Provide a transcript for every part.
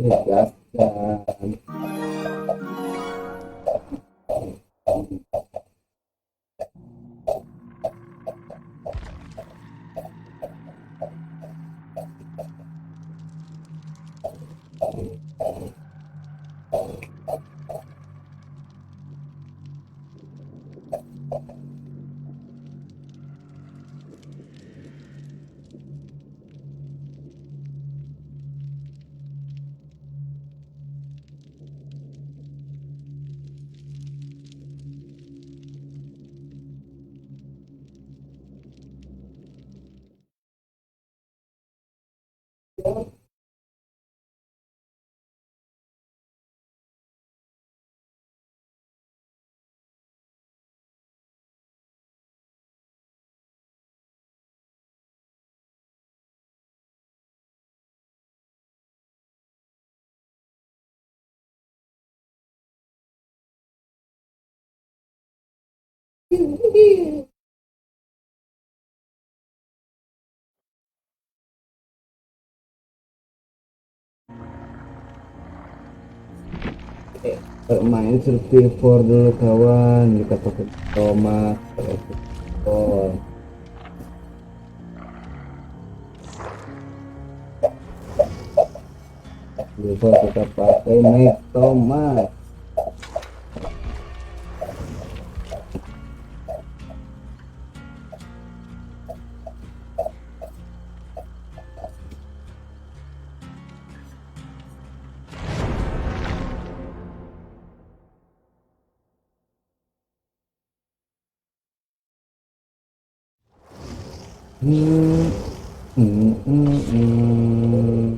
gas dan bermain survivor dulu kawan, kita pakai tomat survivor. Survivor kita pakai make tomat. Hmm, hmm, hmm, hmm.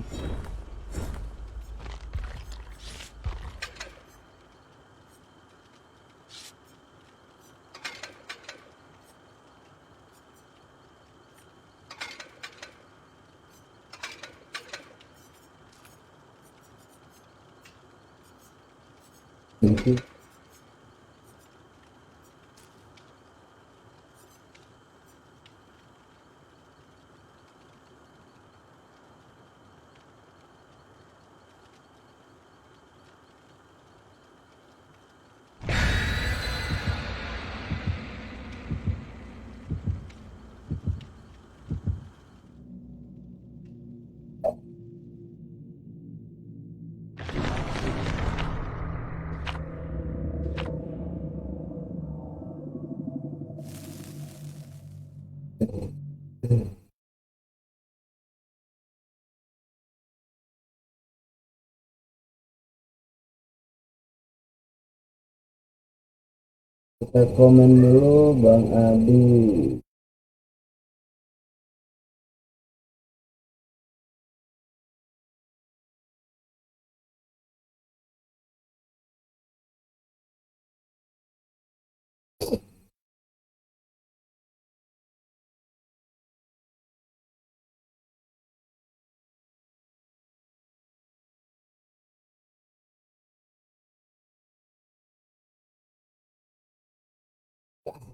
Itu kita komen dulu Bang Adi.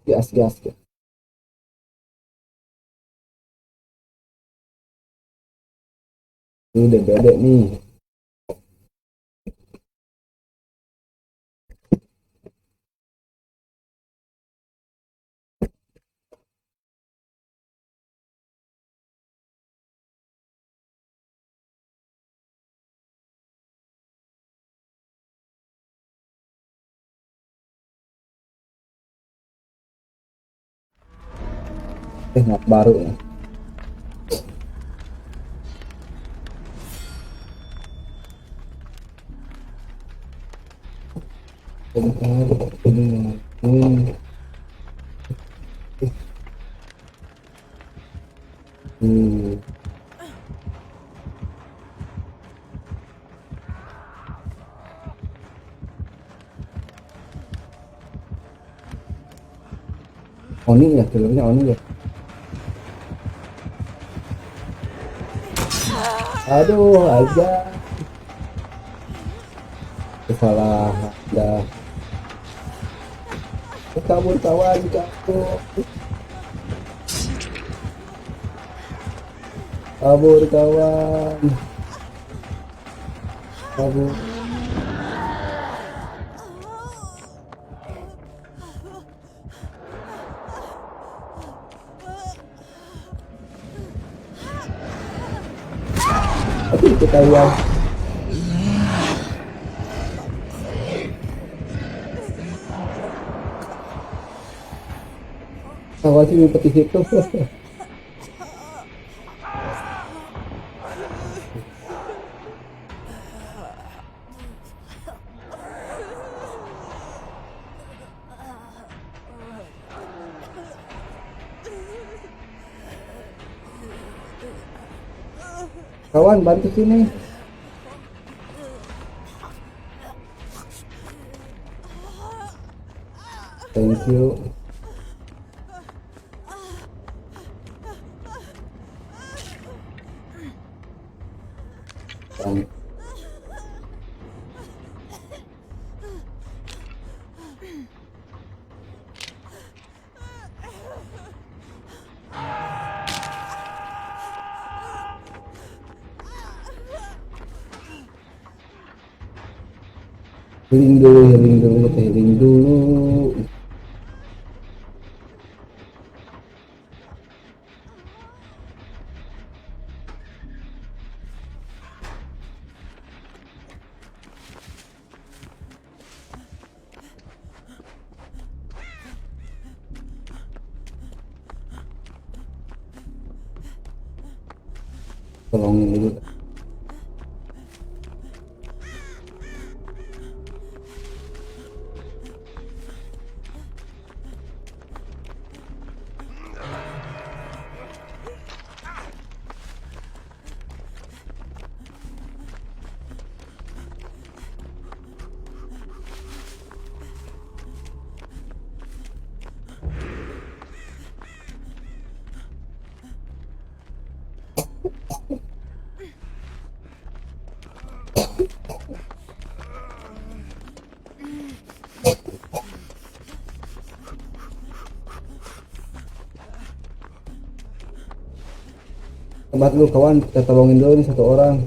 Gas. Ini udah beda nih. Map baru ya. Oni ya, filmnya Oni ya. Aduh, aja. Kesalahan dah. Kabur kawan, kabur. Kabur kawan. kabur. Tapi kita lihat awal sih ngumpet di situ. Kawan bantu sini. Thank you. Thank. Healing dulu. Tolongin dulu. Tempat dulu kawan, kita tolongin dulu nih satu orang.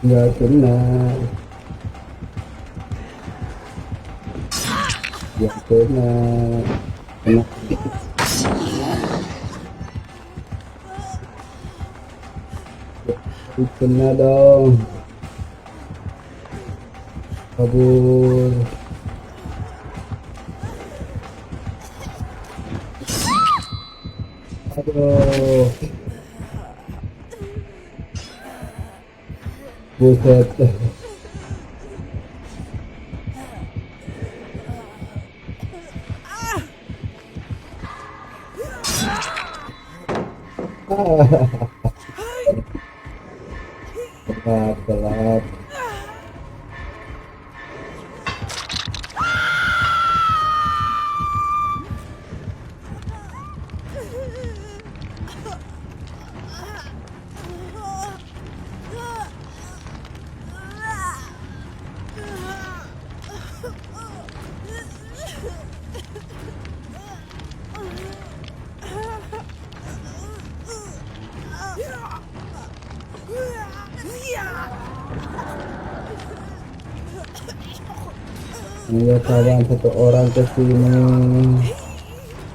Nggak kena. Nggak kena. Kena dong. Kabur. Aduh. Buset. Telat. Ayo kawan, satu orang ke sini.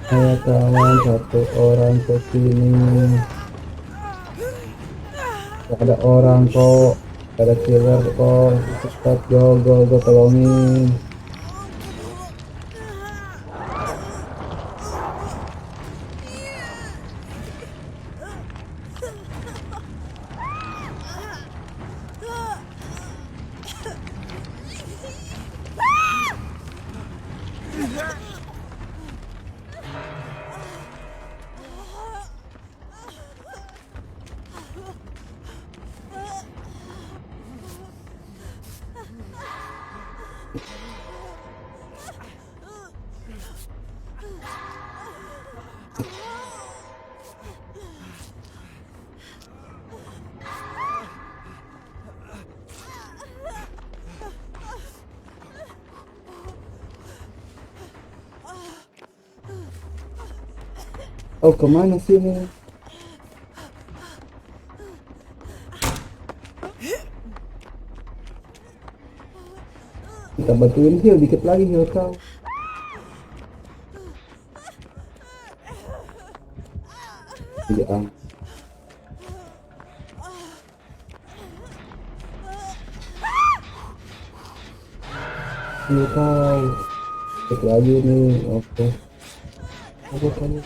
Ayo kawan, satu orang ke sini. Gak ada orang kok, gak ada killer kok. Cepat go tolongin. Oh, kemana sih ini? Kita bantuin heal dikit lagi, heal kau. Ya, heal kau. Dikit lagi nih, oke. Kamu.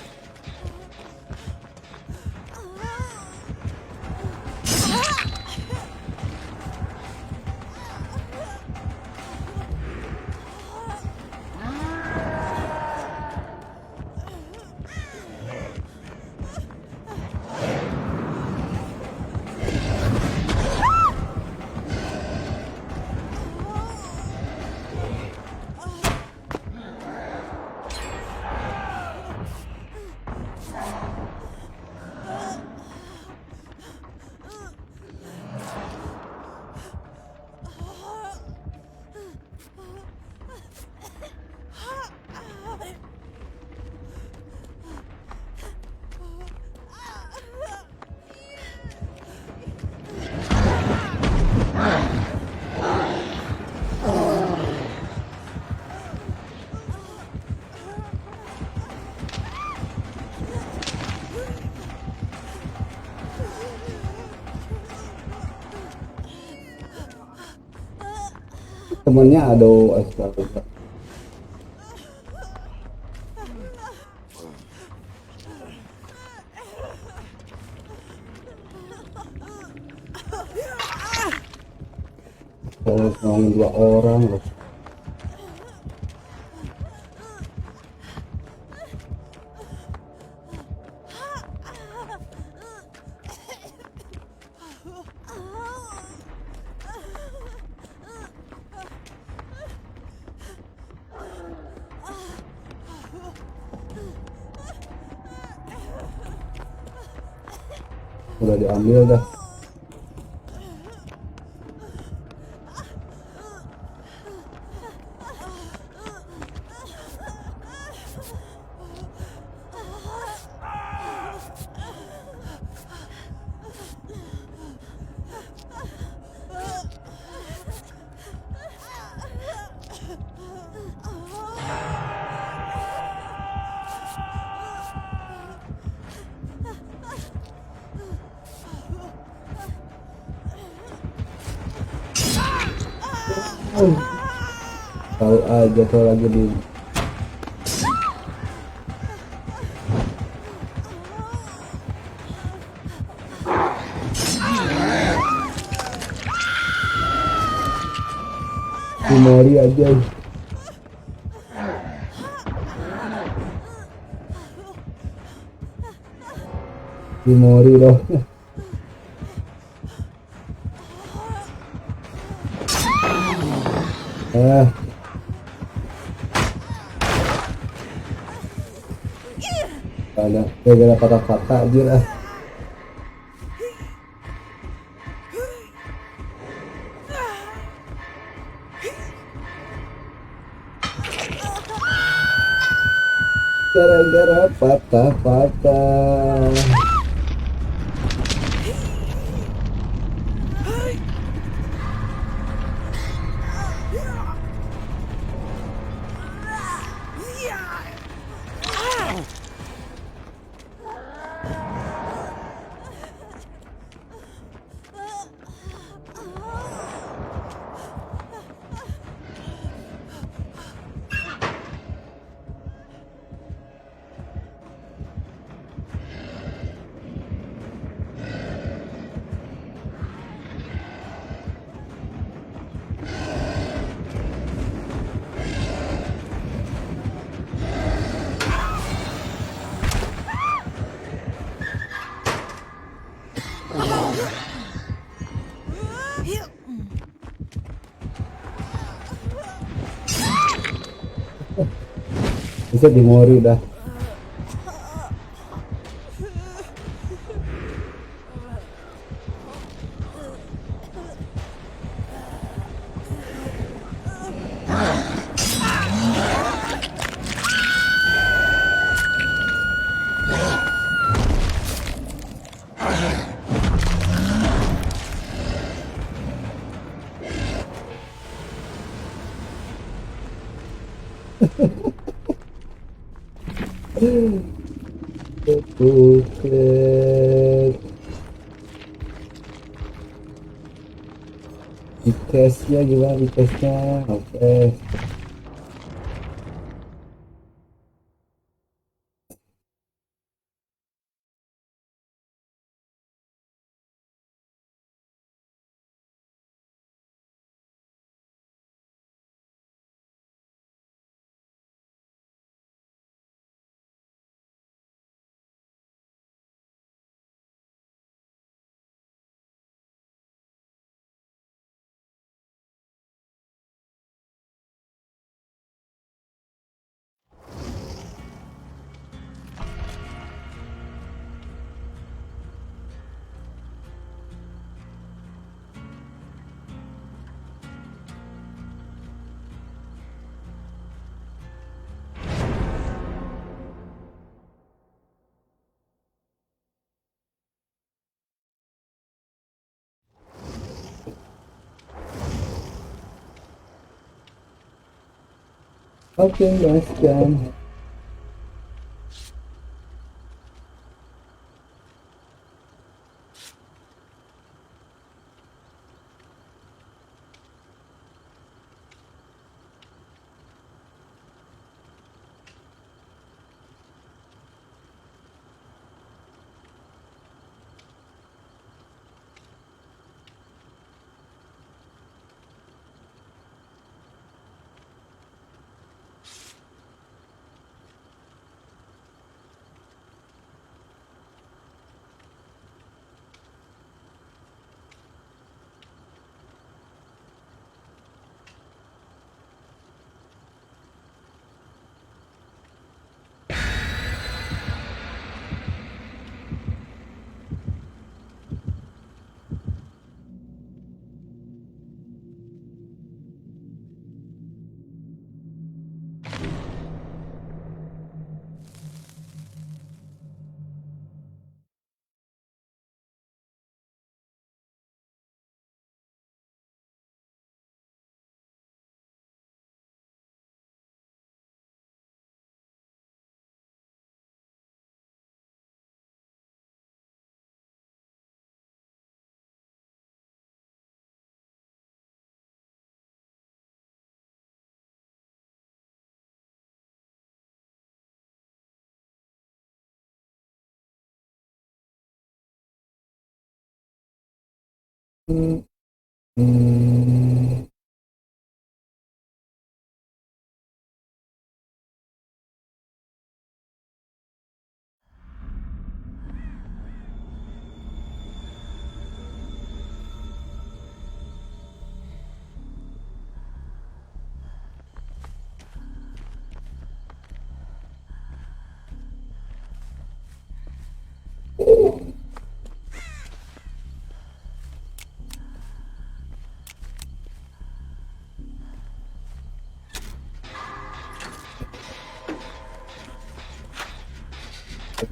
Temennya aduh, astaga. Harus nolongin 2 orang loh. Udah diambil dah. Tahu aja tuh lagi di Mori aja. Di Mori loh. Ada gara-gara patah-patah aja lah. Gara-gara patah-patah. Bisa di Mori dah. Buket. Di case-nya gimana di case-nya? Oke. Oke, gaskan. Hmm.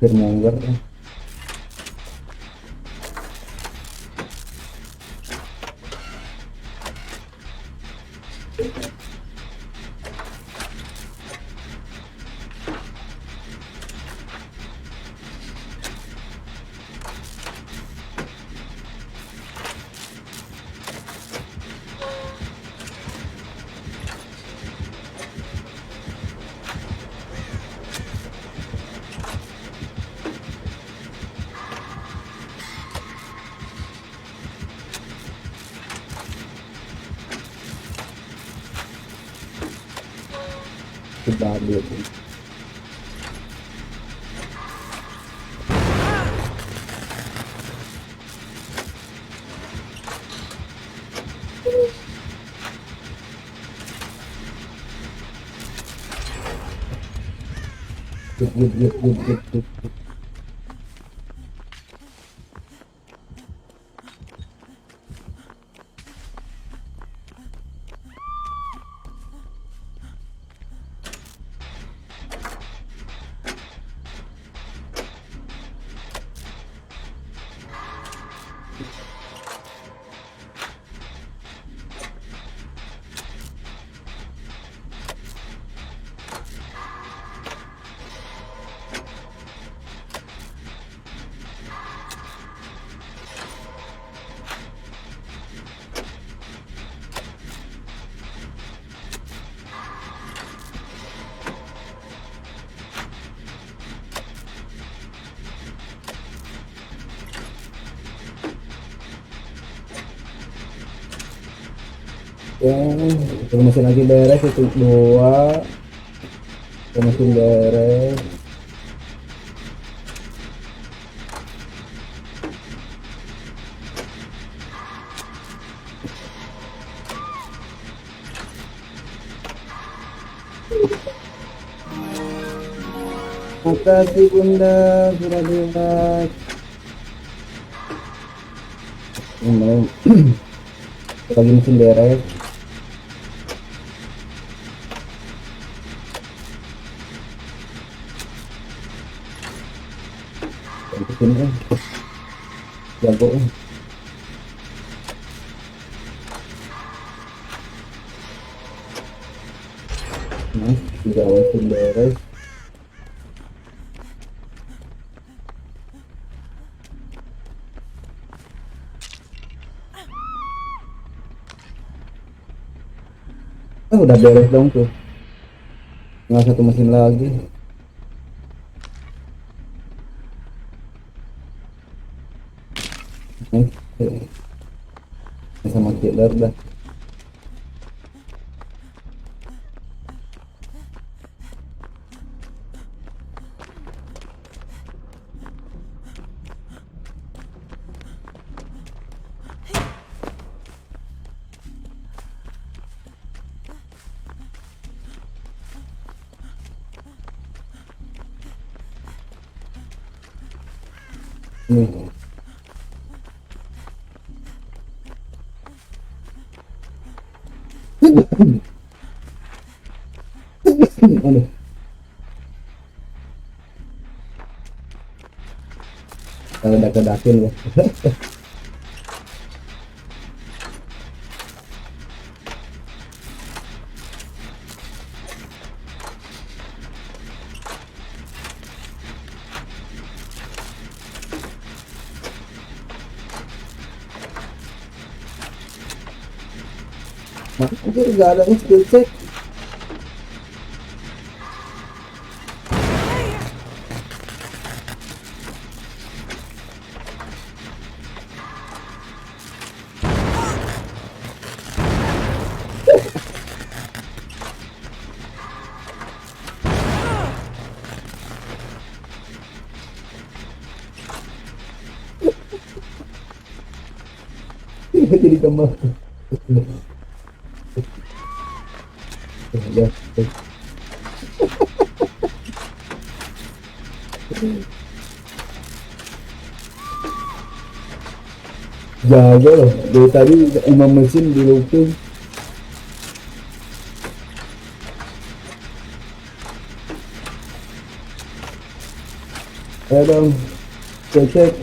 Akhir monger. Kita ambil. Git, git, git, git, git. Ya, itu mesin lagi beres, itu dua, itu mesin beres. Makasih Bunda sudah lihat. Lagi mesin beres. Itu sini jago. Nah, tiga mesin beres. Udah beres dong tuh. Tinggal satu mesin lagi. Sama killer dah. Nih. Aduh. Kalau udah kedakin ya. Anjir, gak ada skill check. Jadi tambah. Ya, jago loh. Dari tadi 5 mesin di looping. Ayo dong, cek.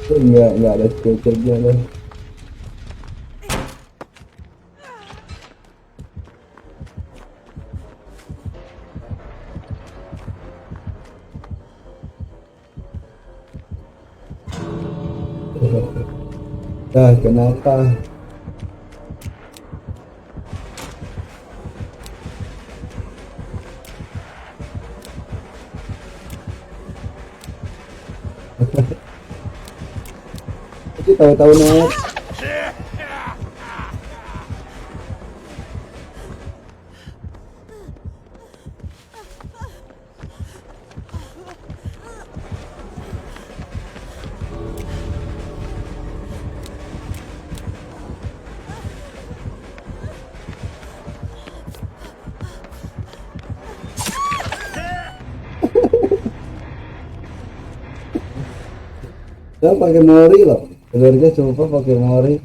Enggak ada ceknya dong. Nah, kenapa? Itu tahu-tahu naik. Kita pakai mori loh, telurnya coba pakai mori.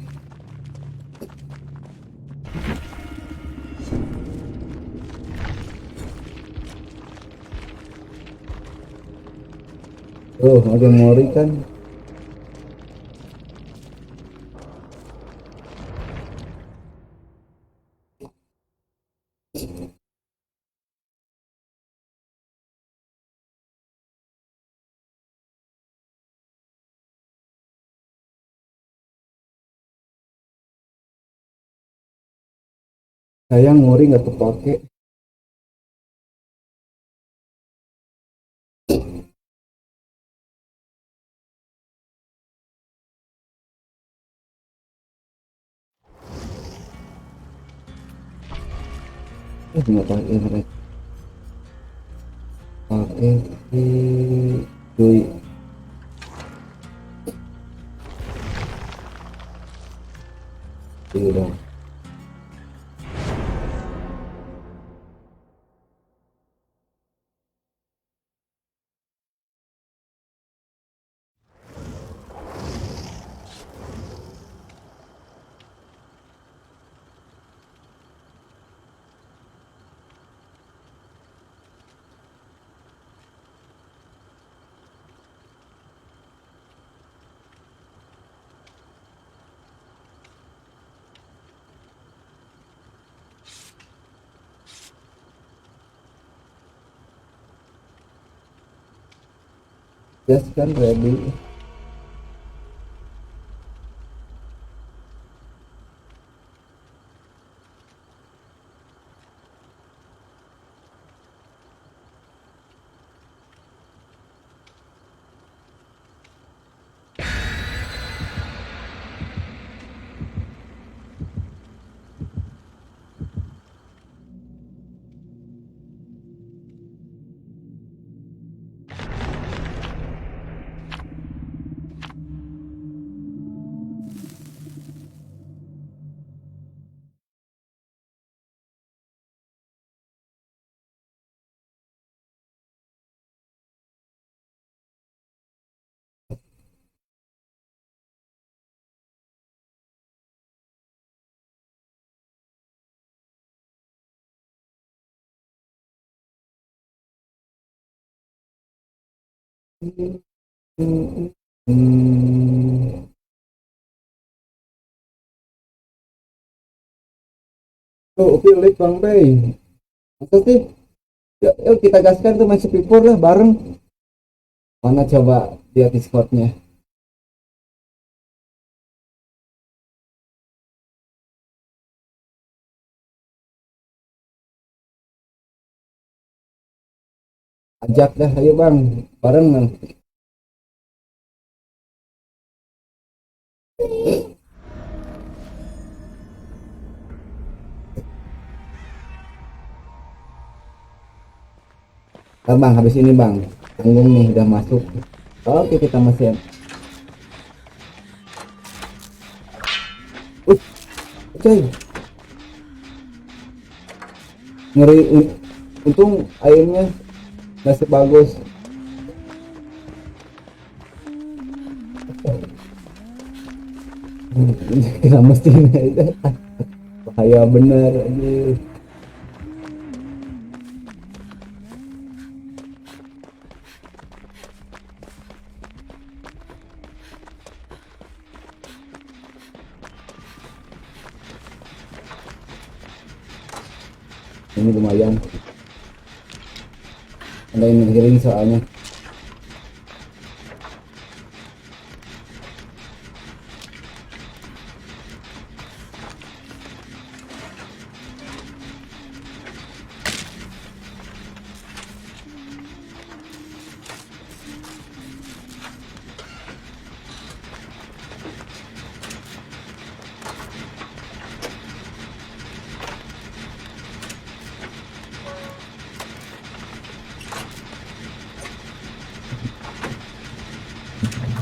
Tuh pakai mori kan. Sayang mori nggak kepake. Nggak pakai mereka. Pakai si Doi. Ini dong. Yes kan ready. Hmm. Oh, oke, lihat Bang Bay. Masa sih? Yuk kita gaskan tuh masih pipur lah bareng. Mana coba lihat Discordnya. Ajak dah, ayo Bang. Bareng Bang. Nah, Bang, habis ini Bang. Tanggung nih udah masuk. Oke, kita masih. Coy. Ngeri untung airnya nggak sebagus. Kita mesti bahaya bener aja. Ini lumayan. Ada yang ngiring soalnya.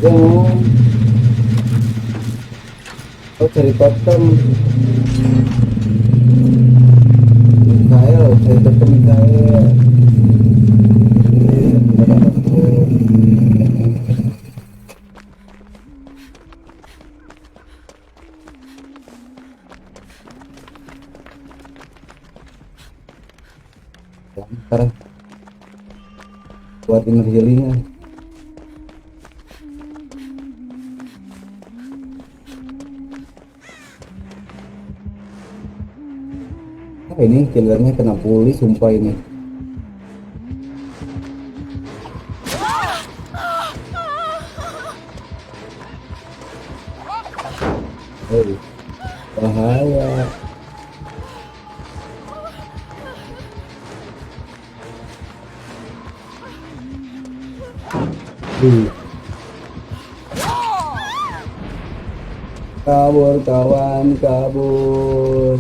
Oh, cari totem Mikael, cari totem Mikael. Ntar buat inner healingnya. Ini killernya kena pulih sumpah ini. Bahaya. Kabur kawan, kabur.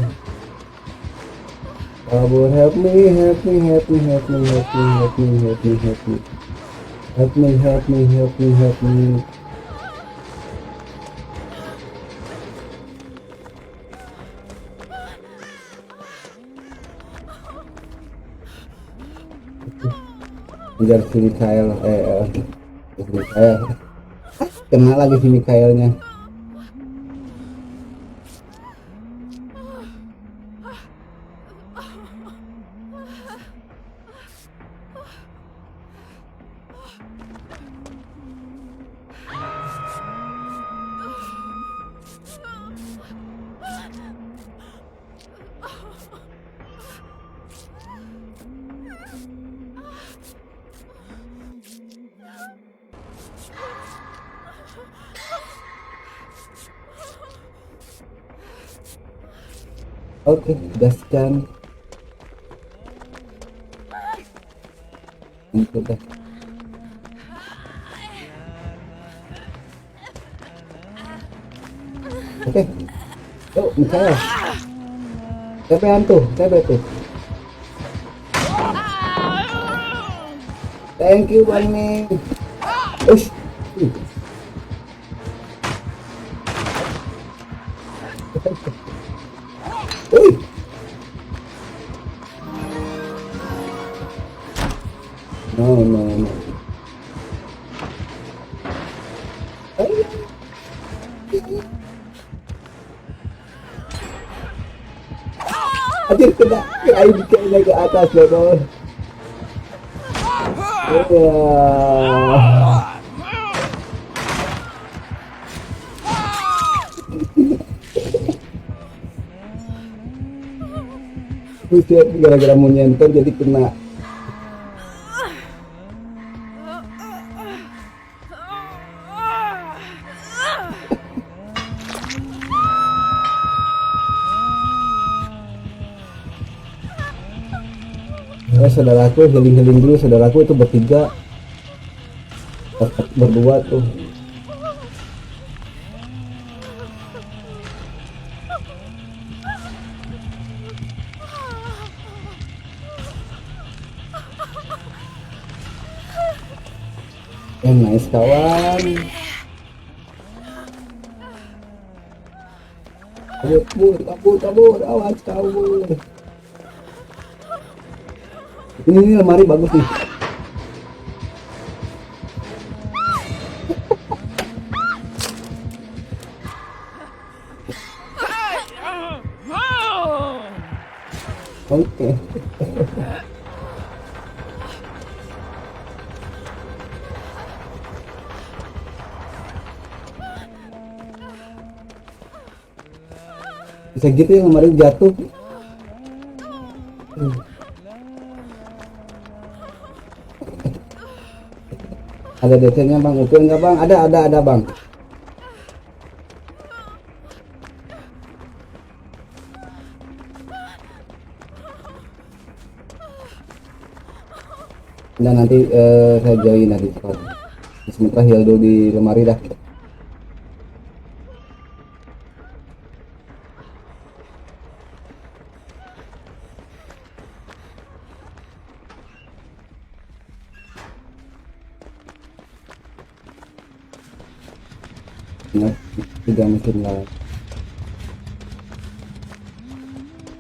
Kabur, help me, help me, help me, help me, help me, help me, help me, help me. Help me, help me, help me, help me. Kejar si Mikael, si Mikael. Kena lagi si Mikaelnya. Oke, gaskan. Udah. Oke. Yuk, Mikael. TP-an tuh, TP tuh. Thank you, Bang Ning. Ush. No. Aduh, kena kena ke atas loh. Buset, gara-gara mau nyentor jadi kena. Saudaraku healing dulu, saudaraku itu bertiga, berdua tuh. Nice kawan. Kabur, awas kabur. Ini lemari bagus nih. Oke. Bisa gitu ya, lemari jatuh. Ada DC-nya bang, ukur enggak bang? Ada bang. Dan nanti saya join nanti Discord. Sementara heal dulu di lemari dah. Nah, 3 mesin lah.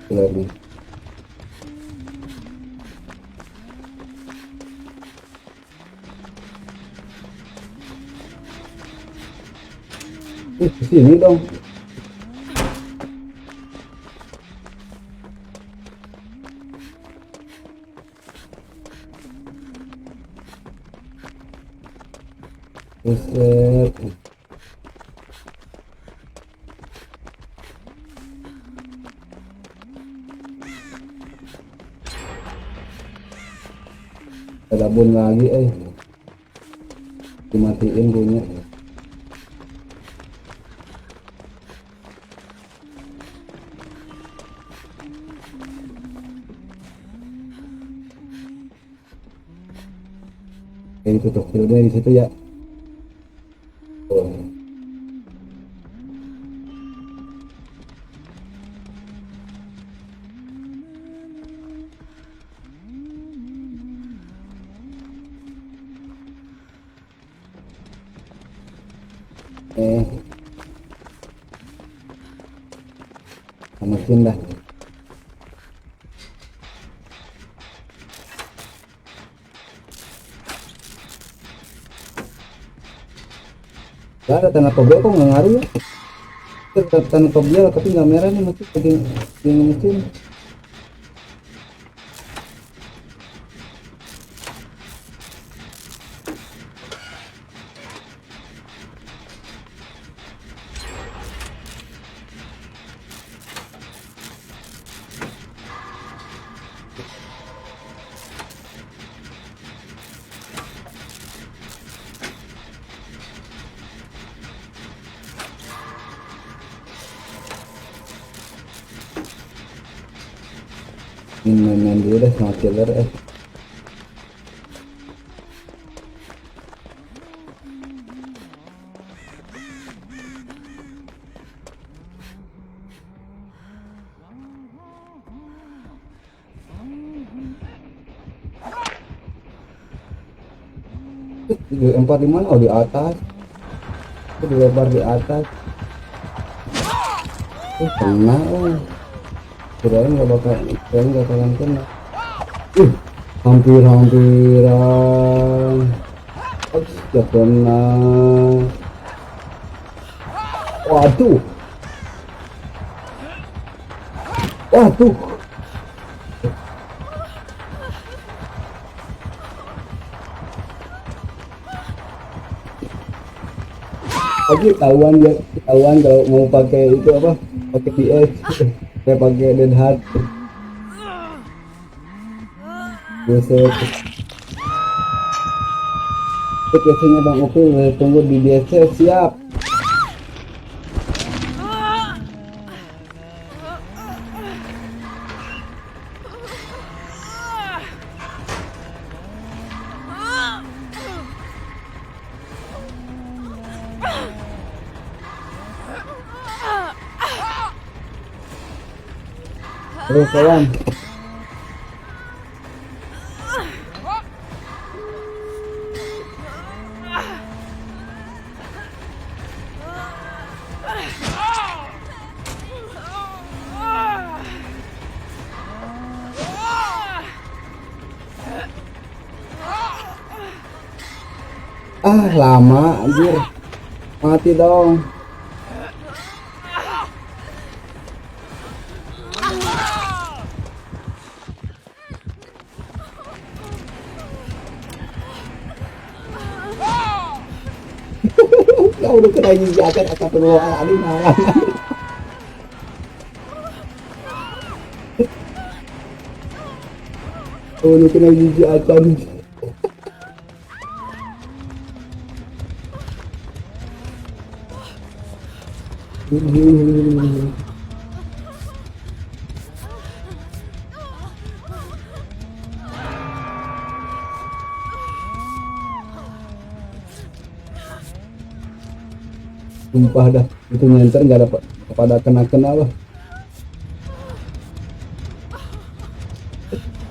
Keluar nih. Sini dong. Buset. Ada bun lagi dimatiin bunyi. Kayak itu tuh filmnya di situ ya. Oh. Mesin dah. Gak ada tanda tombol kok nggak ngaruh ya. Tanda tombol tapi nggak merah nih masih di mesin. Ini main dulu deh sama killer empat di mana? Oh di atas. Itu dilebar di atas. Kena kirain nggak bakalan kena. Hampiran ya kena. Waduh lagi ketahuan kalau mau pakai itu apa, pakai PS saya pakai Dead Hard. Buset. Itu biasanya Bang Upil tunggu di DC. Siap. Terus kawan. Lama anjir, mati dong. Ya udah kena jaket atau perlu alih malah. Udah kena jaket. Sumpah dah, itu nyenter nggak dapat pada kena lah.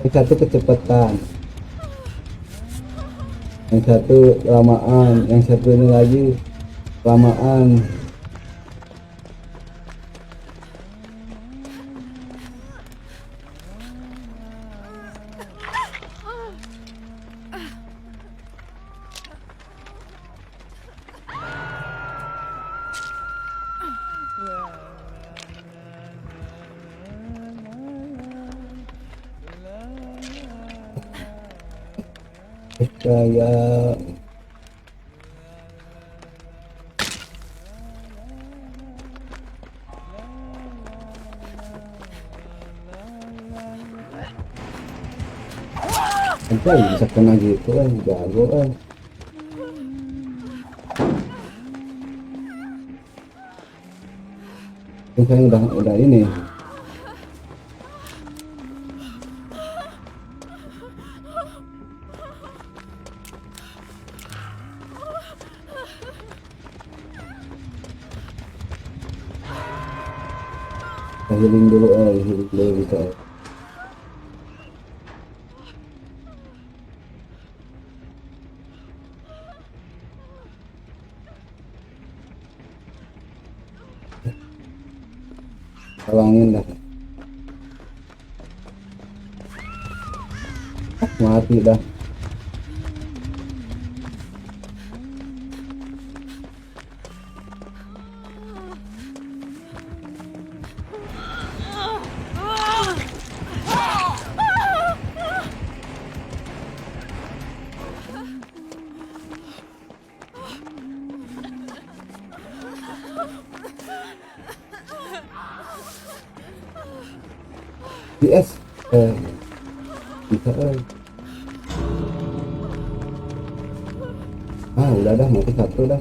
Yang satu kecepatan, yang satu lamaan, yang satu ini lagi lamaan. Kayak Aja bisa kena gitu jago ini saya udah ini healing dulu healing dulu bisa tolongin dah mati dah. DS bisa udah dah mati satu dah.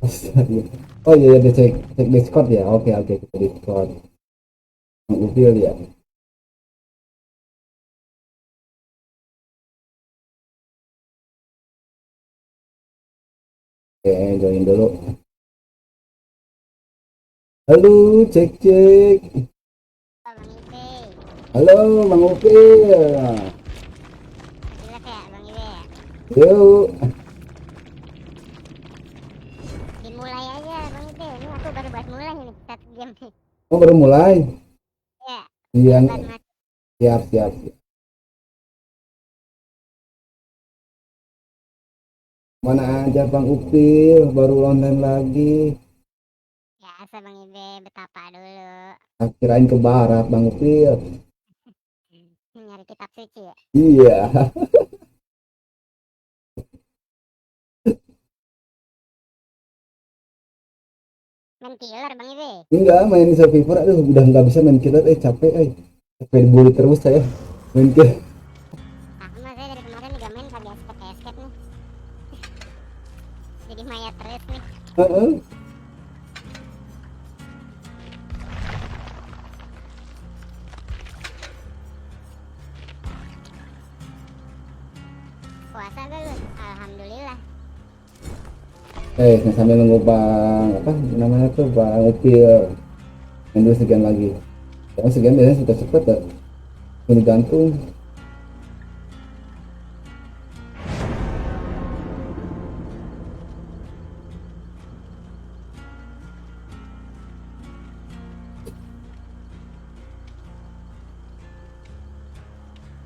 Astaga. Oh iya ada cek cek Discord ya, oke oke kita Discord mobil ya. Oke join dulu. Halo cek cek. Bang Ibe, Halo Bang Upil. jelas ya Bang Ibe ya? Yuk. Dimulai aja Bang Ibe, ini aku baru buat mulai nih, satu game nih. Oh baru mulai. Ya, Iya buat mas. siap siap. Mana aja Bang Upil baru online lagi. Ya, asa Bang Ibe, betapa dulu. Kirain ke barat Bang Upil. Nyari kitab suci ya? Iya. Main killer Bang Ibe. Enggak main Survivor aduh udah nggak bisa main killer capek capek dibully terus saya main killer. Sama saya dari kemarin juga main kagak escape nih. Jadi mayat terus nih. Heeh. Puasa gak lu? Alhamdulillah. Sambil nunggu bang apa namanya tuh bang Upil main dulu sekian lagi. Karena sekian biasanya suka cepet ya. Ini gantung.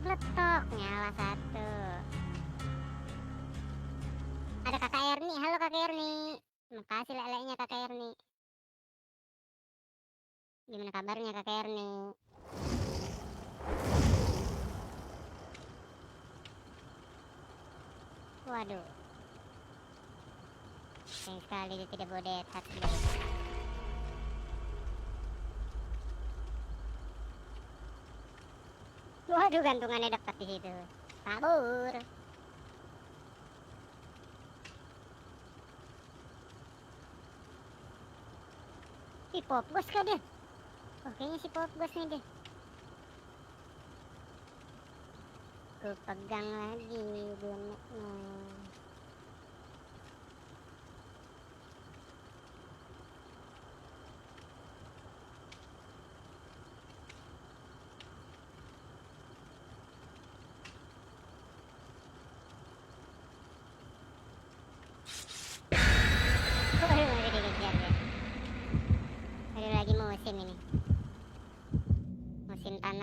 Bletok, nyala satu. Ada kakak Erni, halo kakak Erni. Makasih leleknya kakak Erni. Gimana kabarnya kakak Erni? Waduh, sayang sekali dia tidak bawa dead hat guys. Waduh, gantungannya dapat di situ. Kabur. Si Popgos kah deh? Oh, kayaknya si Popgos nih deh. Ku pegang lagi boneknya.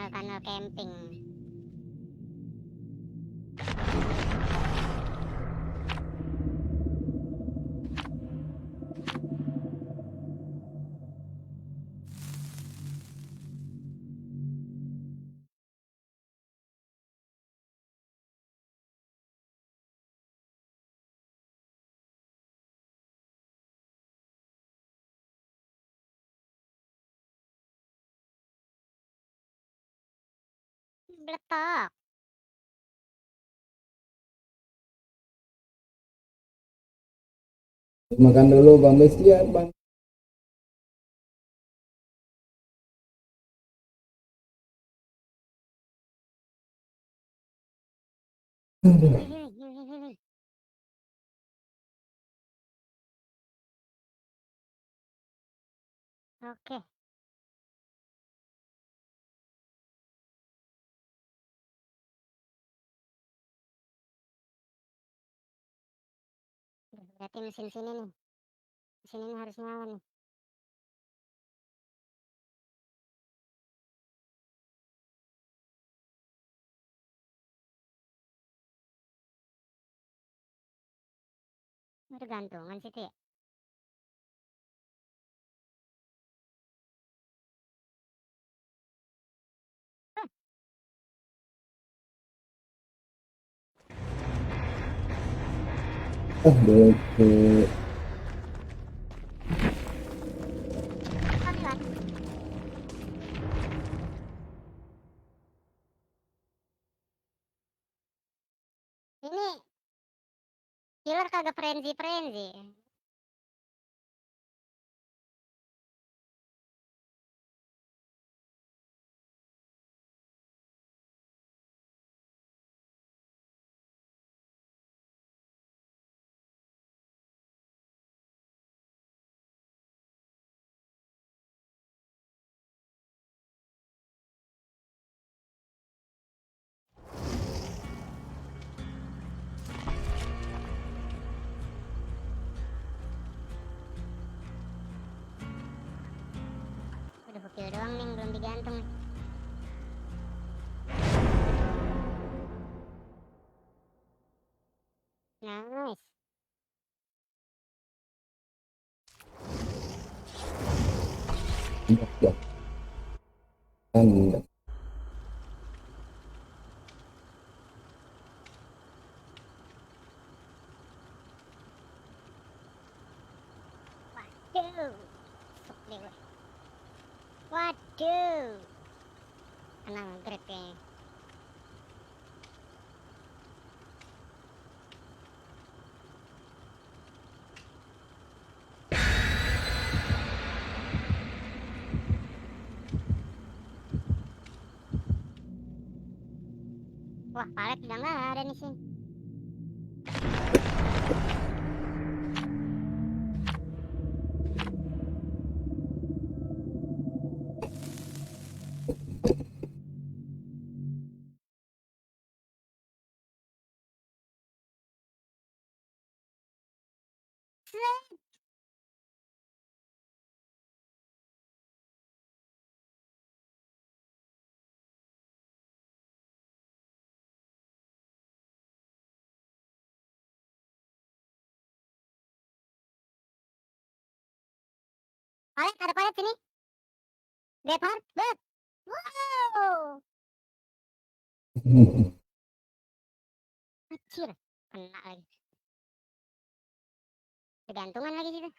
kanal camping. Bletok. Makan dulu Bang Bestian Bang. Aduh. Oke. Berarti mesin sini nih. Mesin ini harus nyala nih. Tergantungan situ ya. Bete. Lewat. Ini killer kagak frenzy. Udah gokil doang nih, belum digantung nih. Nice. Ya. Kan Waduh. Sok deh gue. Waduh. Tenang, grip kayaknya. Wah, palet udah nggak ada nih sih. Palet, ada palet sini. Gepard, bet. Wow. Kecil. Kena lagi. Kegantungan lagi situ.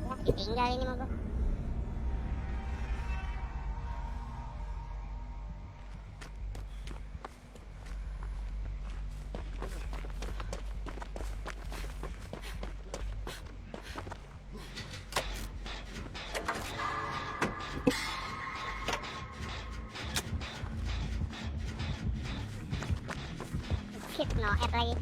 Ya, ditinggal ini mah gua. Shit, no add lagi.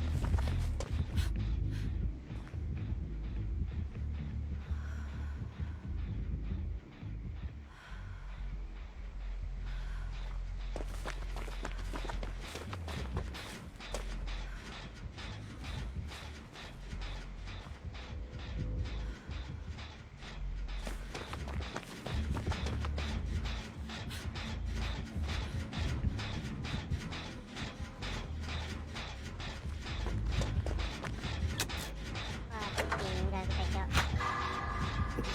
Oke,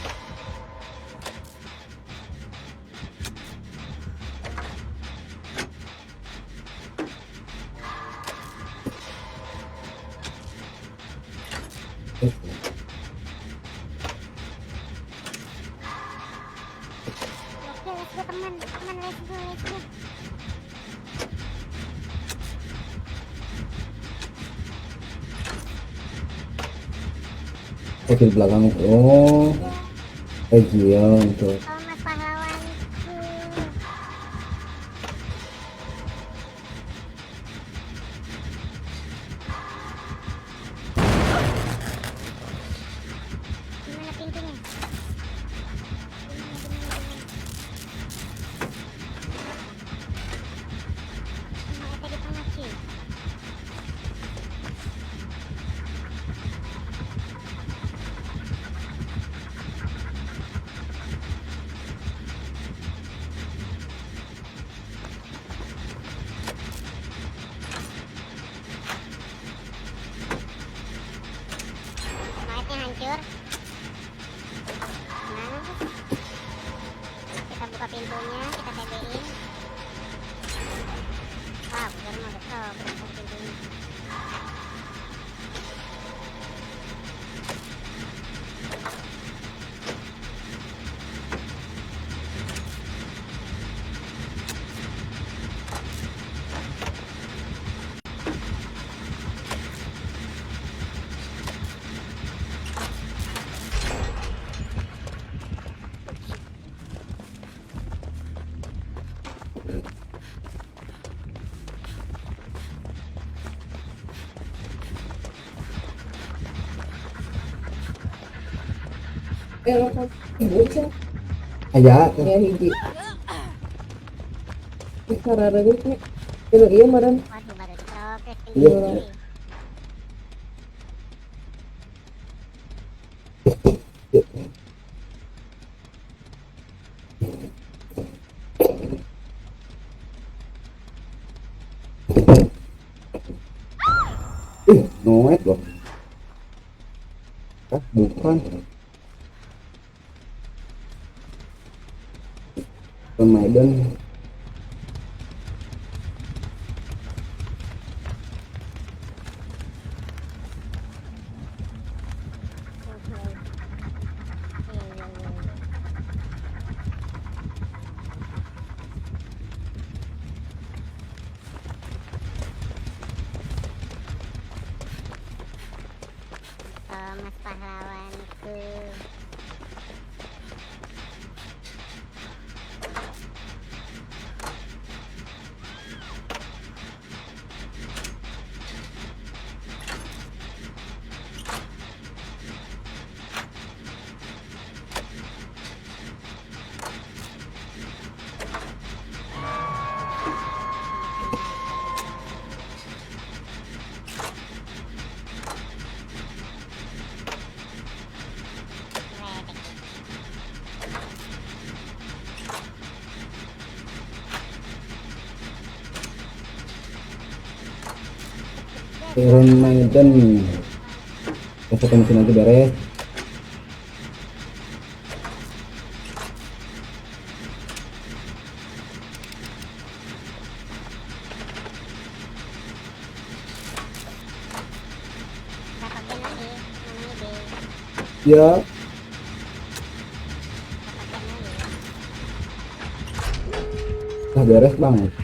let's go teman, teman, let's go, let's go. Di belakang. Oh, Gion tuh. Oh, mas pahlawanku. Gimana pintunya? Emang ada di tengah sih. Mayatnya hancur. Mana tuh? Kita buka pintunya, kita TB-in. Ah, bener mau betul, bener pintunya. Lokal ibu sih Aya, ya hiji sararanya teh itu iya meren Waduh, baru diprogres Iya. pintunya. noet loh. Ah, bukan. Ramadan. Oh, mas pahlawanku. Redek. Ramadan. Kita mesin aja beres. Berapa gen lagi? Namanya B. Ya, Berapa gen lagi? udah beres bang. Udah, beres.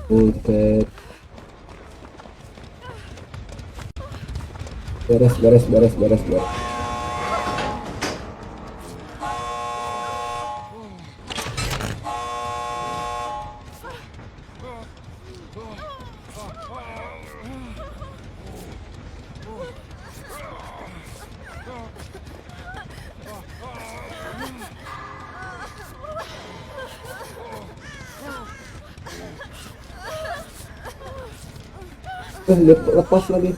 Buset. Beres, beres, beres, beres, beres. Lepas lagi.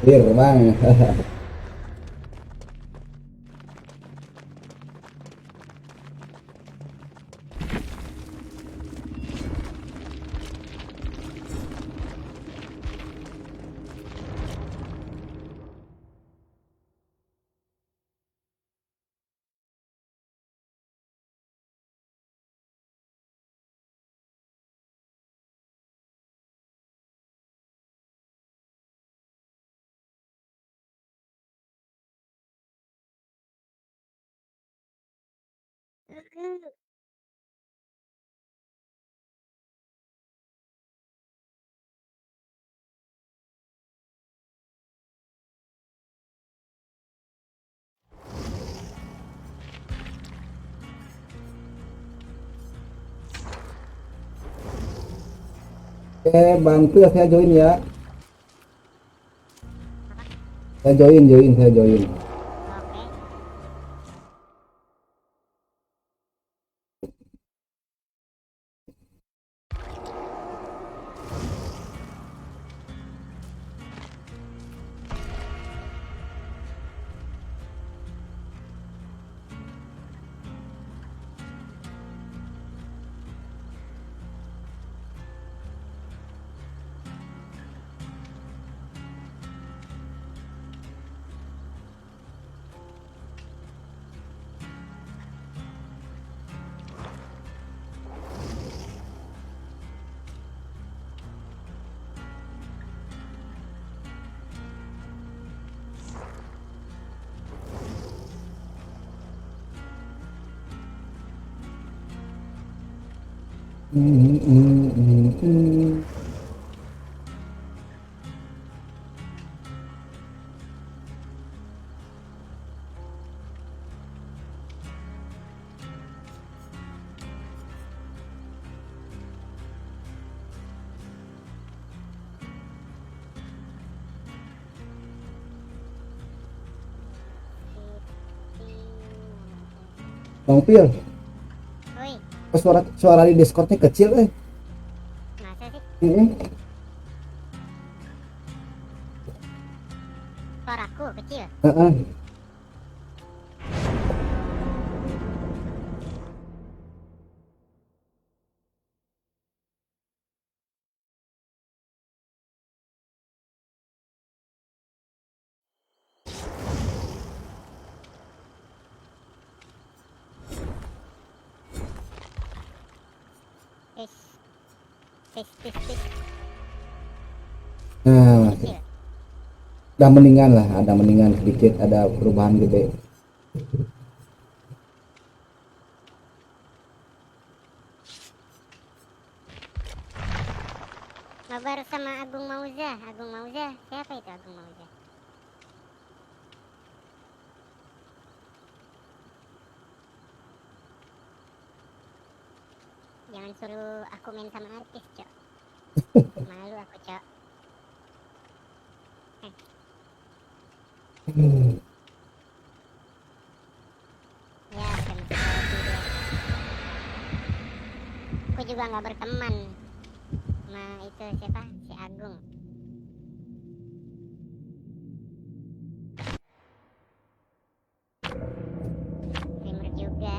Bir bang. Oke, bantu ya, saya join ya. Saya join. Oke. Bang Pil, Woi, kok suara suara di Discordnya kecil masa sih Mm-mm. suaraku kecil? Heeh. Tis, tis. Nah, Kecil. udah mendingan lah, ada mendingan sedikit, ada perubahan gede. Ngabar sama Agung Mauza. Agung Mauza, siapa itu Agung Mauza? Jangan suruh aku main sama artis, Cok. Malu aku, Cok. Ya, udah masuk lagi dia. Aku juga nggak berteman sama itu siapa? Si Agung. Streamer juga.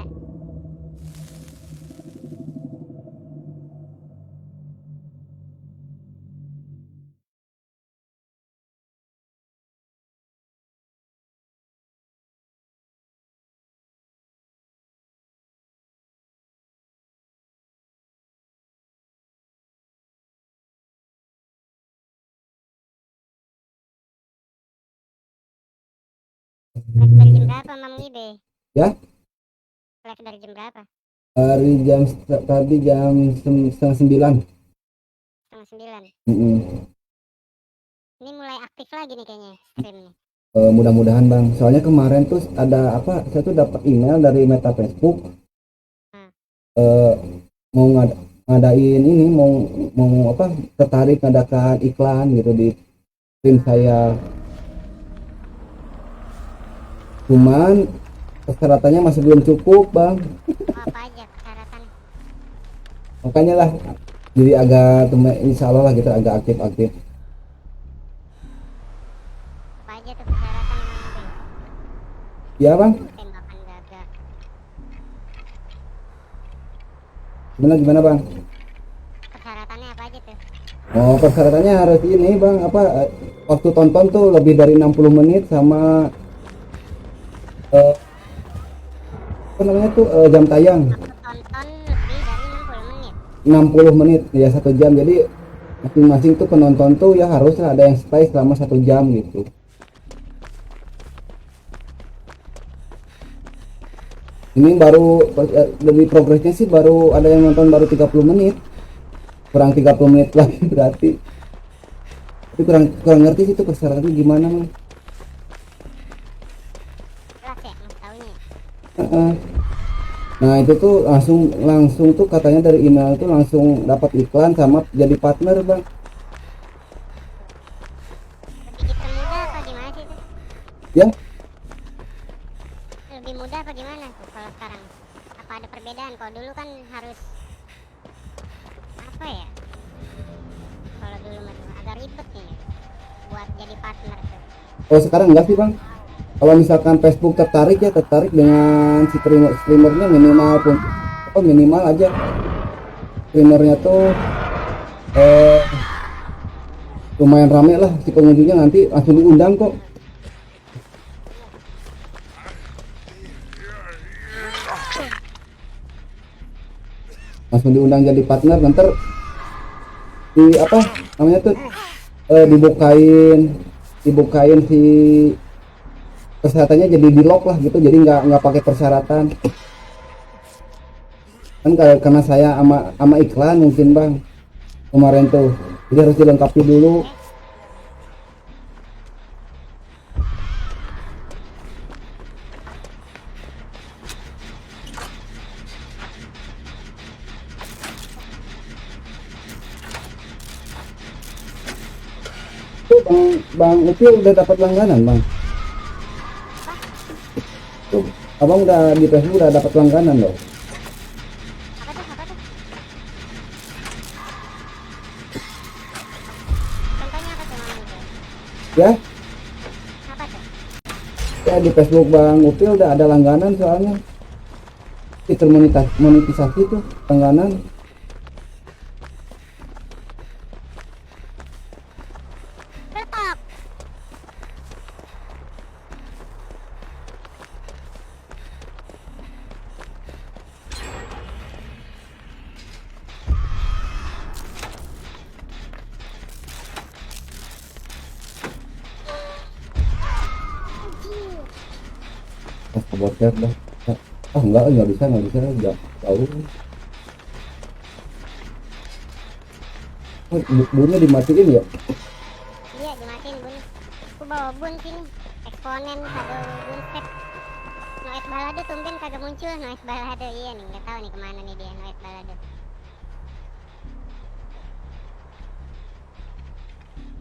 Flash dari jam berapa, Mam Ibe? Ya, Flash dari jam berapa? dari tadi jam setengah 9. 8:30. Mm-mm. Ini mulai aktif lagi nih kayaknya streamnya. Mudah-mudahan bang, soalnya kemarin tuh ada apa, saya tuh dapat email dari Meta Facebook, Hmm. eh, mau ngadain ini, mau apa, tertarik ngadakan iklan gitu di stream saya, cuman persyaratannya masih belum cukup bang, Oh, apa aja persyaratan? makanya lah jadi agak insya Allah lah gitu agak aktif-aktif. Ya bang, tembakan gagak. gimana bang? Persyaratannya apa aja tuh? Oh, persyaratannya harus ini bang, apa waktu tonton tuh lebih dari 60 menit sama eh, apa namanya tuh jam tayang Waktu tonton lebih dari 60 menit. 60 menit ya 1 jam. Jadi masing-masing tuh penonton tuh ya haruslah ada yang stay selama 1 jam gitu. Ini baru lebih progresnya sih baru ada yang nonton baru 30 menit, kurang 30 menit lagi berarti. Tapi kurang kurang ngerti sih itu persyaratannya gimana bang. Jelas ya mas taunya. Heeh. Nah itu tuh langsung langsung tuh katanya dari email tuh langsung dapat iklan sama jadi partner bang. Lebih dipermudah apa gimana sih itu? Ya, Lebih mudah apa gimana tuh kalau sekarang? Apa ada perbedaan? Kalau dulu kan harus apa ya? Kalau dulu mah tuh agak ribet nih buat jadi partner tuh. kalau sekarang enggak sih bang. Kalau misalkan Facebook tertarik dengan si streamernya minimal pun apa minimal aja streamernya tuh eh, lumayan rame lah si pengunjungnya nanti langsung diundang kok. Langsung diundang jadi partner nanti di apa namanya tuh dibukain si kesehatannya jadi di lock lah gitu, jadi nggak pakai persyaratan kan karena saya ama iklan mungkin bang kemarin tuh, jadi harus dilengkapi dulu. Tuh bang Upi udah dapat langganan bang. Tuh abang udah di Facebook udah dapat langganan loh. Apa tuh? Apa tuh? Contohnya apa tuh Mama itu? Ya Apa tuh? ya di Facebook bang Upi udah ada langganan soalnya fitur monetisasi tuh langganan. Letak. Saboter dah. Enggak bisa jauh. Bunnya dimatiin ya. Iya dimatiin bun. Aku bawa bun sini. Eksponen kado bun step. Noet balado tumben kagak muncul. Noet balado iya nih nggak tahu nih kemana nih dia Noet balado.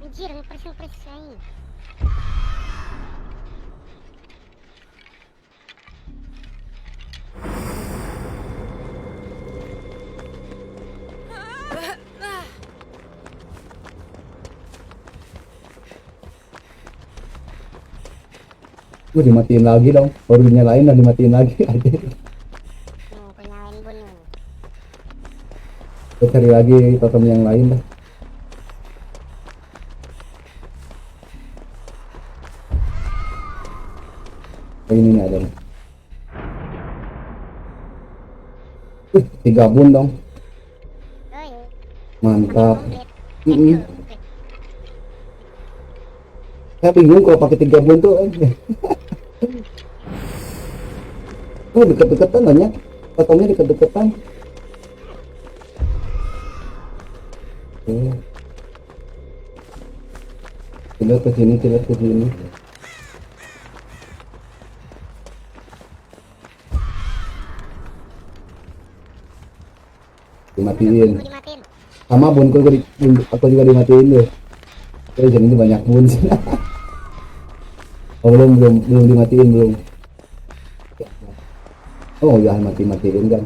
Anjir ngepress aing. Gue dimatiin lagi dong, baru dinyalain dan dimatiin lagi aja. Aku nyalain bun nih. Gue cari lagi totem yang lain dah. Oh, ini nih ada nih. 3 bun dong, Oh iya. mantap. Komplit. Mm-mm. Komplit. Saya bingung kalau pakai 3 bun tuh. Oh deket-deketan banyak, totemnya deket-deketan. Oke. Lihat ke sini, lihat ke sini. Dimatiin. Aku dimatiin. Sama bunku aku juga dimatiin deh. Jadi ini banyak bun sih. Oh belum dimatiin belum. Oh ya matiin kan.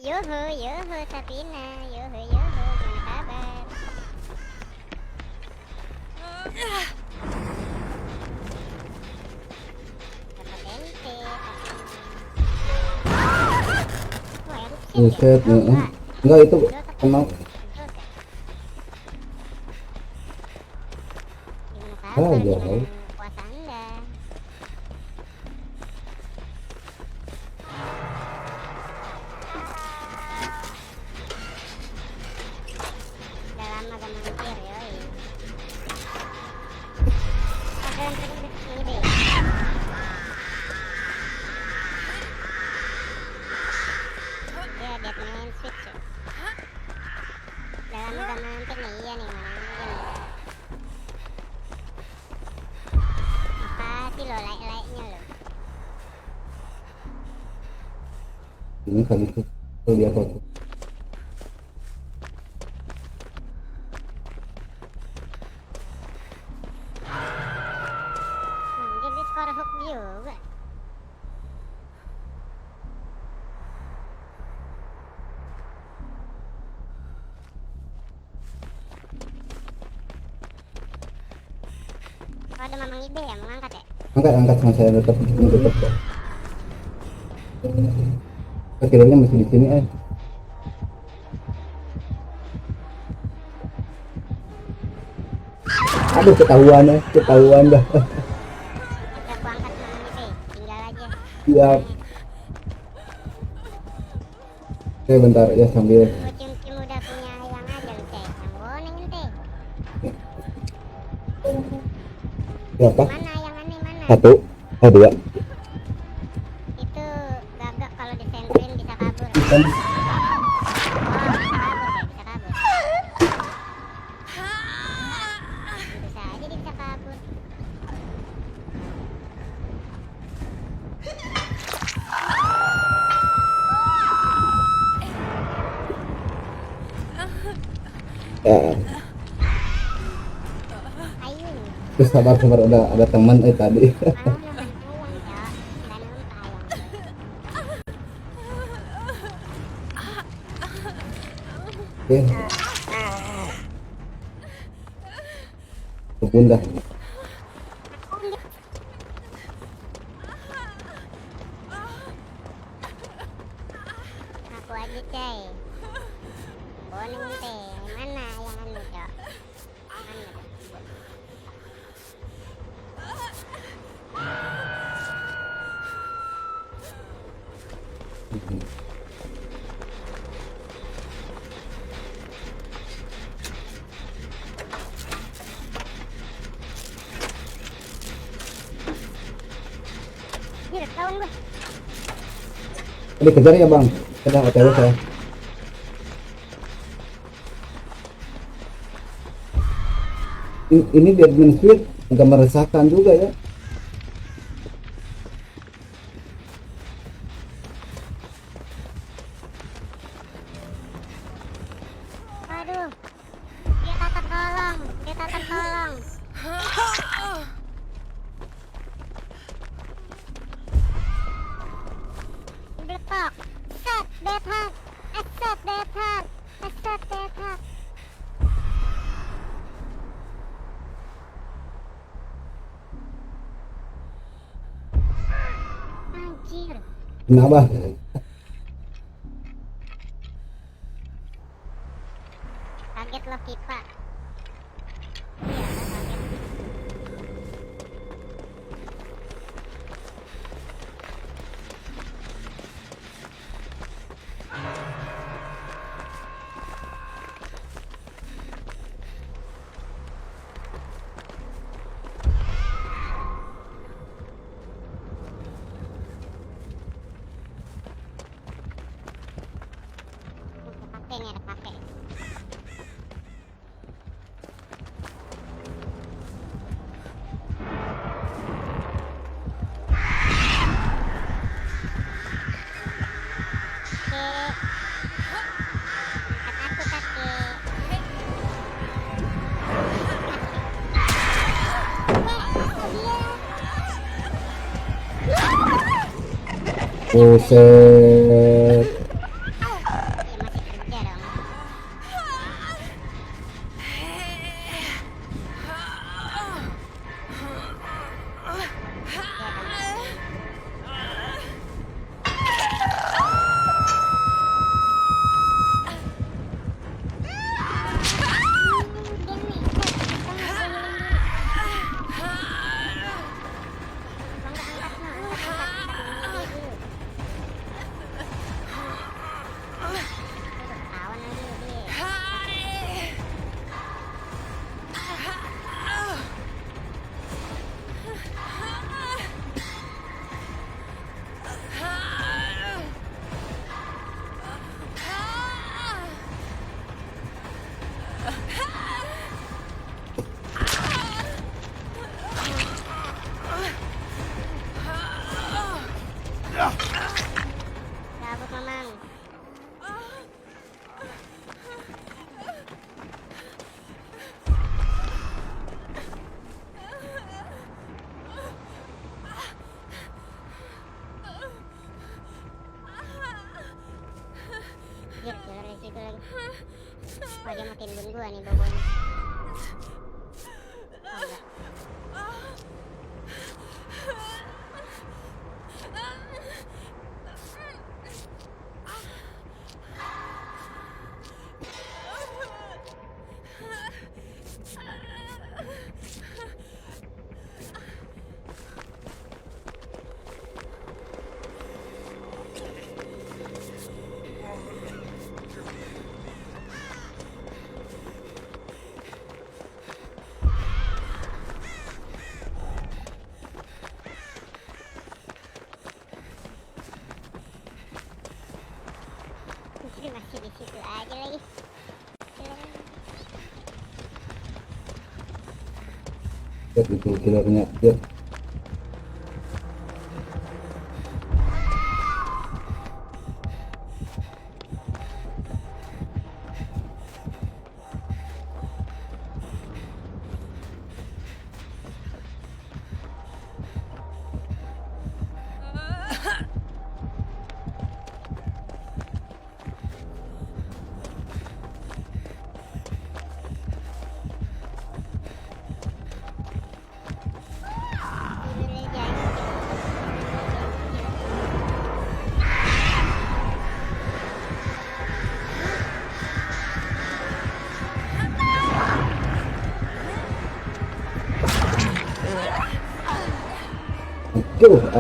Yoho, yoho, Sapina, yoho, yoho, gimana kabar? Dapat ente, wah, erupsi dia. Buset, Oh, enggak. enggak itu Sedot apa? emang Sedot ya? Gimana ah kabar? jauh. Gimana puasa Anda? Udah lama gak mampir, yoi. Panggilan terakhir ini deh. Ya, Deadman Switch ya. Udah lama gak mampir nih, iya nih, mana aja nih. Makasih lo, like-like-nya lo. Ini kali itu tuh dia foto. Jadi skor hook juga. Oh, ada Mamang Ibe ya, mau ngangkat ya? Angkat sama saya tetap kok. Akhirnya masih di sini Aduh ketahuan dah. Bisa aku angkat Mamang Ibe, tinggal aja. Siap. Oke bentar ya sambil Lu cium-cium udah punya ayang aja lu, Teh. Yang boneng ente. berapa? Mana ayangannya mana? 1, 2. Itu gagak kalau disentuhin bisa kabur. Kan Oh, bisa kabur deh, bisa kabur. Bisa aja dia bisa kabur. ya, Ayun. terus sabar ada teman tadi. Mau nahan ayang, Cok. Nggak nampak ayang. Oke. Kebun dah. Aku aja, Cai. Boneng ente. Mana ayangan lu, Cok? Mana, Cok? Dia udah ketahuan gua. Dikejar ya bang, sedang OTW saya. Ini Deadman Switch agak meresahkan juga ya. Aduh. Dia tatap kolong. Dia tatap kolong. Bletok. Set, dead hard. Set, dead hard. Set, dead hard. Anjir. Kenapa? Kaget loh Kipa. Iya, kaget. Pakai nih, ada pakai. Kakek. Angkat aku, kakek. Buset. Anjir, killer di situ lagi. Oh, dia mau timbun gua nih bobonya. Oh, enggak. Anjir, masih di situ aja lagi. Lihat itu killernya, lihat. Aduh.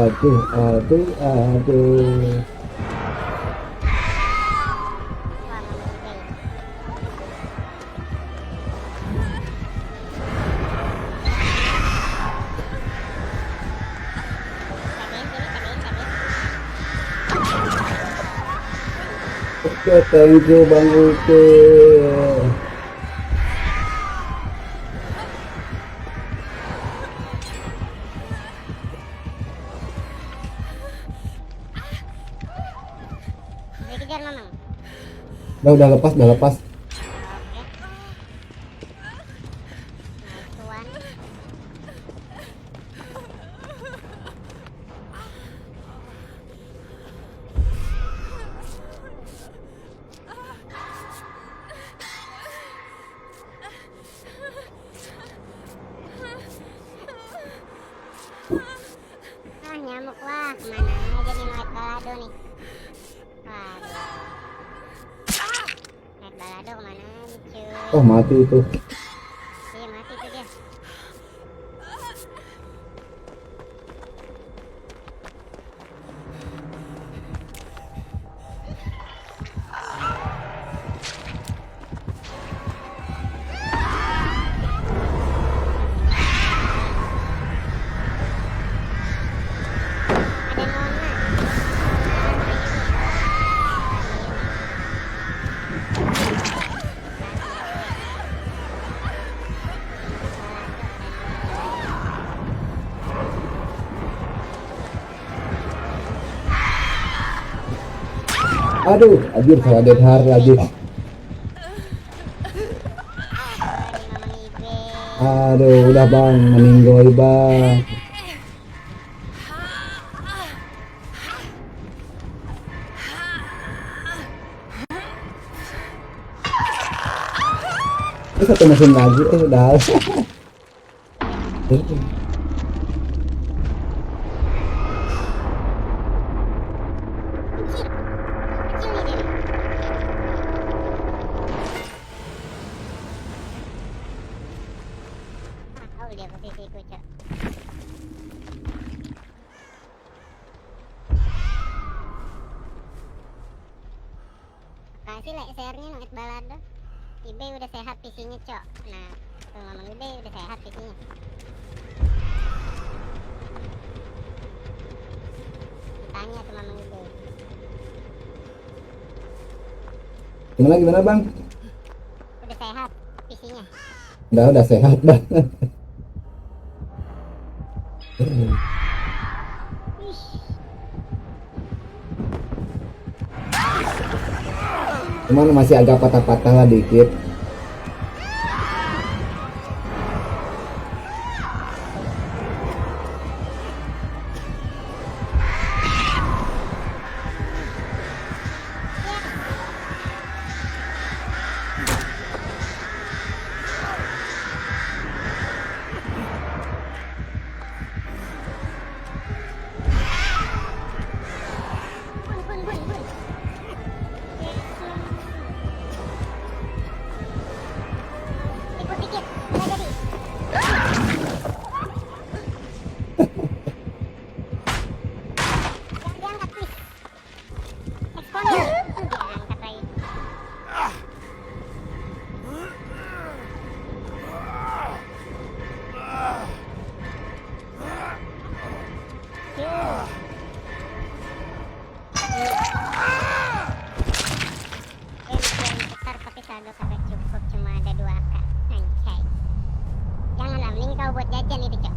Oke, thank you Bang Uke. Dikejar Mamang. Udah lepas, udah lepas. Oke. Nice one. Ah, nyamuk, wah, kemana aja nih Night Balado nih. Waduh. Night Balado kemana aja cuy. Oh, mati itu. Iya, mati tuh dia. Ada Nona. Aduh, anjir salah dead hard lagi. Ini Mamang Ibe. Aduh, udah Bang, meninggoy Bang. Ini satu mesin lagi, udah. Kecil. Kecil nih dia. Tahu dia posisiku, Cok. Kasih like share-nya Night Balado. Ibe udah sehat PC-nya, Cok. Nah, tuh Mamang Ibe udah sehat PC-nya. Tanya tuh Mamang Ibe. Gimana Bang? Udah sehat PC-nya. Udah sehat Bang. Wih. Cuman masih agak patah-patah lah dikit. balado kagak cukup, cuma ada 2k. Anjay. Janganlah, mending kau buat jajan itu, Cok.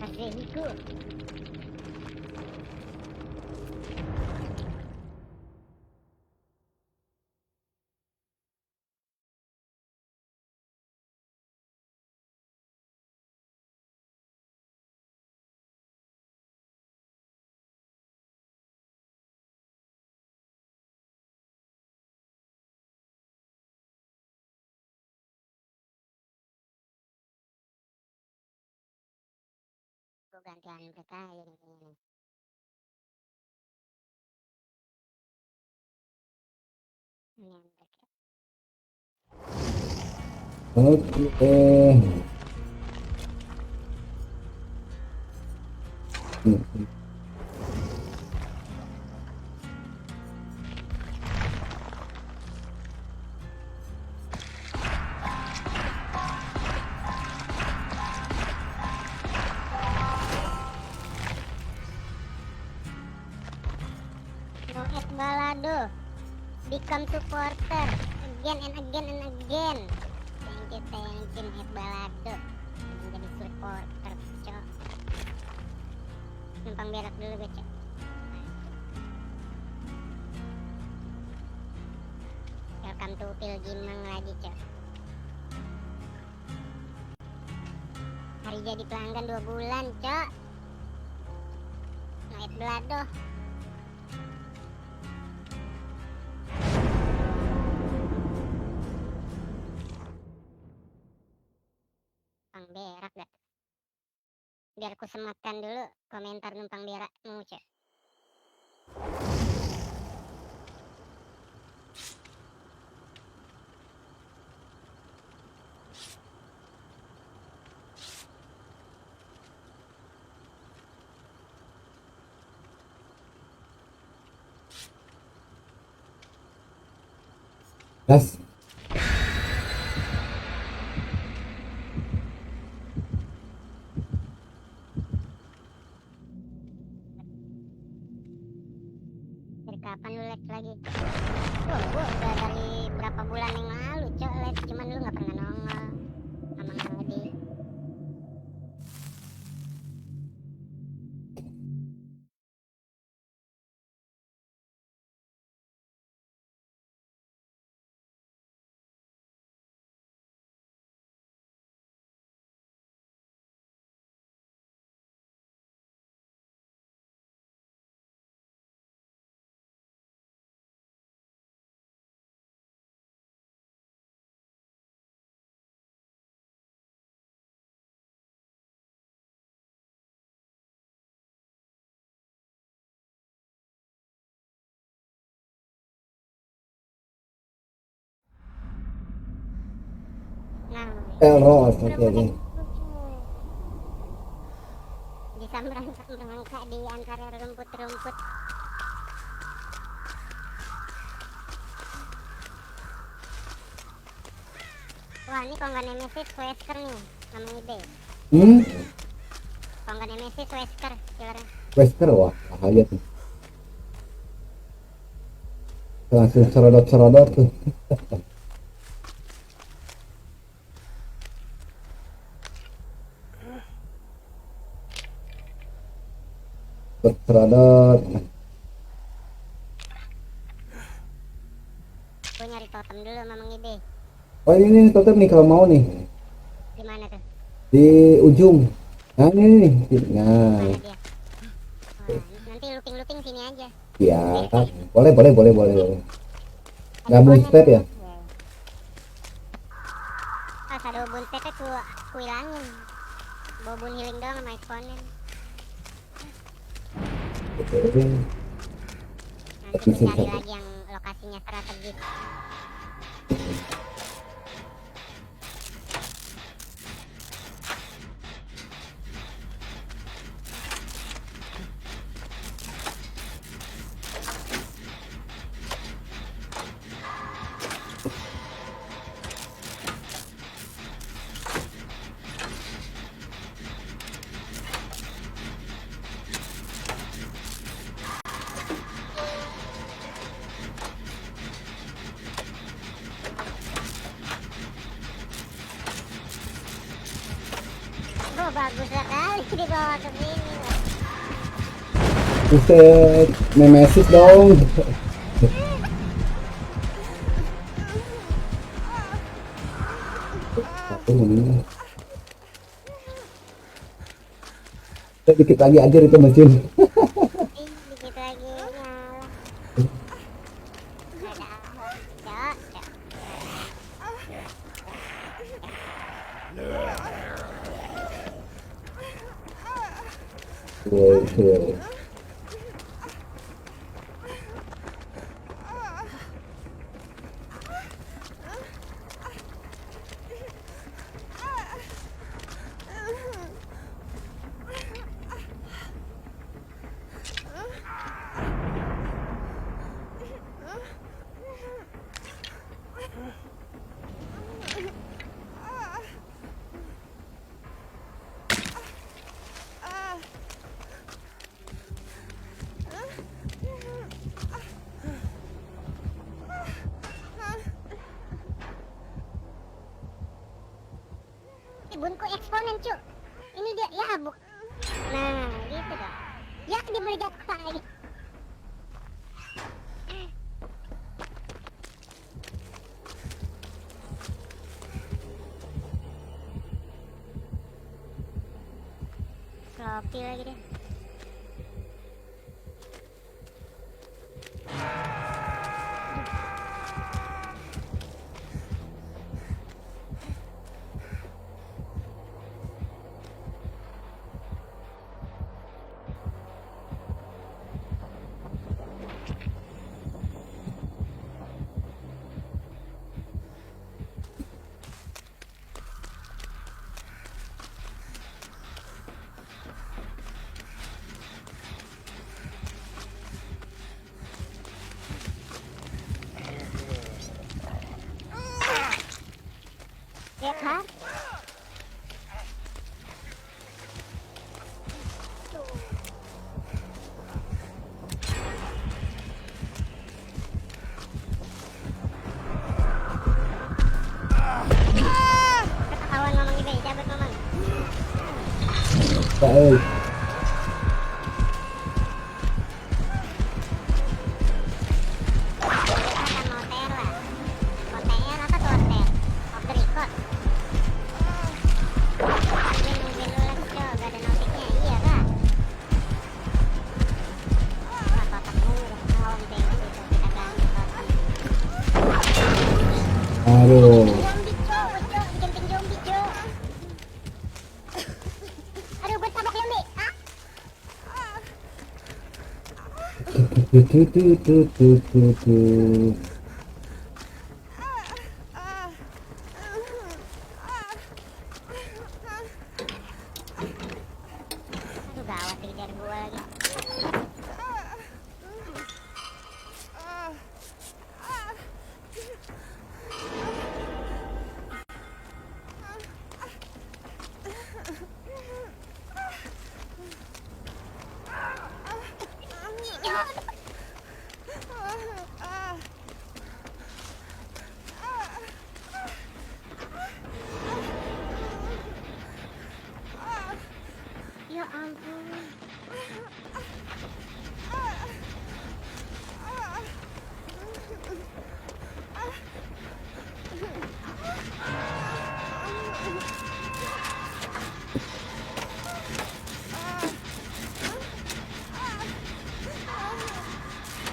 Kasihku. Gue gantian mereka ini kayaknya nih. Ini yang mereka. Oke. Noet balado. Become supporter. Again and again and again. Thank you Noet balado. Menjadi supporter, Cok. Numpang berak dulu gue, Cok. Welcome to Pilgimang lagi, Cok. Hari jadi pelanggan 2 bulan, Cok. Noet balado. Numpang berak dah. Biar ku sematkan dulu komentar numpang berakmu, Cok. Gas. Dari kapan lu lag lagi? Gua udah dari berapa bulan yang lalu, Cok, lag. Cuman lu gak pernah nongol sama Aldi. Nah, Elros, oke. bisa merangkak di antara rumput-rumput. Wah, ini kalau nggak Nemesis Wesker nih namanya eBay. Kalau nggak Nemesis Wesker killernya. Wesker, wah, bahaya tuh. Langsung serodot-serodot tuh. Serodot. Gue nyari totem dulu sama Mang eBay. Oh ini totem nih kalau mau nih. Di mana tuh? Di ujung. Nah ini nih. Nah. Mana dia? Wah, nanti looping sini aja. Ya, boleh. Nggak mau step ya? Pas ada ubun stepnya ku hilangin. Bobun healing doang sama eksponen. Oke. Nanti ku cari lagi yang lokasinya strategis. bagus sekali dibawa ke sini. Buset, Nemesis dong. Satu menit. Dikit lagi aja itu mesin. Dikit lagi nyala. Ada apa? Cok. Oke. Bunku eksponen cuk. Ini dia ya buk. Nah gitu dong. Ya dibeli jatuh lagi. Sloppy lagi deh. Ya kan? Ketahuan mamang ini, cabut mamang. Baik. Aduh. Aduh, gue tabok zombie. Aduh, gawat dikejar gue lagi. Ya ampun.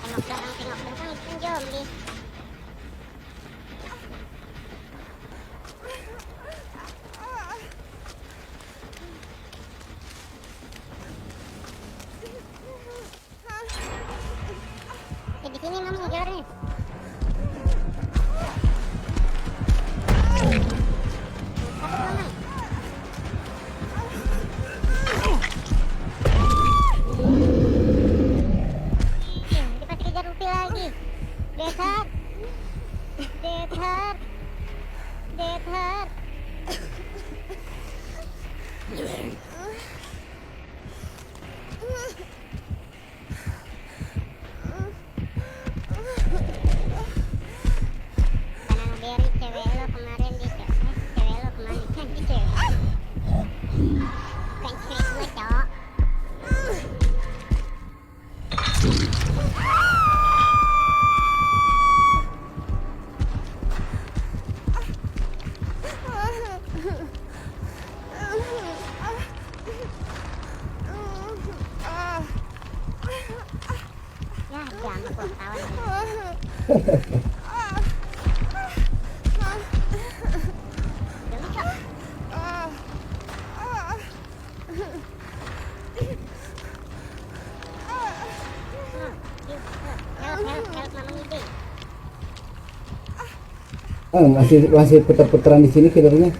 Tengok belakang itu kan zombie. Di sini mamang jalannya. Dia pasti kejar Rupi lagi. Death Heart. Death Heart. Death Heart. Banana Berry, cewek lo kemarin di cewek lo kemarin di cewek. Wah, kawan. Demi, Cok. Help, Mamang Ide. Masih putar-putaran di sini killernya.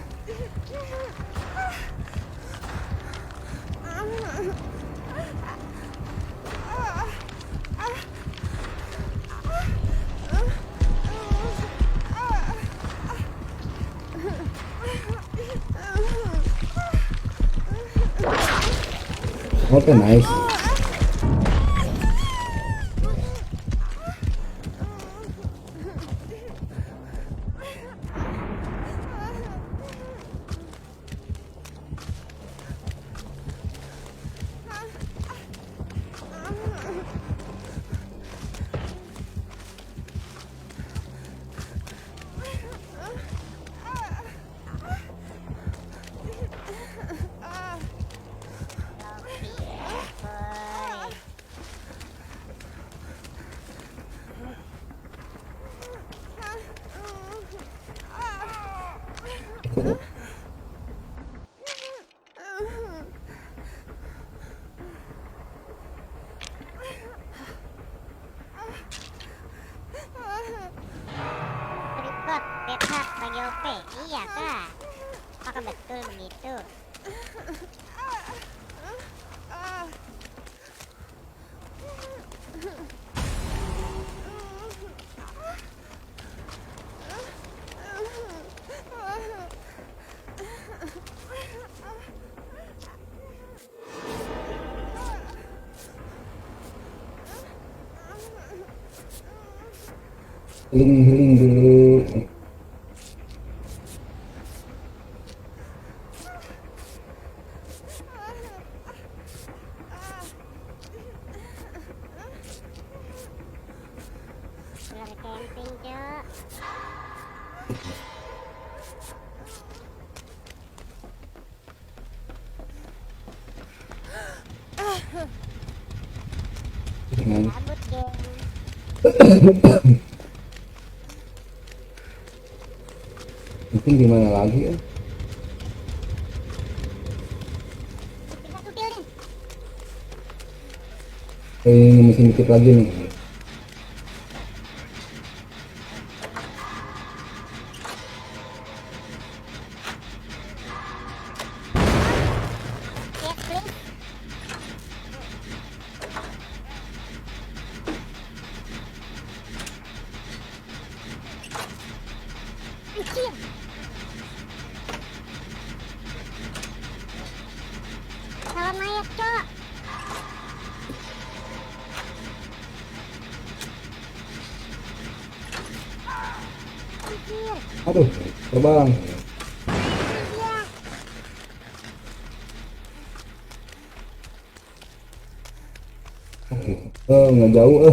Oke, nice. Boy. Report, backup bagi OP. Iya kah? Apakah betul begitu? Healing dulu. Lari camping, Cok. Nice. Cabut, geng. Mungkin gimana lagi ya? Bisa tuh, Dil, Den. Ini mesin dikit lagi nih. Yes, please. Anjir. Lawan mayat, Cok. Anjir. Aduh, terbang. Iya. Oke. Oh, nggak jauh.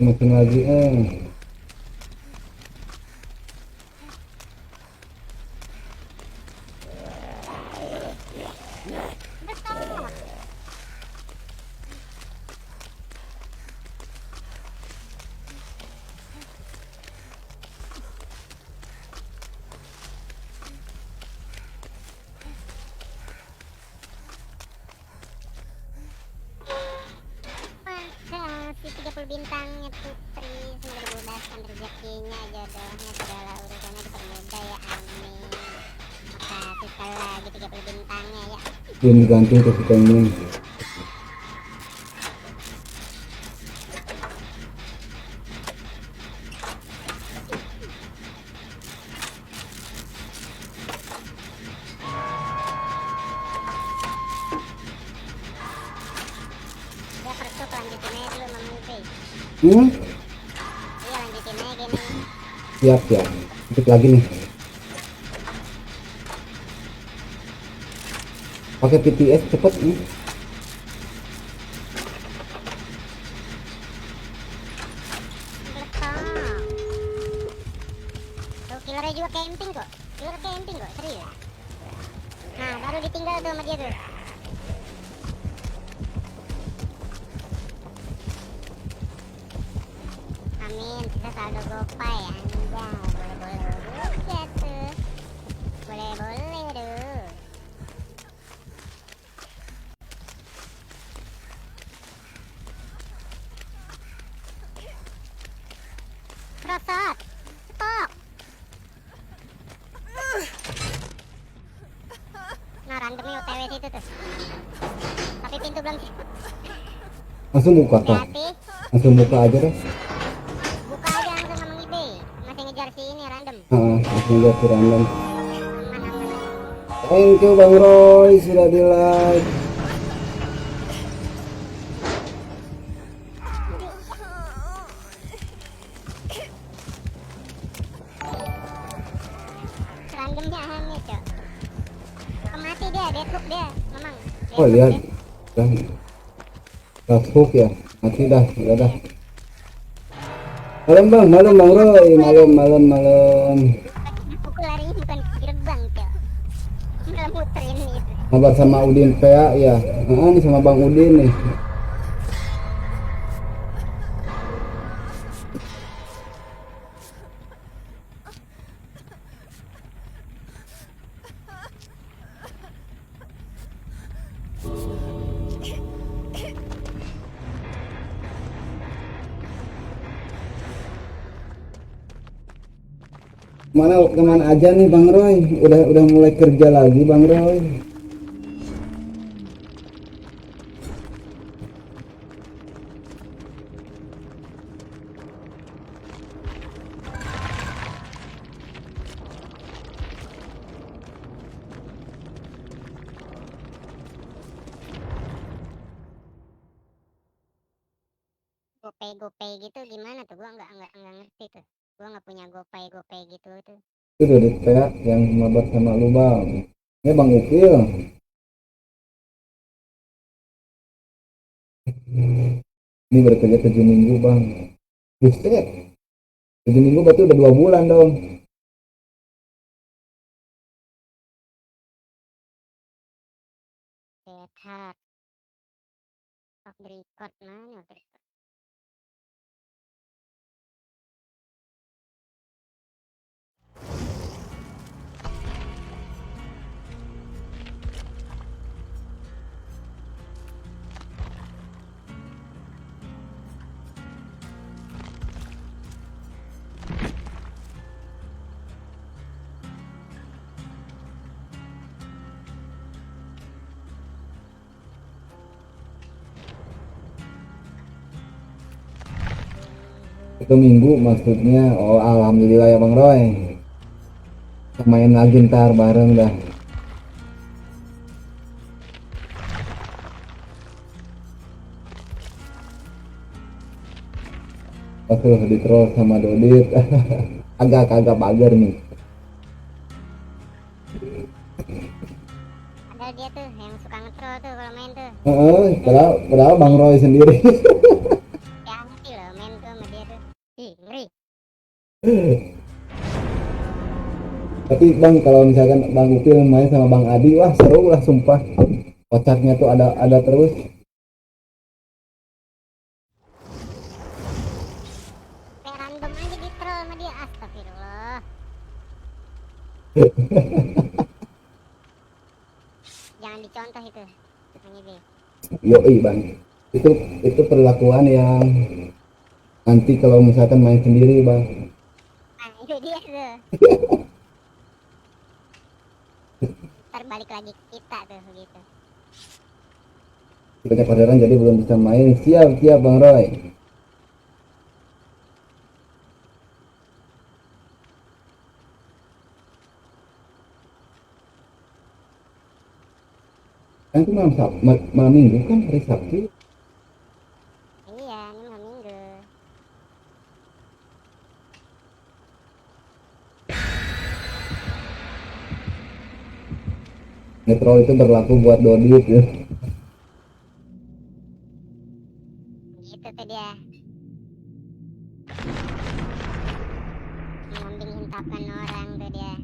Makin lagi Betul. Si 30 bintangnya Putri, semoga dimudahkan rezekinya, jodohnya, segala urusannya dipermudah ya, amin. Makasih sekali lagi 30 bintangnya ya. belum diganti ke vitamin. Ya percuk lanjutin aja dulu Mang Ute. Hmm? Iya lanjutin aja Siap ya, dikit lagi nih. Pakai PTS cepet nih. Letak. Tuh killernya juga camping kok. Killer camping kok, serius. Nah, baru ditinggal tuh sama dia tuh. Amin, kita saldo gopay anjay. Boleh-boleh juga tuh. Boleh-boleh tuh. Prosot. Stop. Nah, randomnya OTW situ tuh. Tapi pintu belum sih. Langsung buka kak, Hati-hati. langsung buka aja deh. Buka aja langsung sama eBay. Masih ngejar si ini random. Langsung lihat di random. Aman-aman. Thank you Bang Roy sudah di like. Randomnya aneh cok. Mati dia, deadhook dia, memang. Oh lihat, dan hook ya, mati dah, udah dah. Malam bang, malam Bang Roy, malam. Aku larinya bukan ke gerbang cok. Malah muterin itu. Kabar sama Udin PA ya, ini sama Bang Udin nih. Kemana aja nih Bang Roy? Udah mulai kerja lagi Bang Roy. Gopay gitu gimana tuh? Gua nggak ngerti tuh. Gua nggak punya gopay gitu tuh. Itu dari PA yang mabar sama lu Bang. Ini Bang Ukil. Ini bekerja 7 minggu Bang. Buset, 7 minggu berarti udah 2 bulan dong. Dead Heart. Off the record mana off the record? Itu minggu maksudnya. Oh alhamdulillah ya Bang Roy. Kita main lagi ntar bareng dah. Tuh di troll sama Dodit. Agak bager nih. Ada dia tuh yang suka ngetrol tuh kalau main tuh. Padahal Bang Roy sendiri. Ya anti loh main tuh sama dia tuh. Ih, ngeri. Tapi Bang kalau misalkan Bang Ukil main sama Bang Adi, wah seru lah sumpah. Kocaknya tuh ada terus. Kayak random aja di troll sama dia. Astagfirullah. Jangan dicontoh itu. Namanya dia. Yoi Bang. Itu perlakuan yang nanti kalau misalkan main sendiri Bang. Nah, itu dia tuh. Ntar balik lagi ke kita tuh begitu. Banyak orderan jadi belum bisa main. Siap Bang Roy. Kan itu malam minggu kan, hari Sabtu. Iya, ini malam minggu. Metro itu berlaku buat Dodit ya. Gitu tuh dia. Ngambing hintapan orang tuh dia.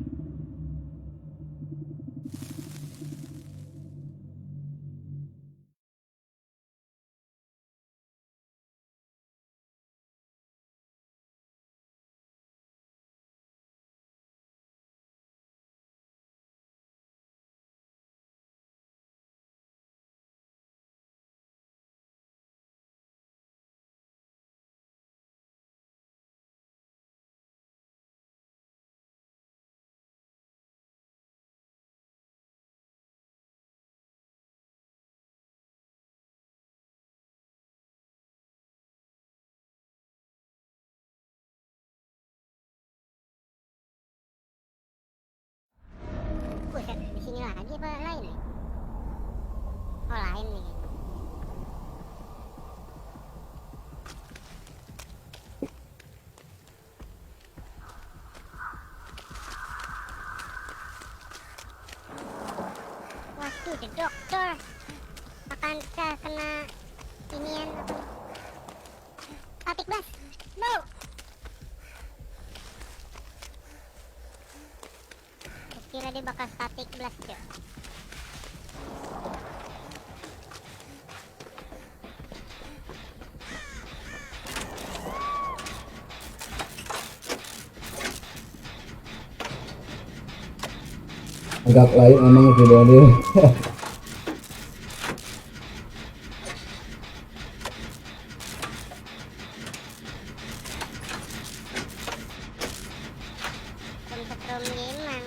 Buset, di sini lagi apa lain nih? Oh lain nih. Waduh, the dokter. Akankah kena inian apa? Static blast. No. Kira dia bakal static blast cuy. Agak lain emang video dia. Setrum emang.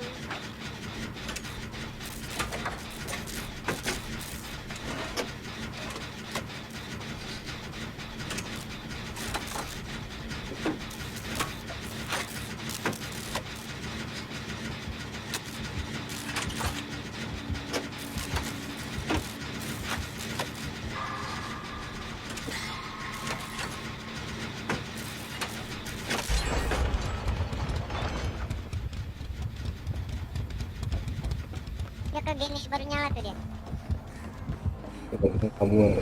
Dia ke gini baru nyala tuh dia. Kita kabur.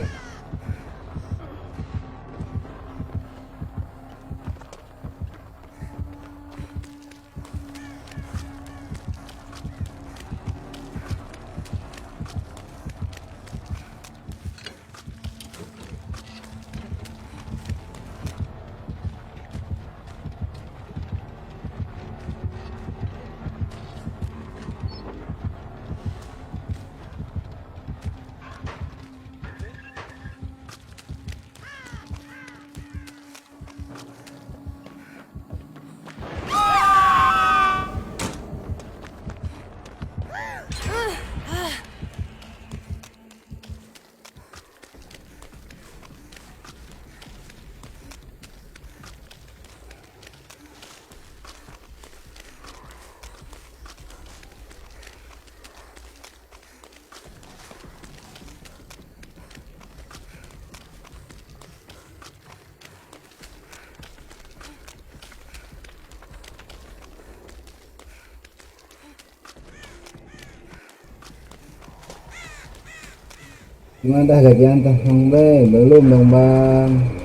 Gimana dah gajian tah Bang Be? Belum dong Bang.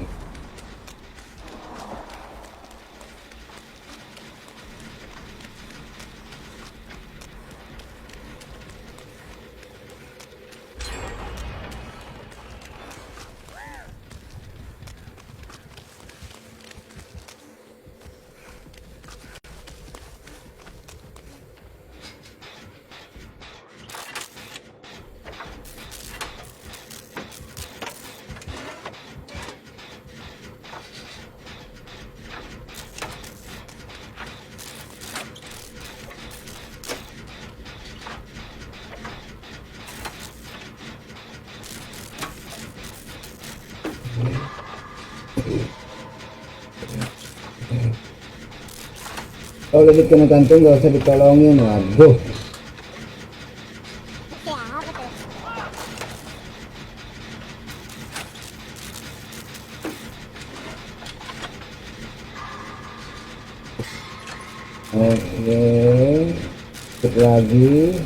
Kalau lebih kena gantung gak usah ditolongin. Waduh. Siapa tuh? Oke. Ikut lagi.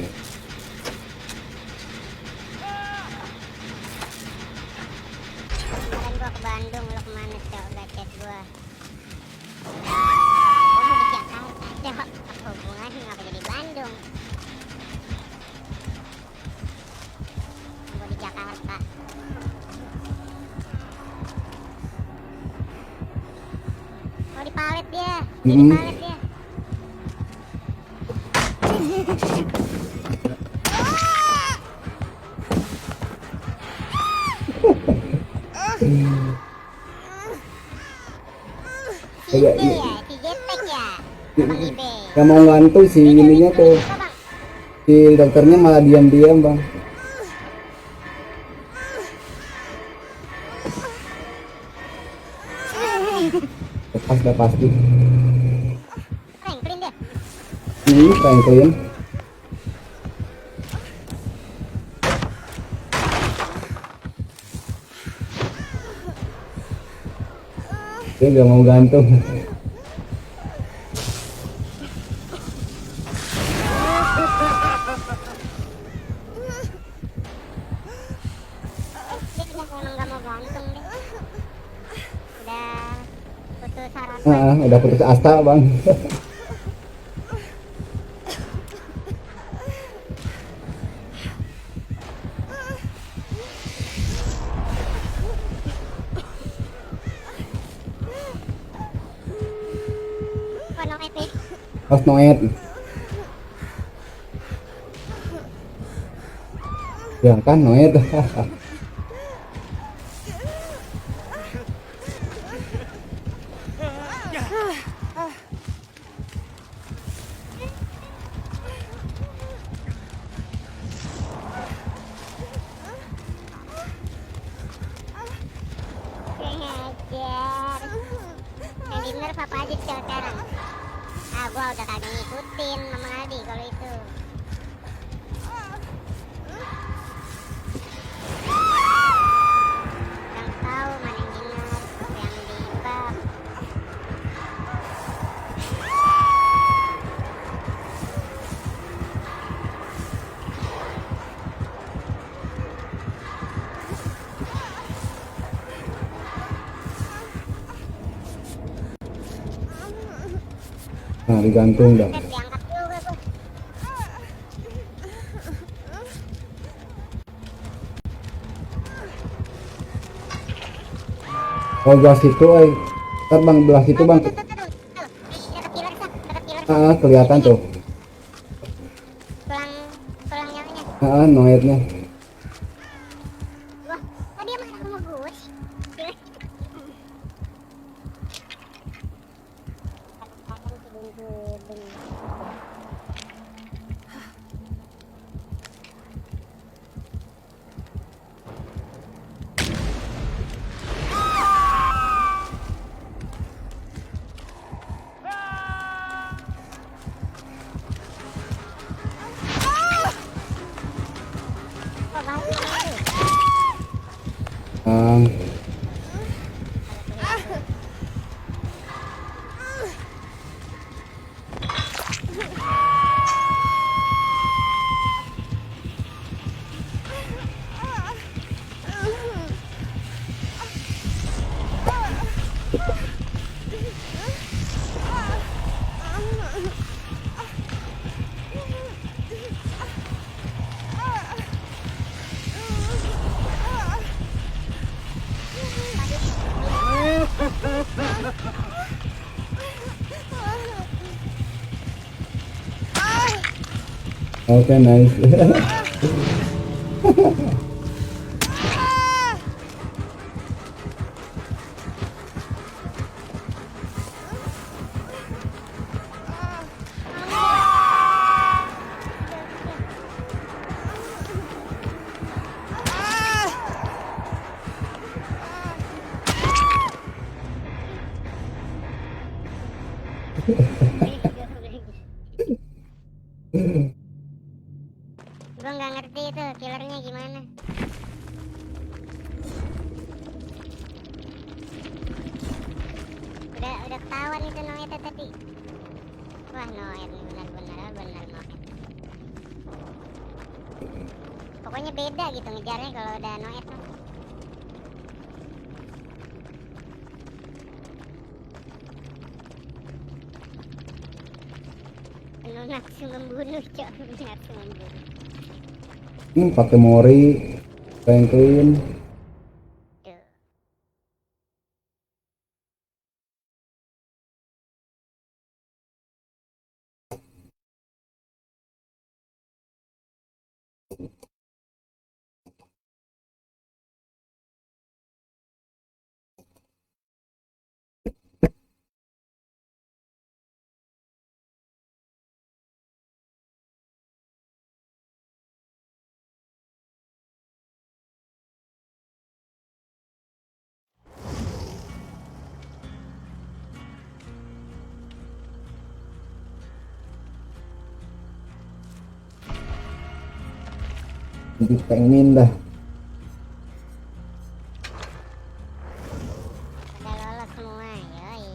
Jadi Mm-mm. balet dia. Si Kayak Ibe ya, si Jetek ya. Abang Ibe. yang mau ngantuk si ininya tuh, Apa, Bang? si dokternya malah diam-diam bang. Lepas udah pasti. Franklin dia. Franklin. Dia nggak mau gantung. Dia emang gak mau gantung deh. Udah putus harapan. Udah putus asa bang. Kok no epic? Pas noet. Ya kan noet. Hajar. Yang di nerf apa aja Cel, sekarang? Ah, gua udah kagak ngikutin Mama Aldi kalau itu. Yang tahu mana yang di nerf, yang di buff. Nah digantung dah. Buset, diangkat juga gua. Oh belah situ, ntar bang belah situ bang. Tuh. Dekat killer Sak, dekat killer. Kelihatan tuh. Tulang nyawanya. Noetnya. Wah, kok dia marah sama gue sih? Kadang-kadang sedung-sedung. Kok balik itu? Bang. Oke nice. Gua nggak ngerti itu killernya gimana. Udah ketahuan itu Noeta tadi. Wah Noet nih benar Noet. Pokoknya beda gitu ngejarnya kalau udah Noet mah. Penuh nafsu membunuh cok, nafsu membunuh. Pakai Mori, Franklin. Jadi pengen dah. Udah lolos semua, yoi.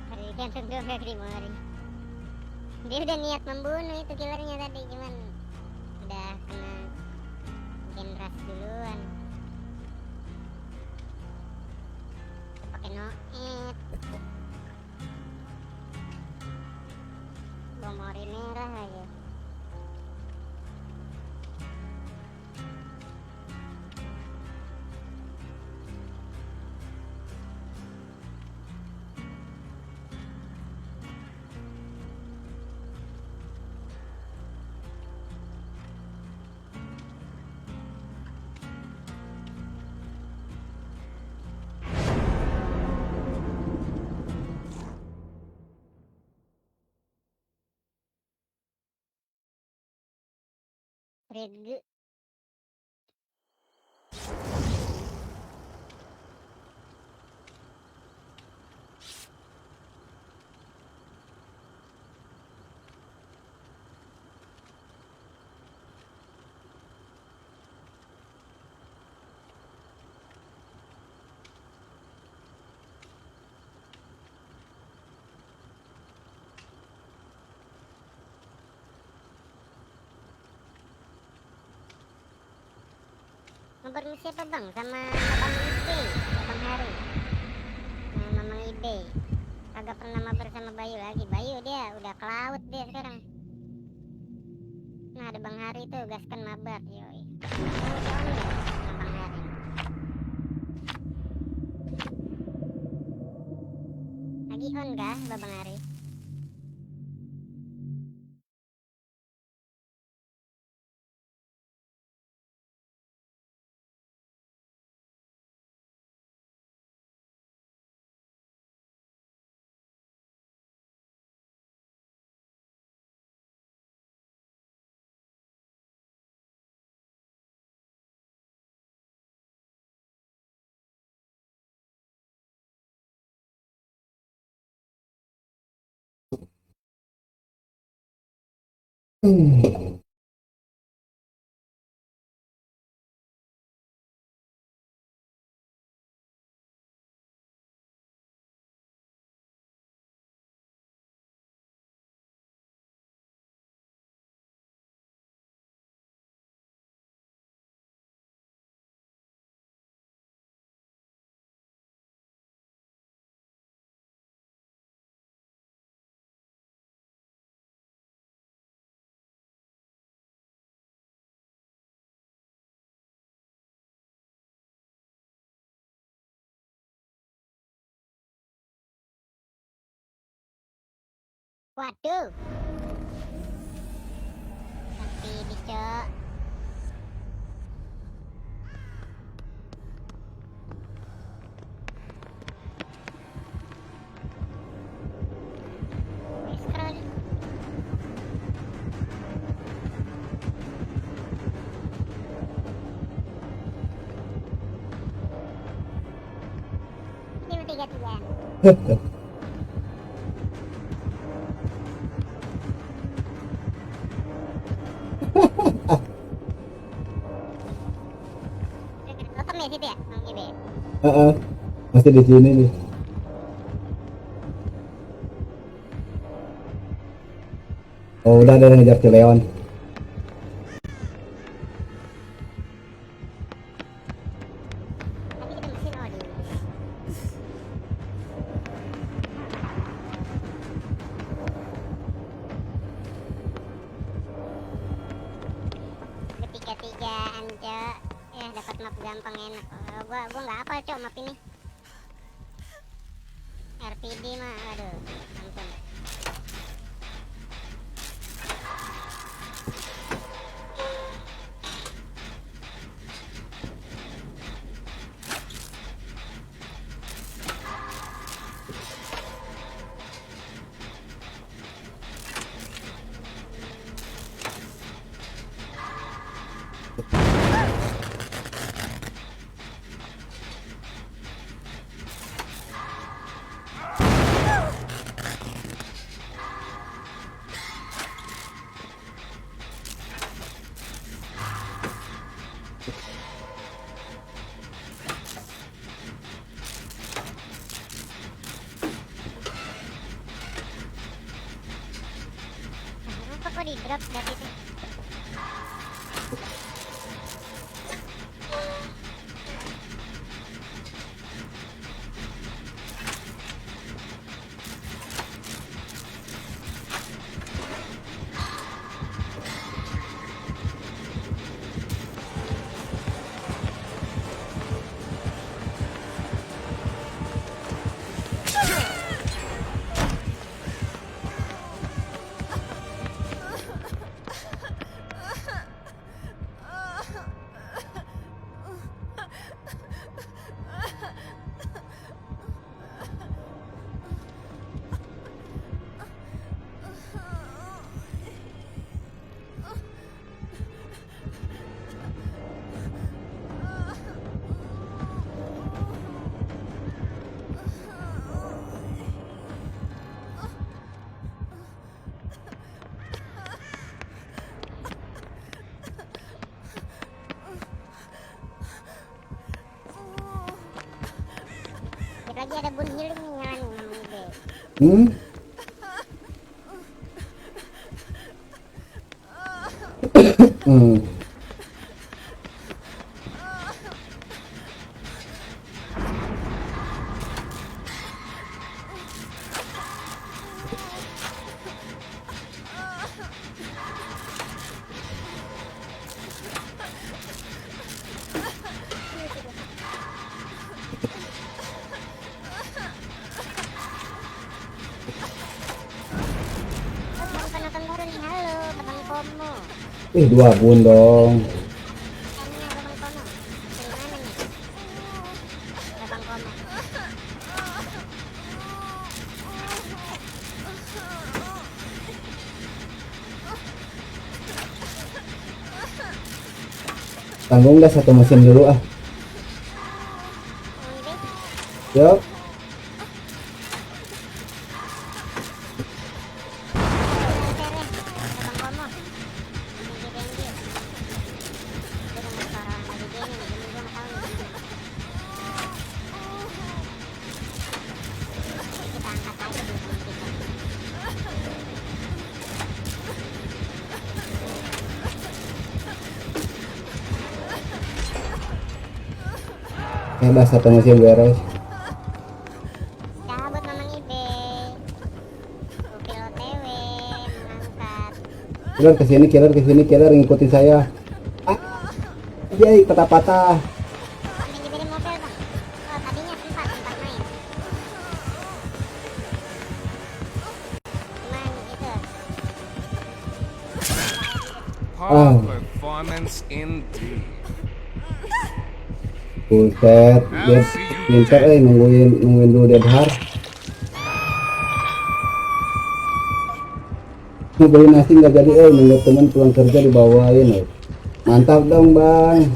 Hari kan dua kali mari. Dia udah niat membunuh itu killernya tadi, cuman udah kena genras duluan. Pakai noet. Bom ori merah aja. Regu. Ngobrol siapa bang? Sama Bang Ibe, Bang Hari, sama Bang Ibe. Kagak pernah mabar sama Bayu lagi. Bayu dia udah ke laut dia sekarang. Nah ada Bang Hari tuh gaskan mabar, yoi. Udah on ya sama Bang Hari. Lagi on kah Bang Hari? Waduh. Nanti dicok. Scroll. Ini 33. Totem ya situ ya, Bang Ibe. Masih di sini nih. Oh udah ada yang ngejar Cileon. Tapi kita mesin ori. Ada tiket tigaan cok, ya dapat map gampang enak. Gua nggak hafal cok map ini. RPD mah aduh ampun. Apa kok di drop dari itu? Lagi ada bun healing nih nyala nih namanya deh. Bang penonton baru nih, halo Babang Komo. Dua bun dong. Ini Babang Komo. Dari mana nih? Babang Komo. Tanggung dah satu mesin dulu ah. Ini Yuk. Dah satu mesin beres. cabut Mamang Ibe. Upil OTW mengangkat. Killer ngikutin saya. Jai patah-patah. Sampai diberi mobil bang. Oh tadinya sempat main. Cuman itu. Ah. Performance indeed. Buset, dia pintar nungguin dulu Dead Hard. Beli nasi nggak jadi, nunggu teman pulang kerja dibawain. Mantap dong bang.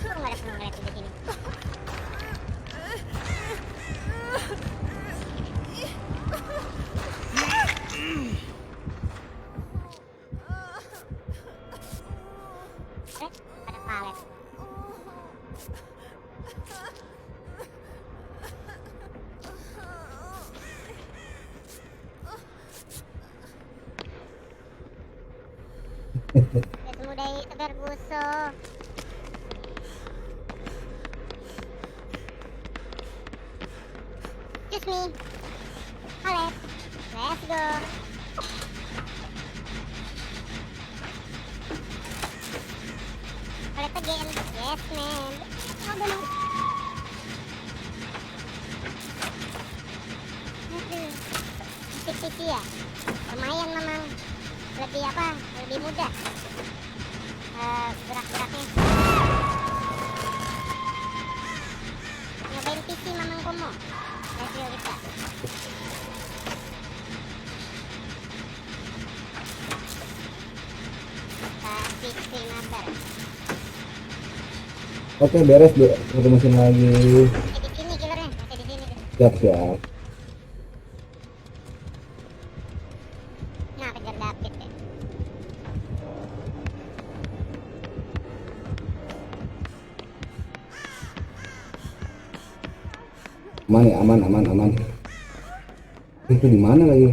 Nggak ada pengelet di sini. Ada palet. Semudah Ferguso. Excuse me. Alep. Let's go. Alep again. Yes, man. Oh, ganun. Aduh. Asik-asik ya. Lumayan memang. Lebih apa? Lebih mudah. Gerak-geraknya. Nyobain PC Mamang Komo. Let's go kita. Kasih screen master. Oke, beres Bu, ketemu mesin lagi. Masih di sini killernya, masih di sini tuh. Siap. Nah, kejar David ya. Aman ya, aman. Itu di mana lagi?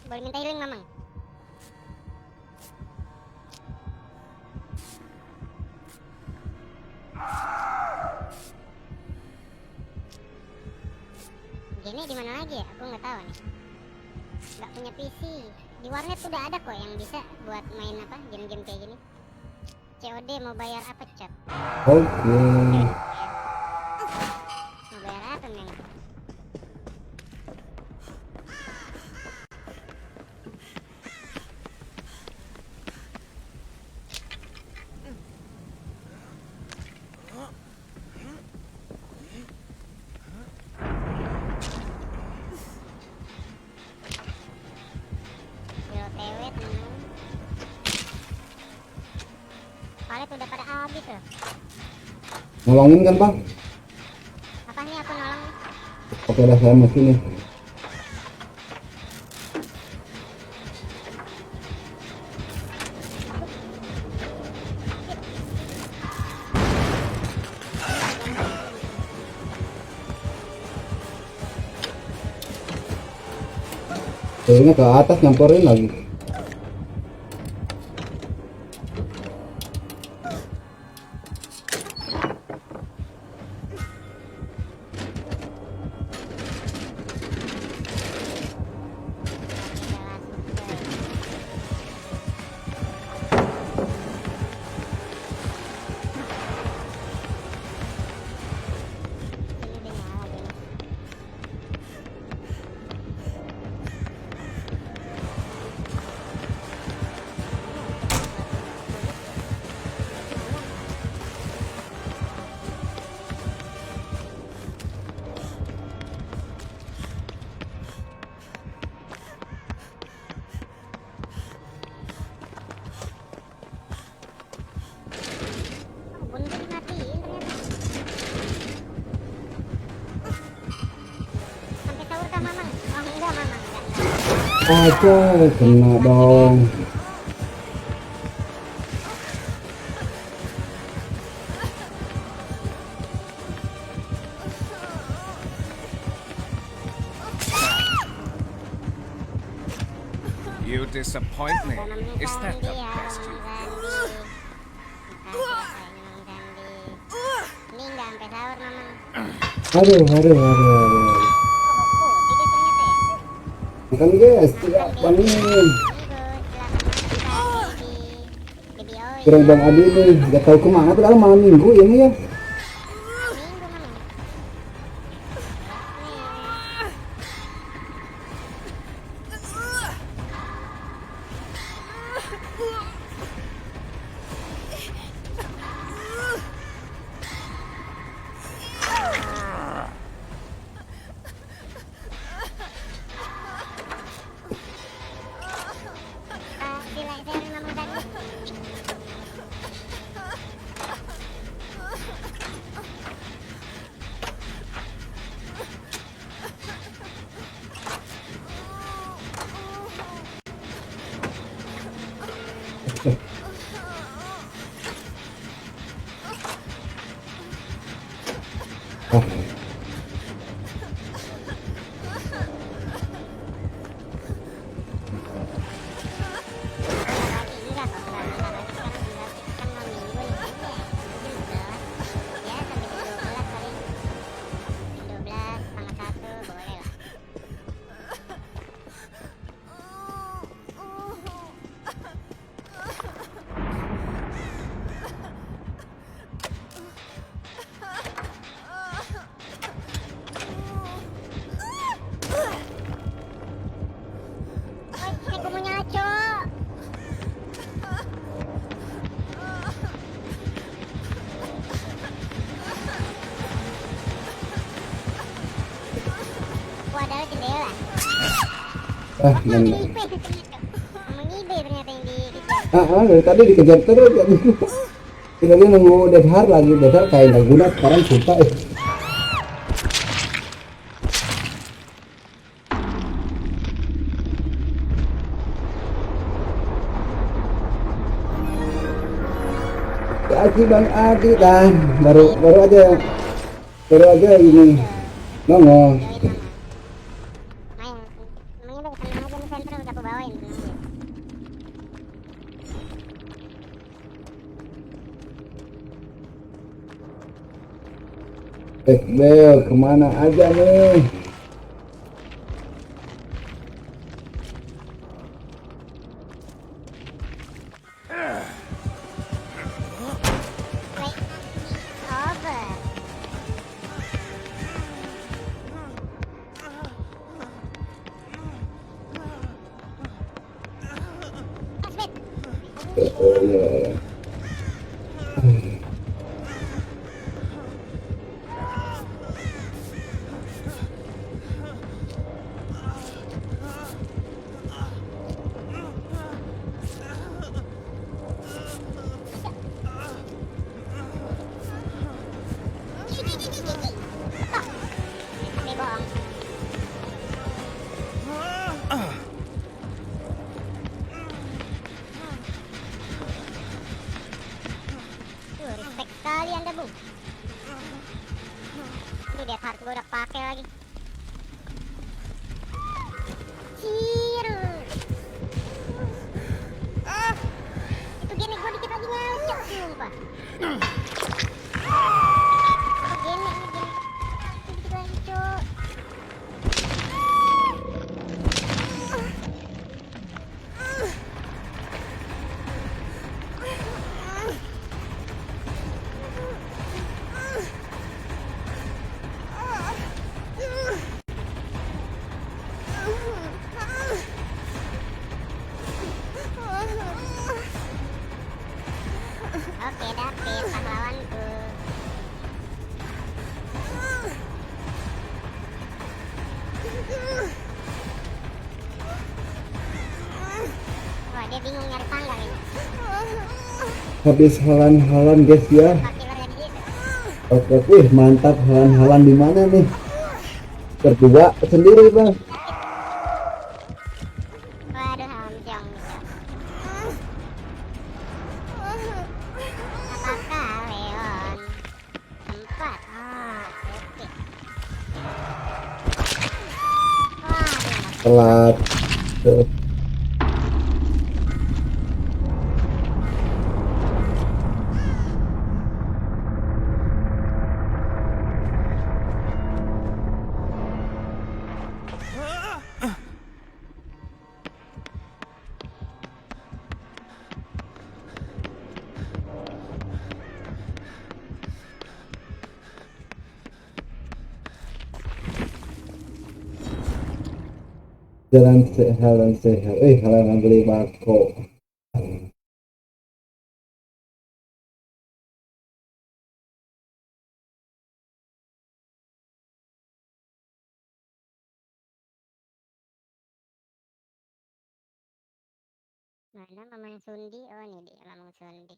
Boleh minta healing Mamang. Gini di mana lagi ya? Aku nggak tahu nih. Nggak punya PC. Di warnet udah ada kok yang bisa buat main apa game-game kayak gini. COD mau bayar apa chat? Oke. Mau bayar apa men? Zero tewet memang. Palet udah pada habis loh. Nolongin kan Bang? Apa nih aku nolong? Oke, udah saya mesin nih. Kayaknya ke atas nyamperin lagi. Bunuh tadi matiin ternyata. Sampai sahur kah Mamang? Oh enggak Mamang, enggak. Aja kena dong. You disappoint me. Mamang Is that Sandi the ya, best you? Mamang Sandi. Makasih Mamang Sandi. Ini enggak sampai sahur Mamang. Aduh. Oh, jadi ternyata ya. Bukan guys, tidak panin. Minggu silakan masuk di BBOI. Kurang Bang Adi nih, gak tahu kemana padahal malam minggu ya nih ya. Minggu Mamang. Sila saya Mamang Sandi. Ah, Lagi enggak kok, enggak lagi sekarang enggak kan mau minggu nih. Ah, Oh, nggak. ngibe ternyata. Ngibe ternyata yang dikejar. Dari tadi dikejar terus ya. Kita dia nunggu Deadhar lagi, Deadhar kayak nggak guna sekarang suka ya. Kasih Bang Adi dan baru aja ini nongol. Join mana? Main. Namanya udah tenang aja nih sentral udah aku bawain tenang aja. Bel kemana aja nih? Play over. Asbet. Oh ya. Tapi bohong. Respect sekali Anda, Bung. Ini dia hard gue udah pakai lagi. Cir. Itu gini gue dikit lagi ngaco, sumpah. Itu gini, ini gini. Dikit lagi, Cok. Oke, David, pahlawanku. Wah, dia bingung nyari tangga ini. Habis halan-halan guys ya. Pakai lagi gitu. Oke, wih mantap halan-halan di mana nih? Berdua sendiri Bang. Waduh, hamjong. Apakah Leon sempat? Oke. Waduh, Telat. Tuh. Jalan sehat. Halangan beli bako. mana Mamang Sundi? Oh, ini dia Mamang Sundi.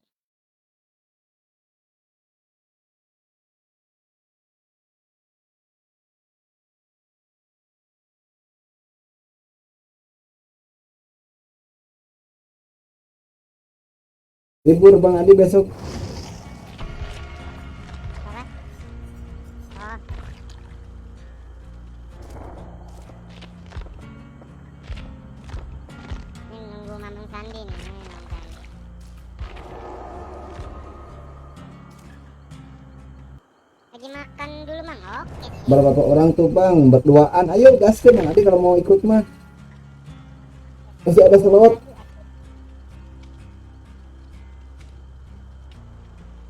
Libur Bang Adi besok. Apa? Oh, ini nunggu Mamang Sandi nih. Ini Mamang Sandi. Lagi makan dulu, Mang. Oke, sih. Berapa orang tuh Bang? Berduaan. Ayo gaskan Bang Adi kalau mau ikut mah. Masih ada slot.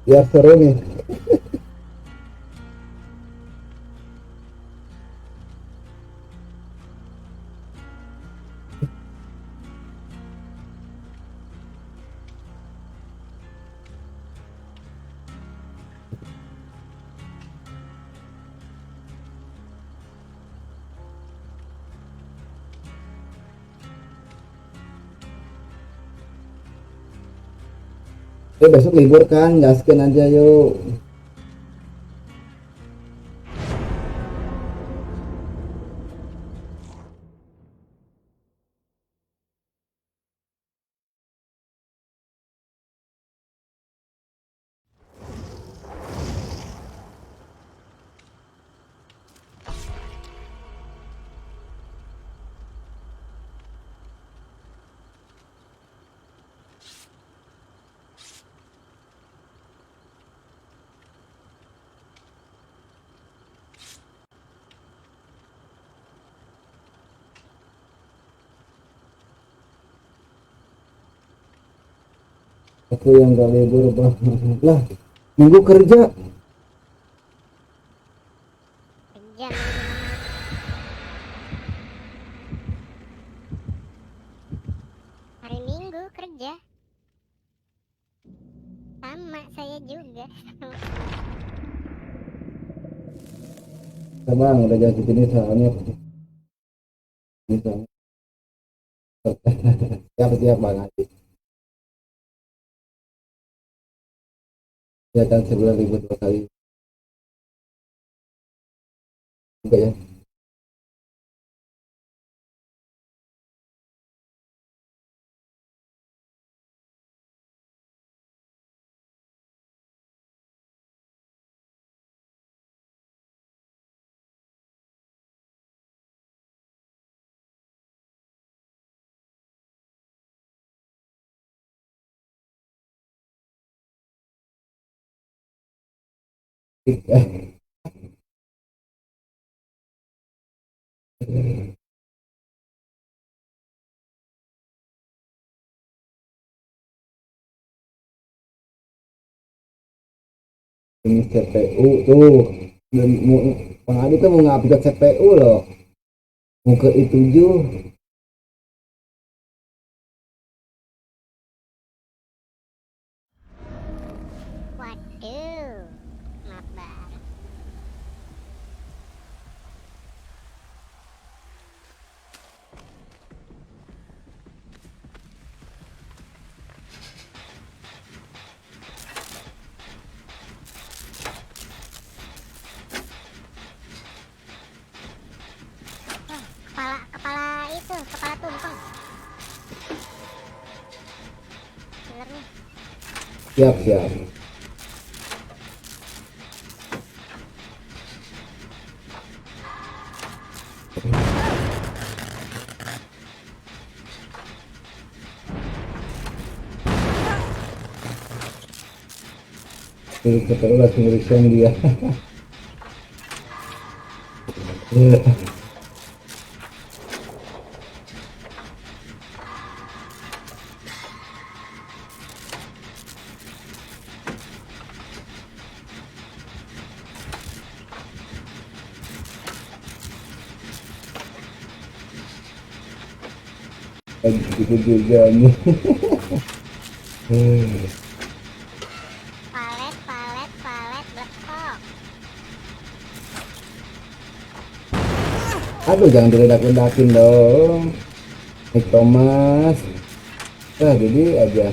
Biar seru nih. Besok libur kan, gaskeun aja yuk. Aku yang gak libur bah. Lah, minggu kerja. Kerja minggu mana? Hari Minggu kerja. Sama saya juga. Bang, udah jam segini soalnya bisa. Siap bang nanti. Ya kan sebulan libur 2 kali juga ya. Ini CPU tuh. Dan mau Bang Adi tuh mau ngupdate CPU loh. Mau ke i7. Waduh, mabar. Kepala itu, kepala tumpeng. Killernya. Siap. Jadi CPU langsung resign dia. Itu juga nih. Palet, blekok. Aduh jangan diledak-ledakin dong. Nick Thomas. Nah jadi aja.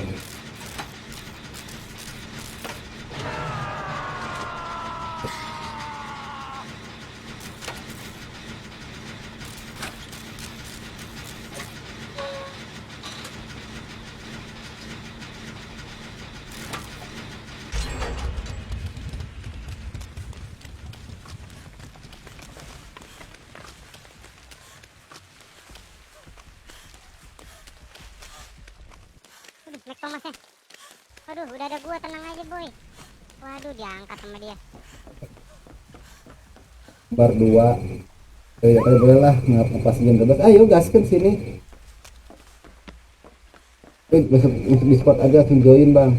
Aduh, Mac Thomasnya. Aduh, udah ada gua, tenang aja boy. Waduh, diangkat sama dia. Bar 2. Ya boleh lah ngapa game bebas. Ayo gaskan sini. Masuk di spot aja langsung join bang.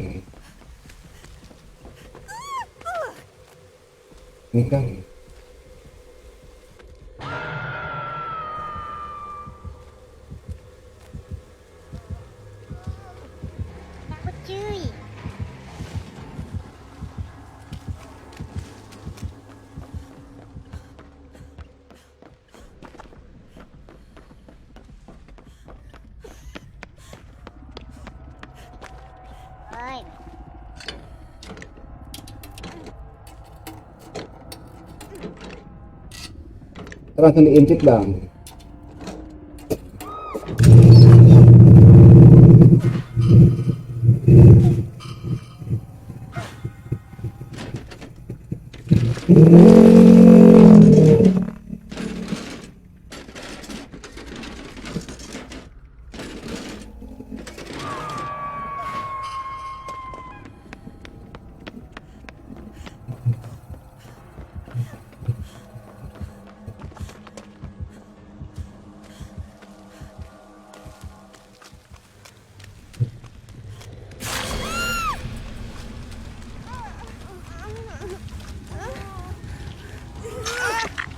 Ini kan. Takut cuy. Boy, langsung diintip bang.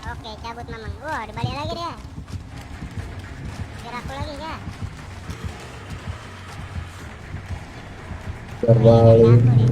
Oke, cabut Mamang. Wah, udah balik lagi dia. Gerak aku lagi ya. Terbalik. Aku nih.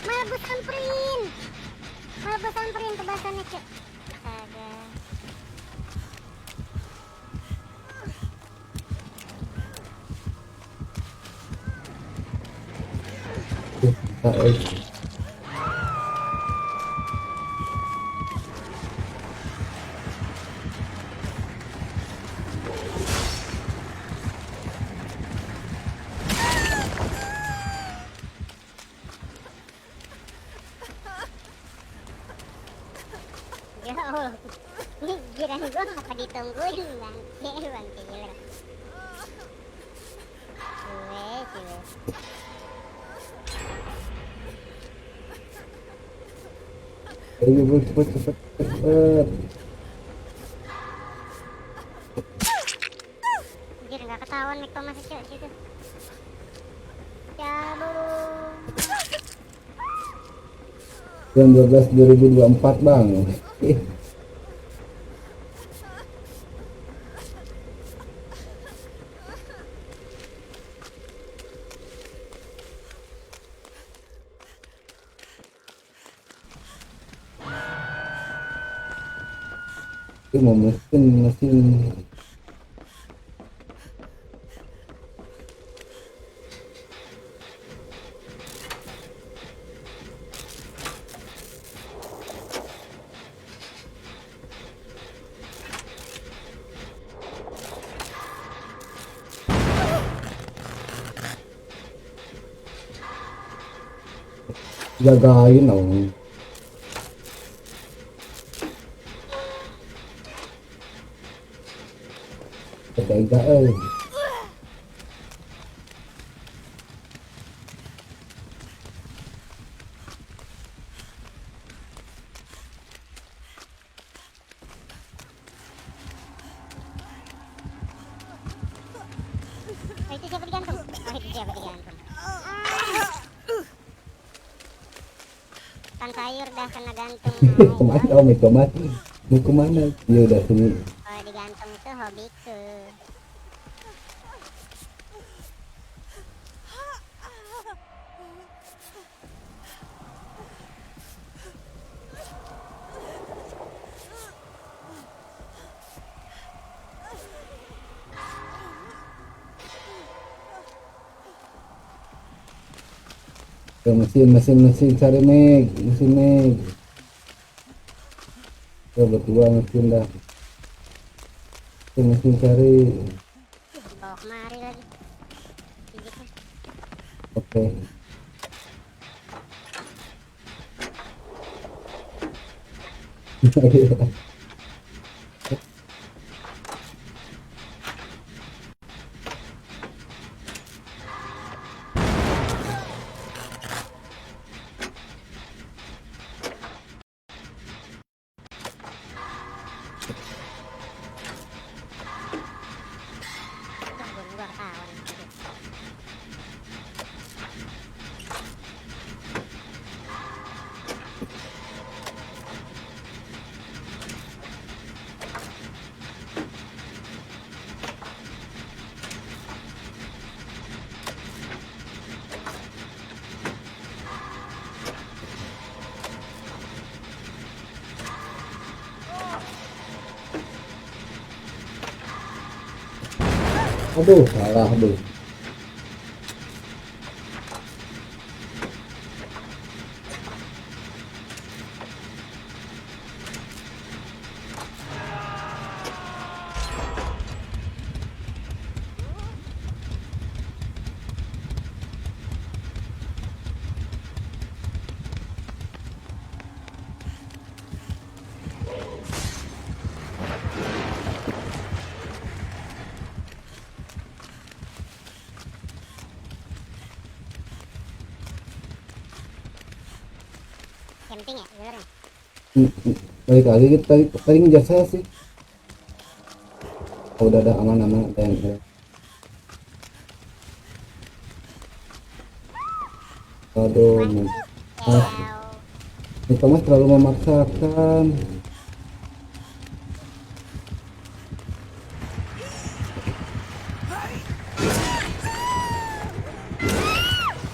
Malah gue samperin. Malah gue samperin ke basannya, Cek. Astaga. Ya Allah. Ini jiran gue ngapa ditungguin bangke bangke gila. Cuy. Ayo bro, cepet cepet cepet. Anjir nggak ketahuan Mik Thomas Cek situ. Cabut. Jam 12 2024 bang. Itu mau mesin jagain dong. Jaga Itu siapa digantung? Oh itu siapa digantung? Kan sayur dah kena gantung. kemana om itu mati mau kemana ya udah sini. Kalau digantung itu hobiku. Ke mesin cari mesin ya berdua mesin dah mesin cari. Bawa kemari lagi. Fisiknya. Oke. Aduh, salah aduh. Camping ya, jalurnya. Balik lagi kita tadi ngejar saya sih. Oh, udah ada aman-aman ada yang aduh, Wow. ini Thomas terlalu memaksakan.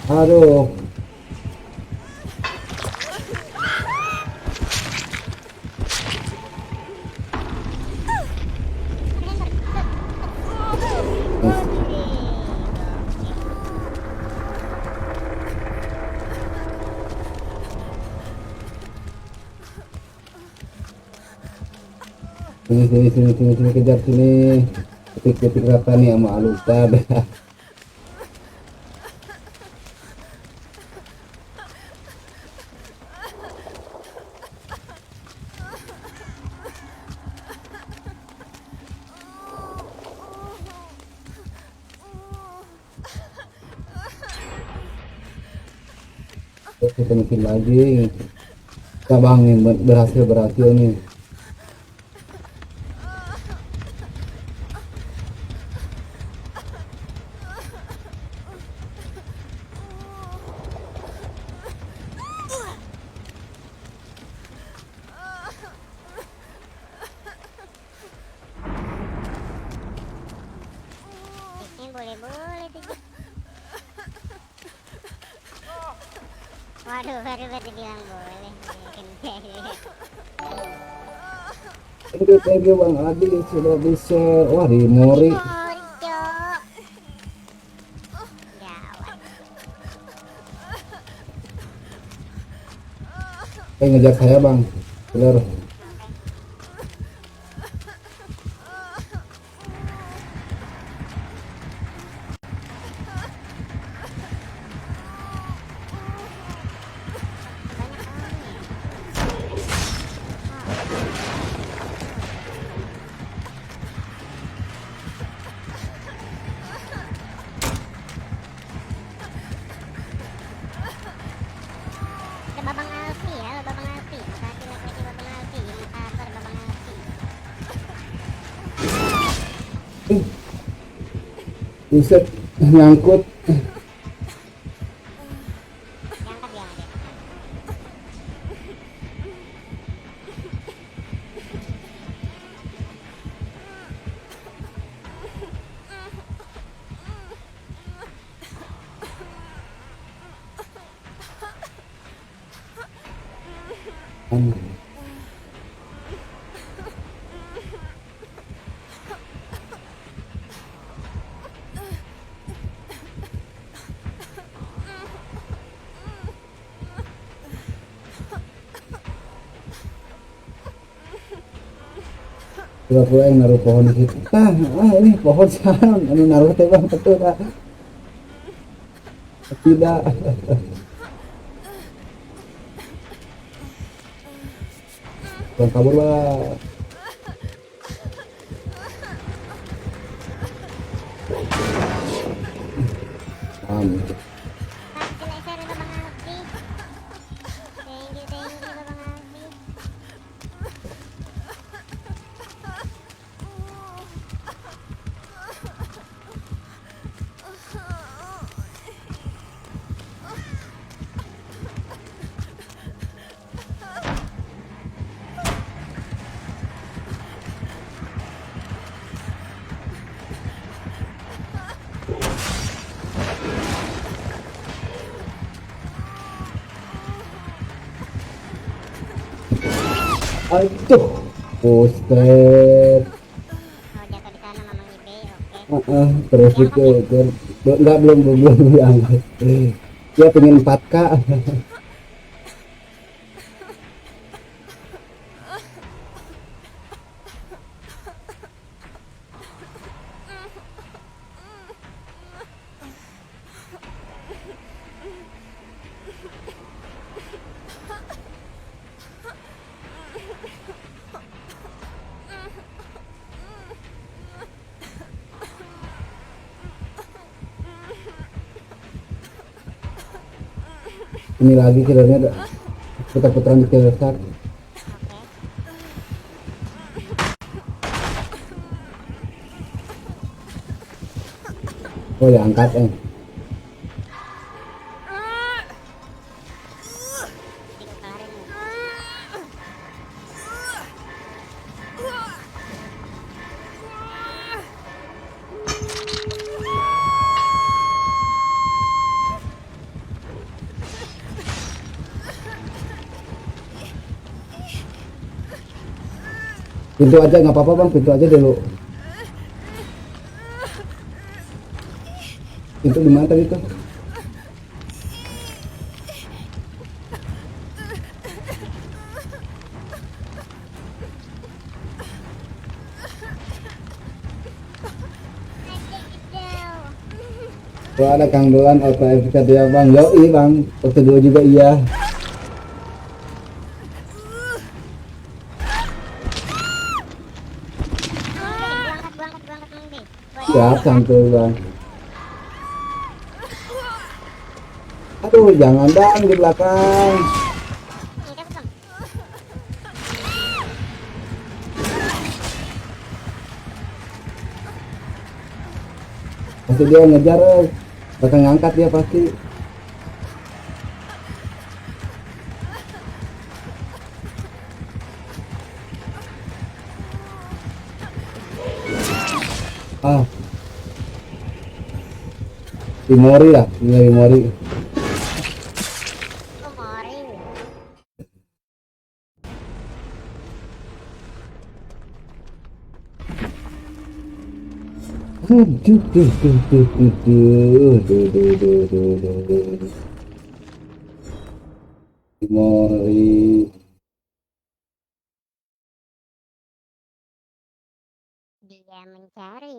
Aduh, sini kejar sini. Ketik rata nih sama Alucard. Terus kita bikin lagi. Bang, nih berhasil nih. Ini boleh-boleh tuh. Waduh, baru bilang boleh. Thank you Bang Adi sudah bisa. Wah, di Mori. Cok. Gawat. Ngejar saya Bang. Bener. Ke Babang Alfi ya, Babang Alfi. Kasih lagi Babang Alfi. Yang sabar Babang Alfi. Buset, nyangkut. Diangkat dia, Dek. Pura-pura yang naruh pohon di situ. Ini pohon sana. Anu naruh teh Bang, betul tak? Tidak. Bang kabur Bang. Kasih lagi share Babang Alfi. Thank you Babang Alfi. Aduh, buset. Oh, jatuh di sana Mamang Ibe. Oke. Terus Diangkat itu ya? enggak, belum diangkat. Dia pengen 4K. Ini lagi killernya putar-putaran di killer start. Oke. Oh ya angkat Nanti gue kelarin nih. Pintu aja nggak apa-apa bang, pintu aja dulu. Pintu di mana tadi tuh? Kalau ada Kang Dolan atau FK dia bang, yoi bang, kedua juga iya. Gua angkat Mang B. Siap santuy bang. Aduh jangan bang di belakang. Angkat bang. Pasti dia ngejar, bakal ngangkat dia pasti. Ah, Timori lah, ini Timori. Oh mori. Timori. Dia mencari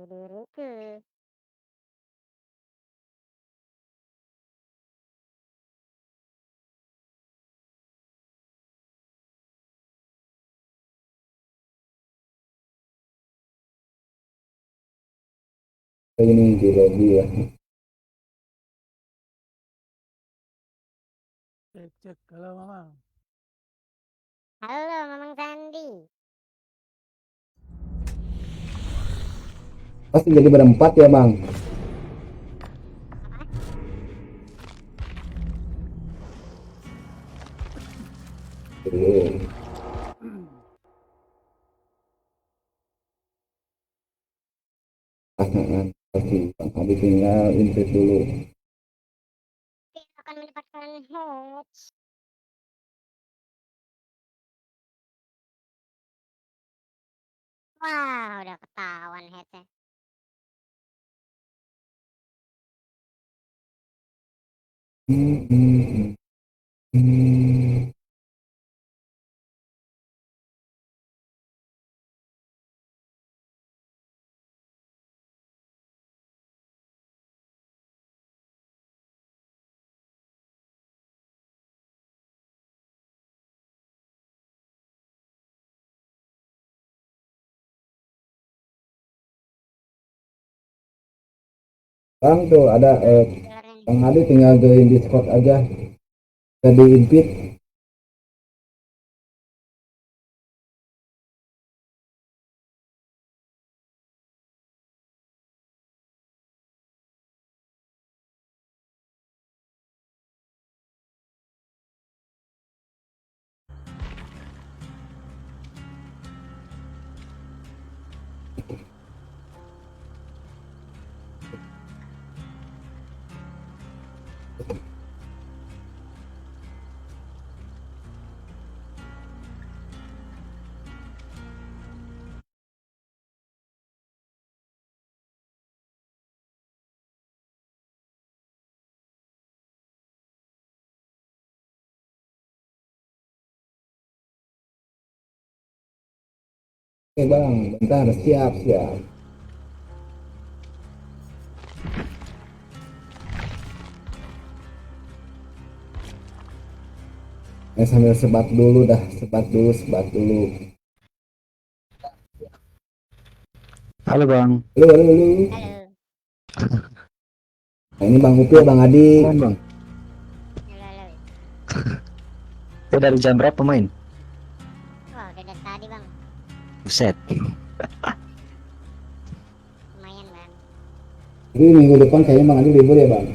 diriku. Ini di lobby ya. Cek, halo Mamang. Halo Mamang Sandi. Pasti jadi berempat ya bang. Oke. Pasti bang, habis tinggal invite dulu. Oke, akan mendapatkan hatch. Wah, udah ketahuan hatchnya. Bang tuh ada Killernya nih. Bang Adi tinggal join Discord aja. Jadi invite. Oke bang, bentar, siap siap. Sambil sebat dulu dah, sebat dulu, sebat dulu. Halo Bang. Halo, halo, halo. Halo. Nah, ini Bang Upil, Bang Adi. Bang. Halo, halo. Itu dari jam berapa main? Wah, udah dari tadi bang. Buset. Lumayan bang. Jadi minggu depan kayaknya Bang Adi libur ya Bang.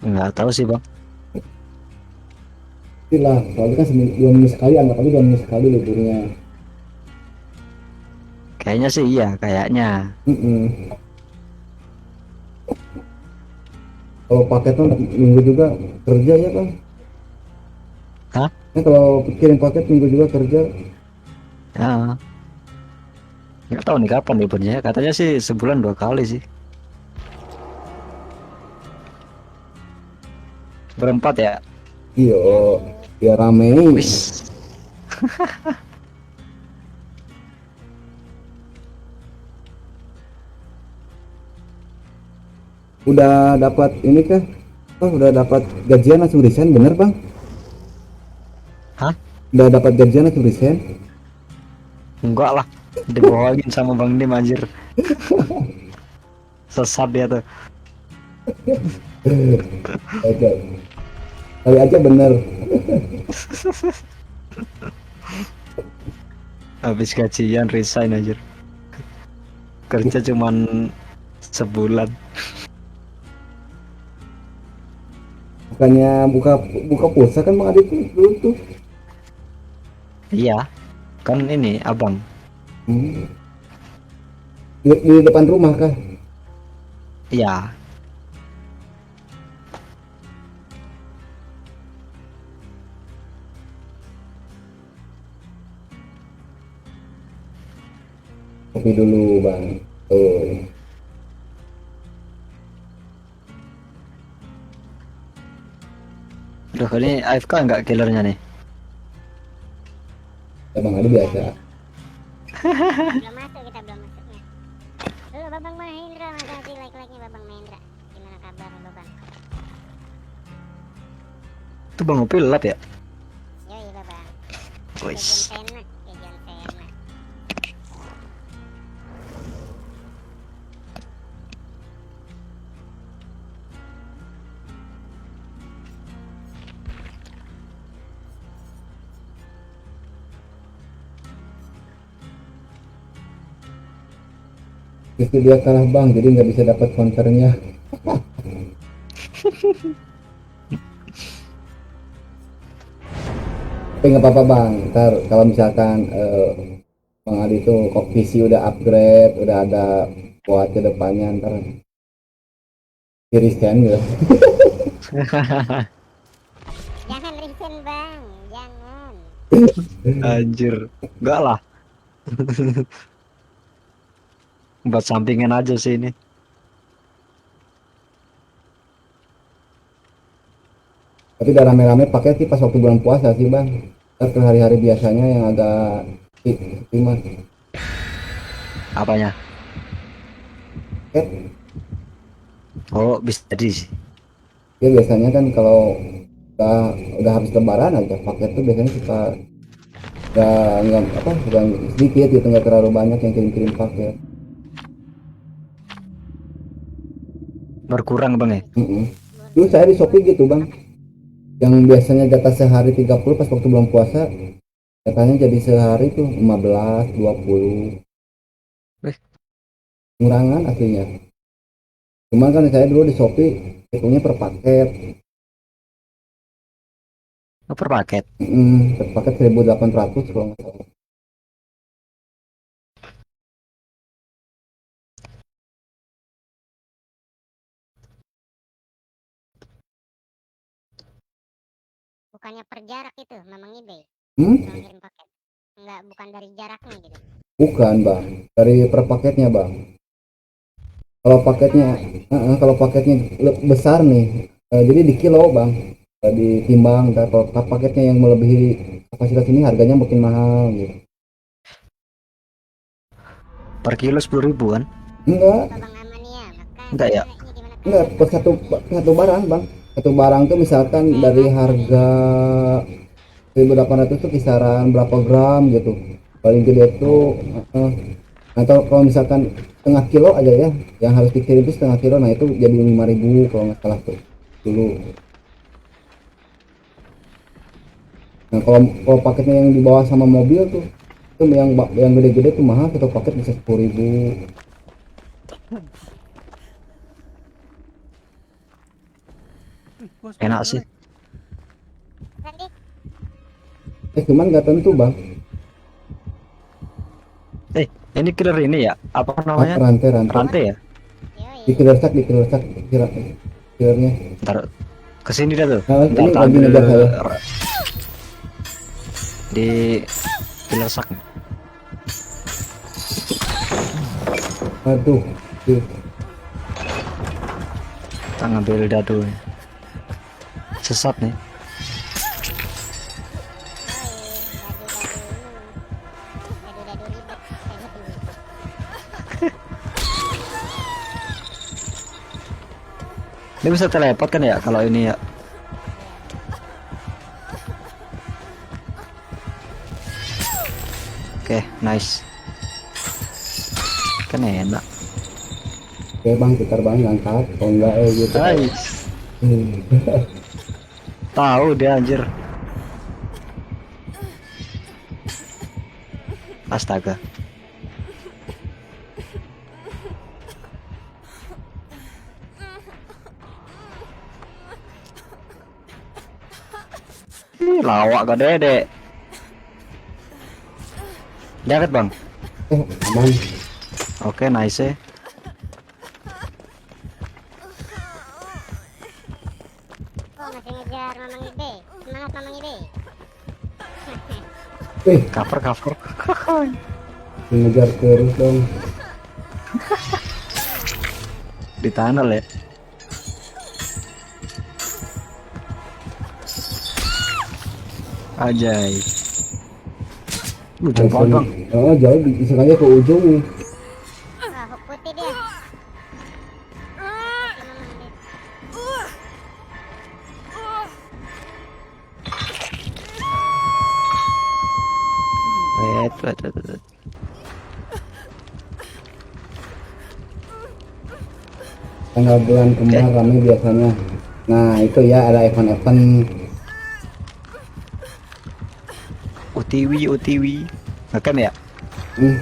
Nggak tahu sih Bang. Lah, soalnya kan 2 minggu sekali, anggap aja 2 minggu sekali liburnya. Kayaknya sih iya, kayaknya. Mm-mm. Kalau paket tuh minggu juga kerja ya Bang. Hah? Nah, kalau kirim paket minggu juga kerja. Ya. Nggak tahu nih kapan liburnya. Katanya sih sebulan 2 kali sih. Berempat ya. Iya, biar rame. Wis. Udah dapat ini kah? Oh, udah dapat gajian langsung resign, bener Bang? Hah? Udah dapat gajian langsung resign? Enggak lah. Dibohongin sama Bang Dim anjir. Sesat dia tuh. Oke. Kali aja bener. Habis gajian resign anjir. Kerja cuman sebulan. Bukannya buka buka pulsa kan Bang Adi tuh dulu tuh. Iya. Kan ini abang. Hmm. Di depan rumah kah? Iya. Kopi dulu Bang. Oh. Duh ini AFK nggak killernya nih? Ya, Bang Adi biasa. Belum masuk, kita belum masuknya. Halo Babang Mahendra, makasih like-like-nya Babang Mahendra. Gimana kabar Babang? Itu Bang Upil lap ya? Yoi Babang. Wis. Kejon Sena, Kejon Sena. Itu dia kalah Bang, jadi nggak bisa dapat counternya. Tapi nggak apa-apa Bang, ntar kalau misalkan Bang Adi tuh kok PC udah upgrade, udah ada buat ke depannya, ntar kiri scan gitu. Jangan resign bang, jangan. Anjir. Enggak lah. Buat sampingan aja sih ini. Tapi udah rame-rame pakai sih pas waktu bulan puasa sih Bang. Ntar ke hari-hari biasanya yang agak lima Apanya? paket. Oh, bisa jadi sih. Ya biasanya kan kalau udah habis lebaran aja paket tuh biasanya suka nggak apa udah sedikit gitu, nggak terlalu banyak yang kirim-kirim paket. Berkurang Bang ya? Mm-mm. Dulu saya di Shopee gitu Bang, yang biasanya jatah sehari 30 pas waktu bulan puasa jatahnya jadi sehari tuh 15 20 Wih. ngurangan aslinya. Cuman kan saya dulu di Shopee hitungnya per paket. Oh, per paket. Per paket 1.800 kalau nggak salah. Bukannya per jarak itu, memang eBay. Hmm? Kalau kirim paket. Enggak, bukan dari jaraknya gitu. Bukan Bang, dari per paketnya Bang. Kalau paketnya kalau paketnya besar nih, jadi di kilo Bang. Ditimbang, kalau paketnya yang melebihi kapasitas ini harganya makin mahal gitu. Per kilo 10.000 kan? Enggak, Bang aman ya, makan. Enggak ya? Ini gimana? enggak per satu barang bang. Satu barang tuh misalkan dari harga 1.800 tuh kisaran berapa gram gitu. Paling gede tuh atau kalau misalkan setengah kilo aja ya, yang harus dikirim itu setengah kilo, nah itu jadi 5.000 kalau nggak salah tuh dulu. Nah kalau paketnya yang dibawa sama mobil tuh, itu yang gede-gede tuh mahal, satu paket bisa 10.000. Ih, gua Enak sepeda sih. Nanti Cuman nggak tentu bang. Ini killer ini ya? Apa namanya? Rantai Rantai ya? yoi. dikillersak killernya. Ntar kesini dah tuh. Nah, Ntar ini tak lagi ambil ngejar saya. di killer sak. Aduh, tuh. Kita ngambil dadu. Sesat nih. Dadu-dadu ribet. Ini bisa teleport kan ya kalau ini ya? Oke, nice. Kan enak. Oke bang, putar bang, angkat. Kalau enggak gitu. Nice. Hmm. Tahu dia anjir. Astaga. Ih, lawak gak dede. Jaket bang. Aman. Oke, nice. Oh, masih ngejar Mamang Ibe. Semangat Mamang Ibe. Cover cover. Mengejar terus dong. Di tunnel ya. Ajay. Jauh banget bang. Oh, jauh, sengaja ke ujung nih. Wah, hook putih dia. Putih Mamang Ibe. Wait. Tanggal bulan kembar ramai biasanya. Nah itu ya, ada event-event. UTW. Ngecam ya? Hmm.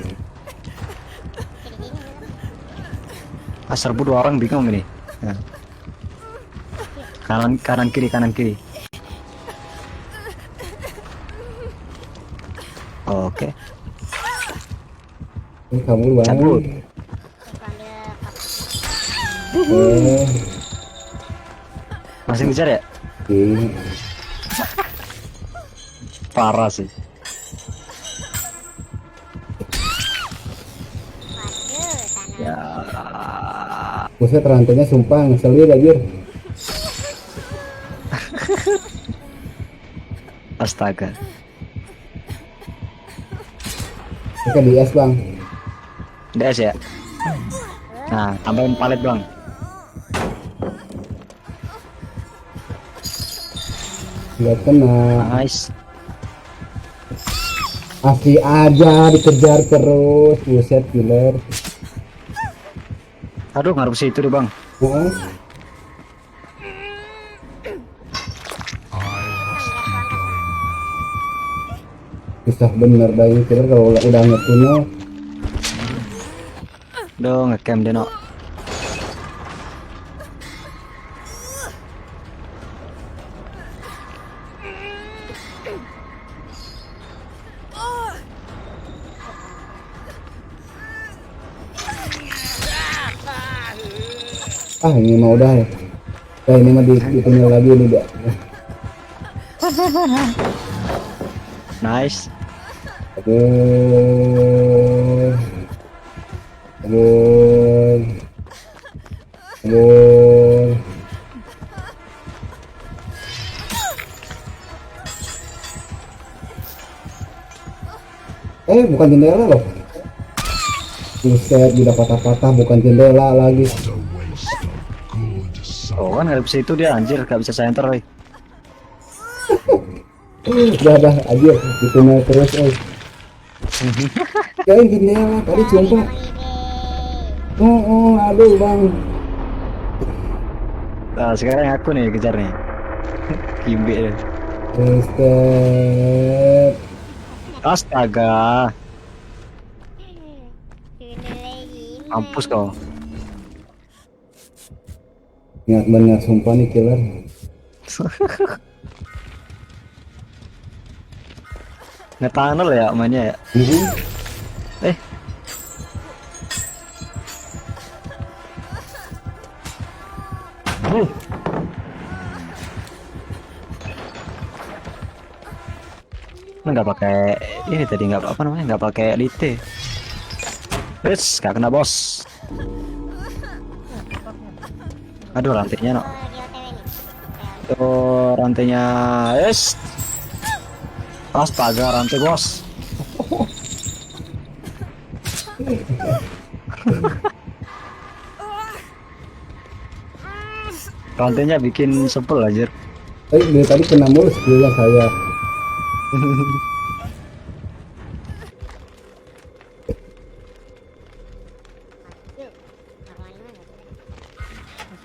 Serbu 2 orang bingung ini. Nah. Kanan kiri. Oke. Ini kabur bang. Cabut. Aku ambil Masih ngejar ya? Oke. Parah sih. waduh, tanah. Ya. Buset, rantainya sumpah ngeselin aja. Astaga. Oke, di es bang. DS ya? Nah, tambahin palet bang. Nggak kena. Nice. Asli aja dikejar terus. Buset, killer. Aduh, ngaruh situ deh bang. Heeh. Susah bener dah ini killer kalau udah ngetunnya. Duh, ngecam deh no. Ah ini mah udah ya. Nah, ini mah ditunjuk lagi nih dia. Nice. Aduh. Aduh. Aduh. Bukan jendela loh. Buset, udah patah-patah, bukan jendela lagi. Oh kan nggak bisa itu dia anjir, nggak bisa center, woy. Udah aja, ditunda terus, Jangan jendela, tadi sumpah. Aduh bang. Nah sekarang aku nih kejar nih. Kimbe ya. Buset. Astaga, mampus kau. Niat bener sumpah nih killer. Nge-tunnel ya mainnya ya. Eh, nggak pakai ini tadi, nggak apa namanya, nggak pakai lite. Wes, nggak kena bos. Aduh rantainya no. Oh, di OTW nih. Tuh rantainya, yes. Astaga rantai bos. Rantainya bikin sebel anjir. Dari tadi kena mulu skillnya saya. Yuk, mana?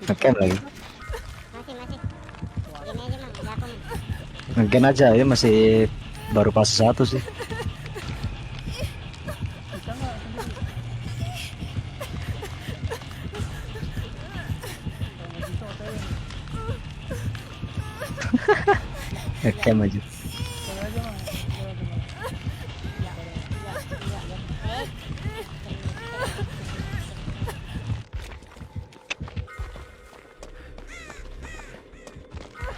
Ngecam lagi. Masih. Gini aja mang, ada aku nih. Mungkin aja ya, masih baru pas 1 sih. Ngecam aja.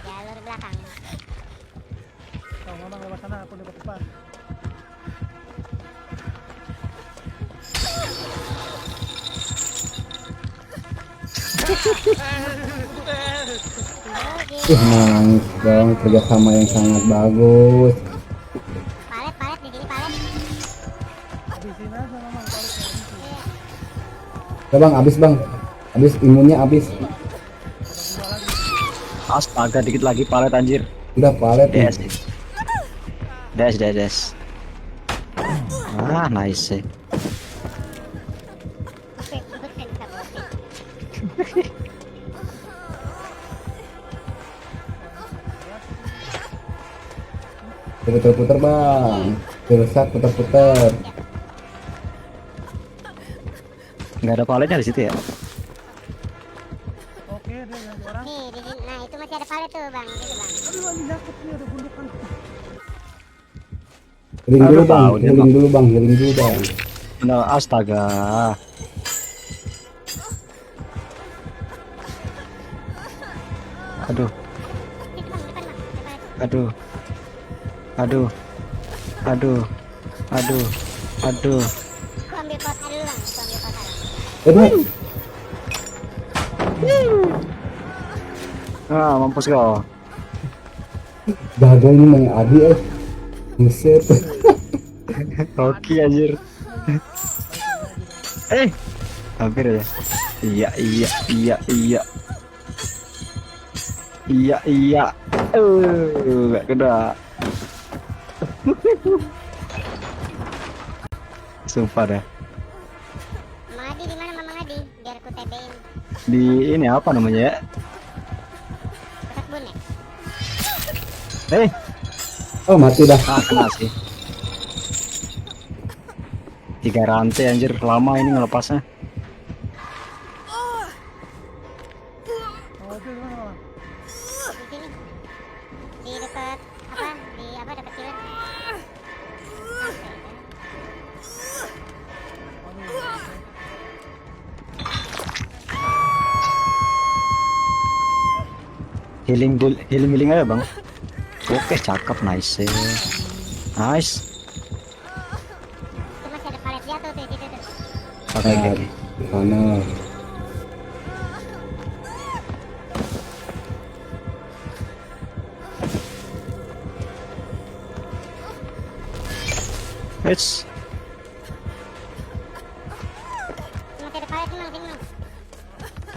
Jalur belakang. Kalau ngomong lewat sana, aku lewat depan. Nice dong, kerjasama yang sangat bagus. Palet di sini palet. Habisin aja memang kalau Iya. Ya bang, habis imunnya habis. Astaga dikit lagi palet anjir. Udah palet nih. Des. Ah nice sih. Buset, satu OP. Puter-puter bang, Filsat puter-puter. Nggak ada paletnya di situ ya. Oke, dia yang orang. Nih, di sini. Nah, itu masih ada palet tuh, Bang. Gitu, Bang. Aduh, ini nyangkut nih, ada gundukan. Healing Aduh, dulu bang, tahu dia, healing dulu bang, healing dulu bang. Nah, astaga. Aduh, Itu, Bang, depan, Bang. Ada palet. aduh, aduh, aduh, aduh, aduh. Aku ambil kota dulu, Bang. Aku ambil kota, Bang. Aduh, Mampus kau. gagal ini main Adi Buset. Oke anjir. Hampir ya. Iya. Gak kena. Sumpah dah. Mamang Adi di mana, Mamang Adi? Biar aku TB-in. Di ini apa namanya ya? Pusat bun ya? Oh mati dah. Kena sih. 3 rantai anjir, lama ini ngelepasnya. Oh, itu gimana, Bang? Di sini. Di dekat apa? Di apa dekat killer? Healing aja bang. Oke cakep, nice. Nice. Itu masih ada palet jatuh tuh di situ tuh. Oke. Di sana. It's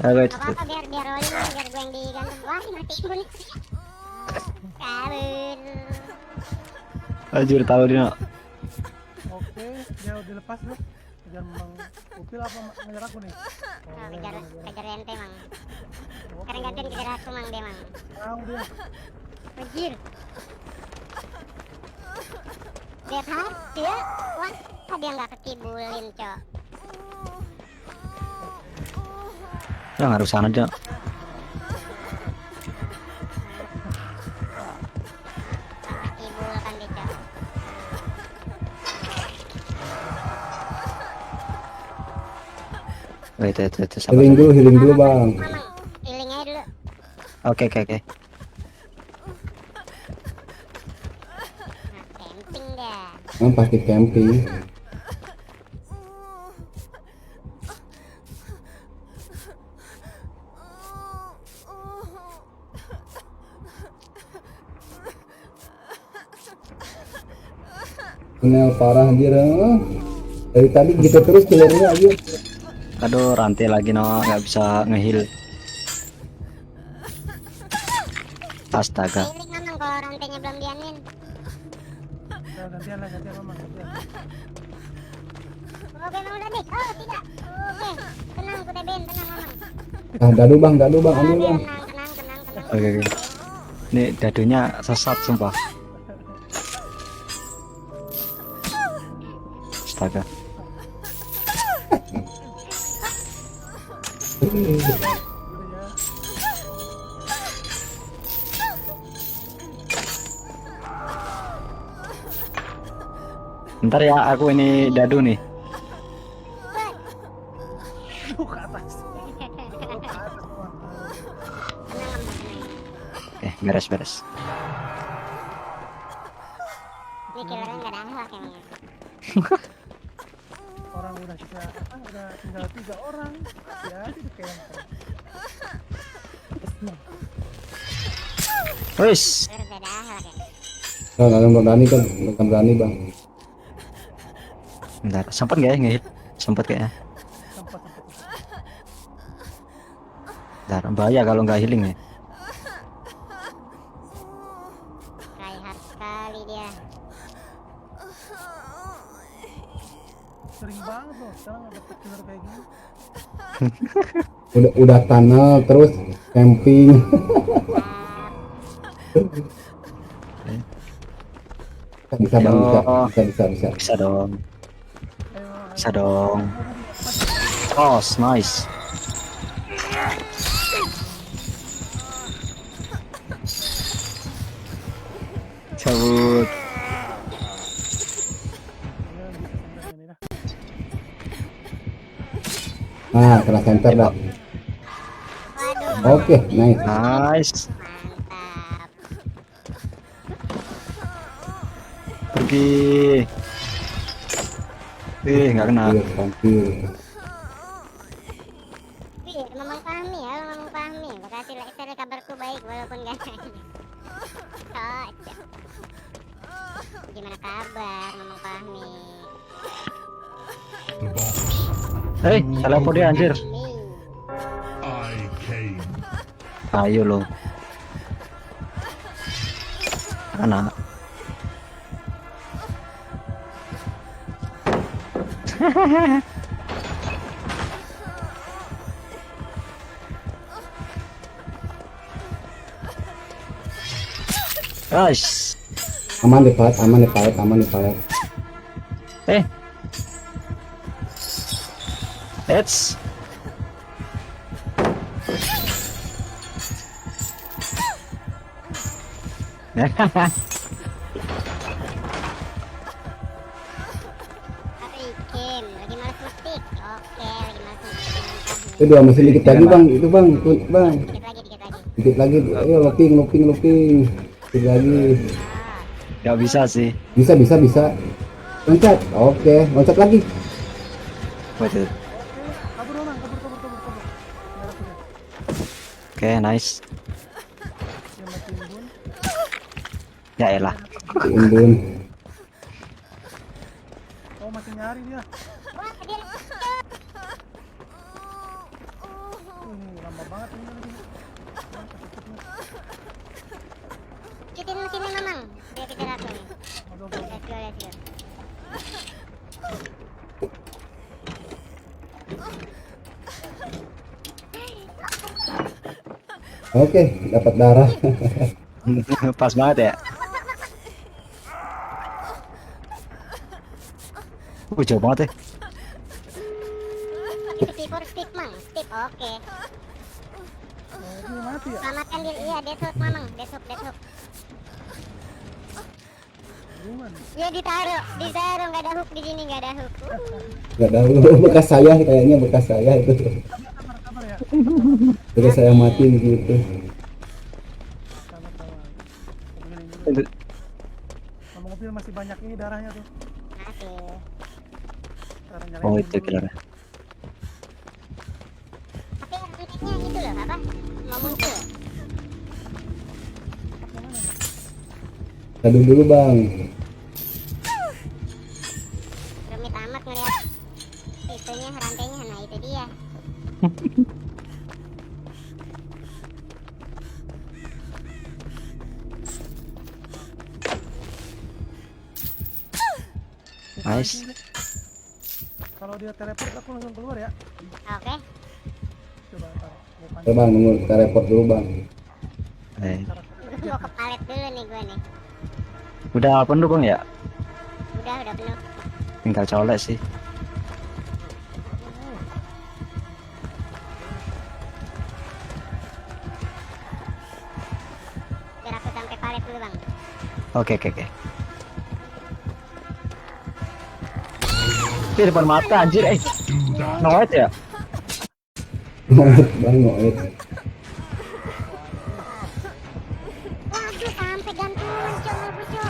wait. Gak apa-apa biar rolling biar gue yang digantung. Wah mati bun. Kabur. Anjir tahu dia. Oke, dia udah lepas loh. Kejar Mang Upil apa ngejar aku nih? Oh, kejar ente mang. Oke. Sekarang gantian kejar aku mang dia mang. Tahu dia. Anjir. Lihat dia. Wah, dia nggak ketibulin cok. Ya ngaruh sana aja. Ketibul kan dia cok. Wait, sabar. Healing dulu bang. Mamang, healing aja dulu. Oke. Nah, camping dah. Pasti camping. Kenal parah anjir. Dari tadi gitu terus killernya aja. Aduh, rantai lagi no, nggak bisa ngeheal. Astaga. Healing mamang kalau rantainya belum dianin. Ya, gantian Mamang, gantian. Oke mau udah deh. Oh tidak. Oke. Tenang kuda Ben, tenang mamang. Dadu bang, ambil bang. Tenang. Oke. Ini dadunya sesat sumpah. Astaga. Ntar ya aku ini dadu nih. Aduh, ke atas. Tenang mamang. Beres. Ini killernya nggak ada akhlak emang. Orang udah tinggal 3 orang. Ya, itu kayak Wis. Harus ada akhlak ya. Nggak berani bang. Bentar, sempat nggak ya ngehit? Sempat kayaknya. sempat. Bentar, bahaya kalau nggak healing nih. Tryhard sekali dia. Sering banget loh, sekarang dapet killer kayak gini. Udah tunnel terus camping. Bisa bang, bisa. Bisa dong. Ayo, Bisa dong. Oh, nice. Cabut. Nah, kena center dah. Waduh, Oke, nice. Nice. mantap. Pergi. Nggak kena. Hampir. Wih, memang pahami ya, memang pahami. Berarti share kabarku baik walaupun gak nanya. Cocok. Gimana kabar, memang pahami. Hei, salah kode anjir. Ayo lo. Anak. Guys. Aman di palet. It's Apa ikem? Lagi malas ngetik. Oke, lagi malas ngetik. Itu dua mesin dikit lagi bang, itu bang. Dikit lagi. Ayo looping. Dikit lagi. nggak bisa sih. Bisa. Loncat. Oke, loncat lagi. Waduh. Kabur Mamang, kabur. Biar aku deh. Oke, nice. Dia matiin bun. Ya elah. Timbun. Oh, masih nyari dia. Wah, dia Wih, Ikutin mesinnya Mamang. Dia kejar aku nih. Aduh, aduh. Let's go, let's go. Oke, dapat darah. Pas banget ya. Jauh banget ya. Stick for stick Mang. Stick, oke. Ini mati ya? Selamatkan diri, iya death Mamang. Death hook. Hubungan. Iya ditaruh, nggak ada hook di sini, nggak ada hook. Nggak tahu bekas saya kayaknya bekas saya itu. Kabar ya. Bekas saya mati gitu. Sama-sama. Aku bilangin dulu. Sama mobil masih banyak ini darahnya tuh. Masih. Cara nyalain Oh dulu. itu kira. Tapi rantingnya itu loh, apa? Mau muncul. Aduh dulu bang. Rumit amat ngeliat itunya, rantainya, nah itu dia. Nice. Kalau dia teleport aku langsung keluar ya. Oke. Coba tar. Gua pancing. Ya bang, nunggu kita report dulu bang. Cara Gue mau ke palet dulu nih gue nih. Udah penuh bang ya. Udah penuh. Tinggal colek sih. Biar aku sampai palet dulu bang. Oke. Di depan mata anjir Noet ya. Bang Noet. Waduh sampai gantungan cok aku cok.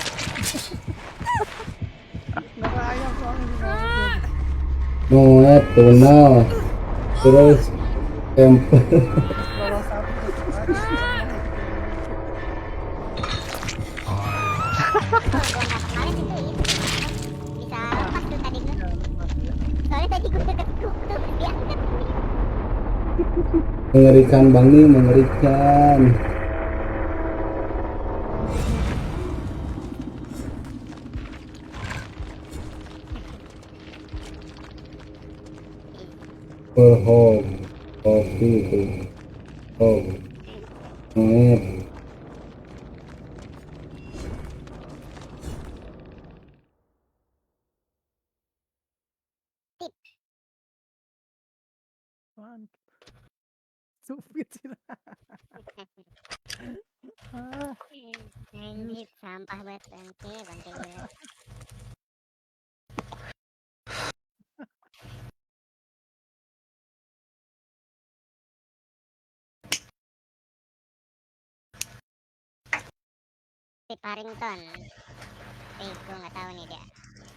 nggak ada ayam soalnya di bawah. Noet tunnel. Terus camper. Bawa satu. Kalau gue nggak ke palet itu bisa lepas tuh tadi gue. Soalnya tadi gue deket tuh diangkat. Mengerikan bang nih, mengerikan. Hope, kopi itu, hope, Noet. Apaan? Supit sih. Ah, Anjir sampah banget bangke gue. Si Parington. Gue nggak tahu nih dia.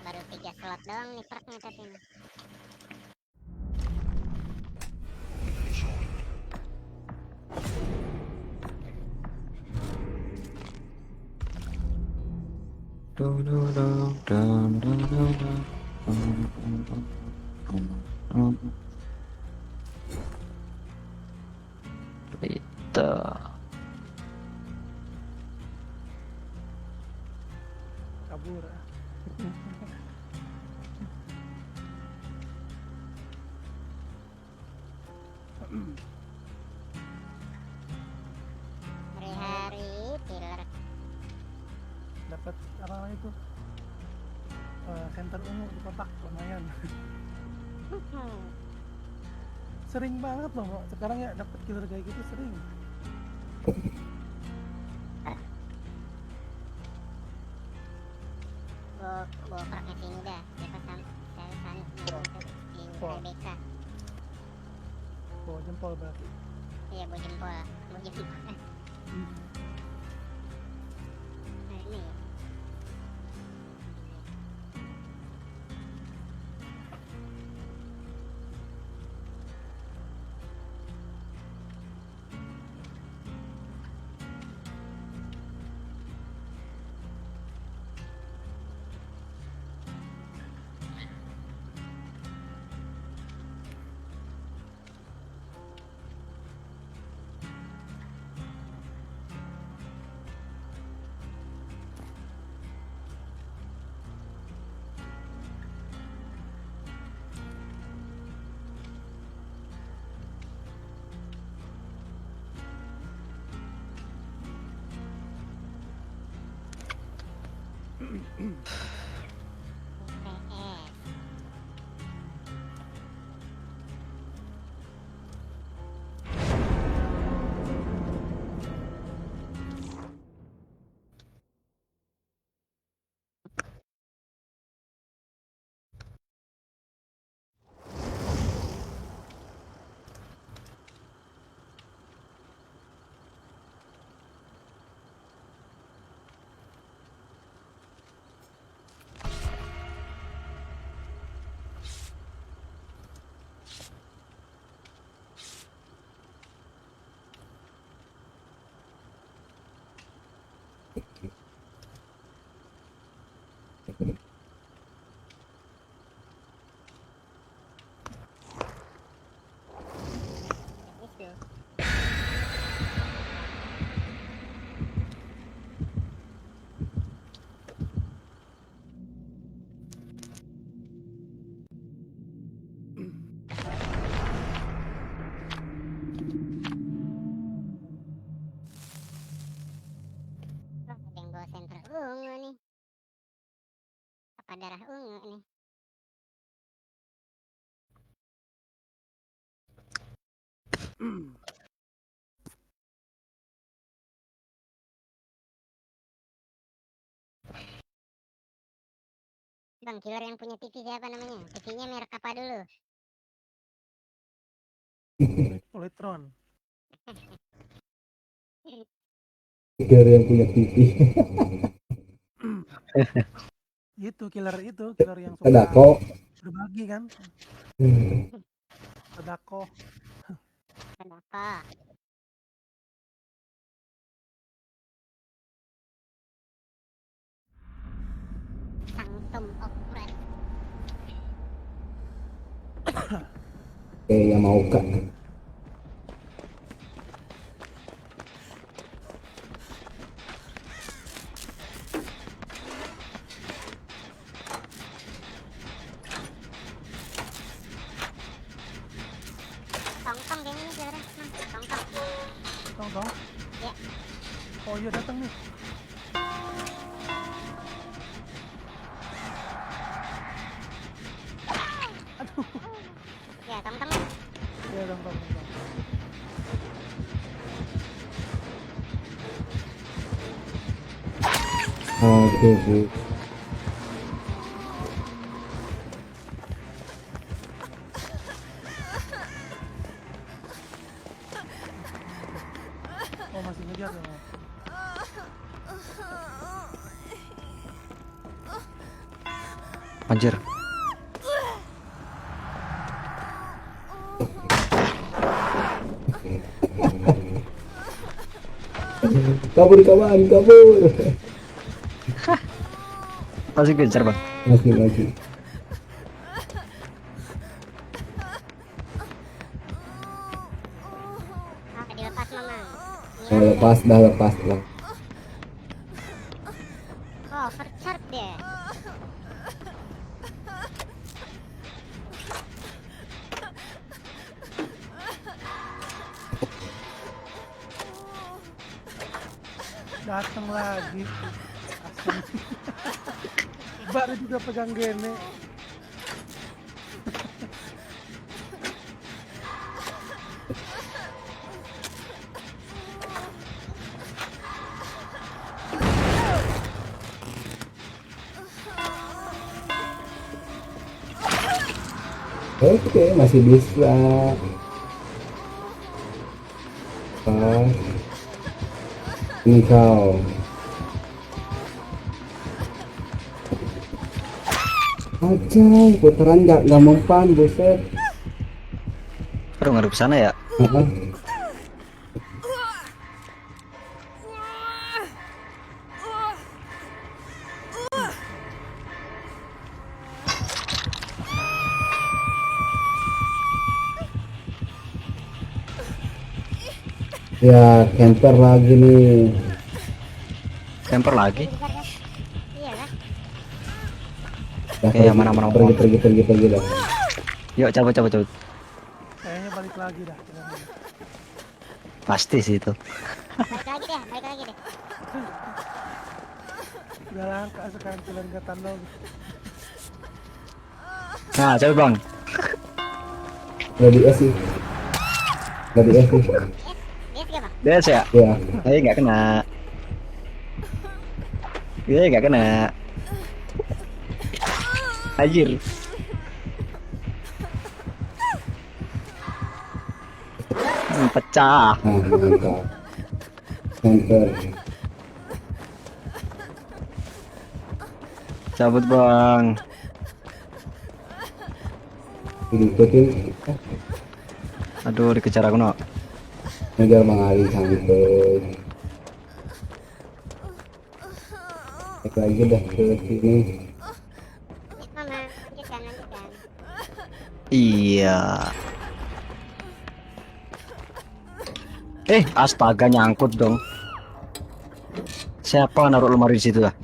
Baru 3 slot doang nih perknya tapi ini. Itu. kabur. Hari-hari killer. Dapat apa namanya itu? Center ungu di kotak lumayan. Sering banget loh Mbak. Sekarang ya dapat killer kayak gitu sering. Bawa perknya sini dah. Siapa saya itu di Wah. Rebecca. Bawa jempol berarti. Iya bawa jempol. Nah ini. Wah, ada yang bawa senter ungu nih. Apa darah ungu nih? Bang, killer yang punya TV siapa namanya? TV-nya merek apa dulu? Polytron. Killer yang punya TV. Killer yang suka Sadako. berbagi kan. Sadako. Kenapa? Sanctum of Wrath. Yang mau kak. Tong-tong kayaknya nih killernya. Tong-tong. Tong. Ya. Oh iya datang nih. Aduh. Ya, tong-tong. Ya tong. Oke. Oh masih ngejar ya. Anjir. Kabur kawan, kabur. Masih gencar bang. Masih. Ah, dilepas Mamang. Lepas lah. Oh, overcharge dia. Datang lagi. Baru juga pegang gene. Oke, masih bisa. Ini kau. Ajay, putaran nggak mempan, buset. Aduh ngadep sana ya. Ya, camper lagi nih. Camper lagi. Bentar, guys. Iya lah. Dah, Ya, mana pergi dah. Yuk cabut. Kayaknya balik lagi dah. Pasti sih itu. Balik lagi deh. Udah langka sekarang killer nggak tandal. Nah, coba bang. Udah di S sih. Udah di S sih. Dia juga bang. Des ya? Ya. Nggak kena. Nggak kena. Anjir. Pecah. Nah, mantap. Center. Cabut bang. Diikutin. Aduh, dikejar aku no. Ngejar Bang Ali santai. Cek lagi dah ke sini. Mama, lanjutkan. Iya. Astaga nyangkut dong. Siapa naruh lemari di situ lah?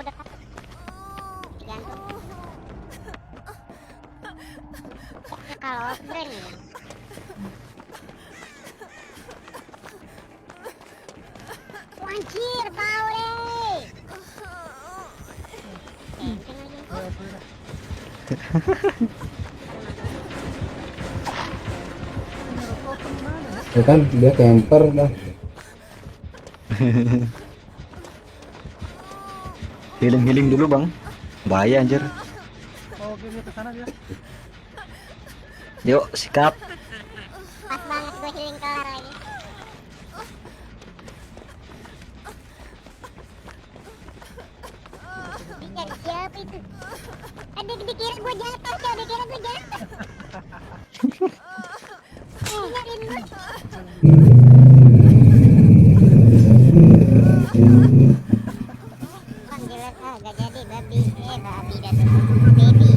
Udah kan? Digantung. Ya, kalau off-brand ya. Anjir, bau deh. Kenceng lagi. Ya kan dia camper dah. Healing dulu bang. Bahaya anjir. Oh, oke dia kesana dia. Yuk sikap. Pas banget gue healing kelar lagi. Dia siapa itu? Dikira gue jatuh, coy. Dikira gue jatuh. Nyariin gue. Bang, jelas gak jadi babi. Babi dah tuh. Baby.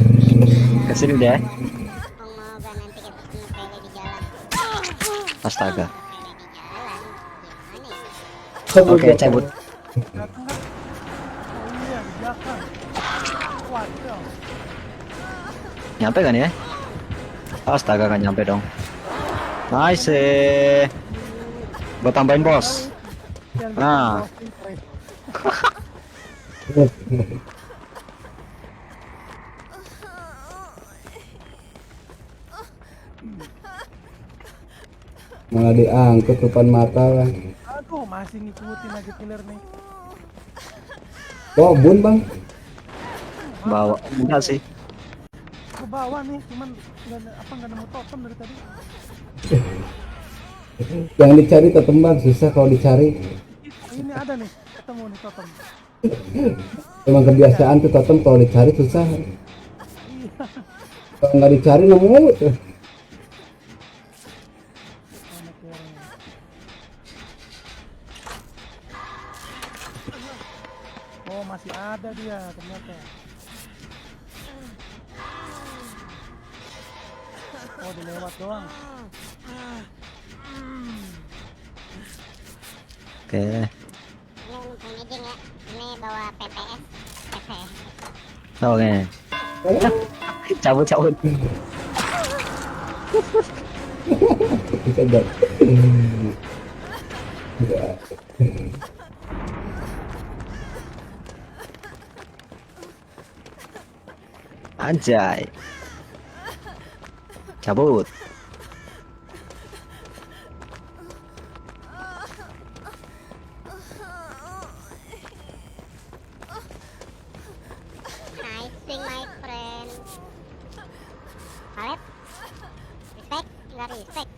Kesini deh. Moga nanti kita sepele di jalan. Astaga. Sepele di jalan. Gimana ya? Oke cabut. Datang kan? Oh iya, di belakang. Kuat dong. Nyampe kan ya? Astaga kan nyampe dong. Nice. Gua tambahin bos. Yang Nah. Malah diangkut depan mata lah. Aduh, masih ngikutin aja killer nih. Oh, bun bang. Bawa enggak sih. Ke bawah nih, cuman nggak nemu totem dari tadi. Jangan dicari totem bang, susah kalau dicari. Ini ada nih, ketemu nih totem. Emang kebiasaan tuh totem kalau dicari susah. Iya. Kalau nggak dicari nemu. Mana killernya? Oh, masih ada dia ternyata. Oh, dilewat doang. Oke. Ini imaging ya. Ini bawa PPS. PPS. Oke. Cabut. Bisa gak? Ya. Anjay. Cabut. Nice thing, my friend. Palet. Respect. Nggak respect.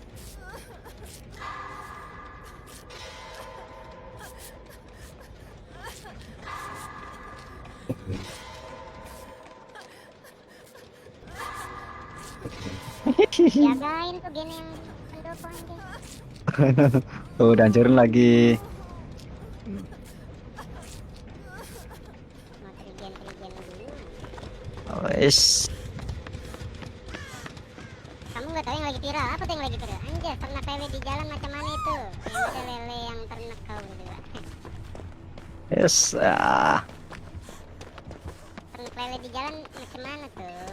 Jagain tuh gini yang pendopo anjing. Tuh udah hancurin lagi. Mau trigen dulu. Wes. Kamu nggak tahu yang lagi viral apa tuh yang lagi viral? Anjay. aja ternak lele di jalan macam mana itu? Yang ada lele yang ternak kau gitu. Yes. Ternak lele di jalan macam mana tuh?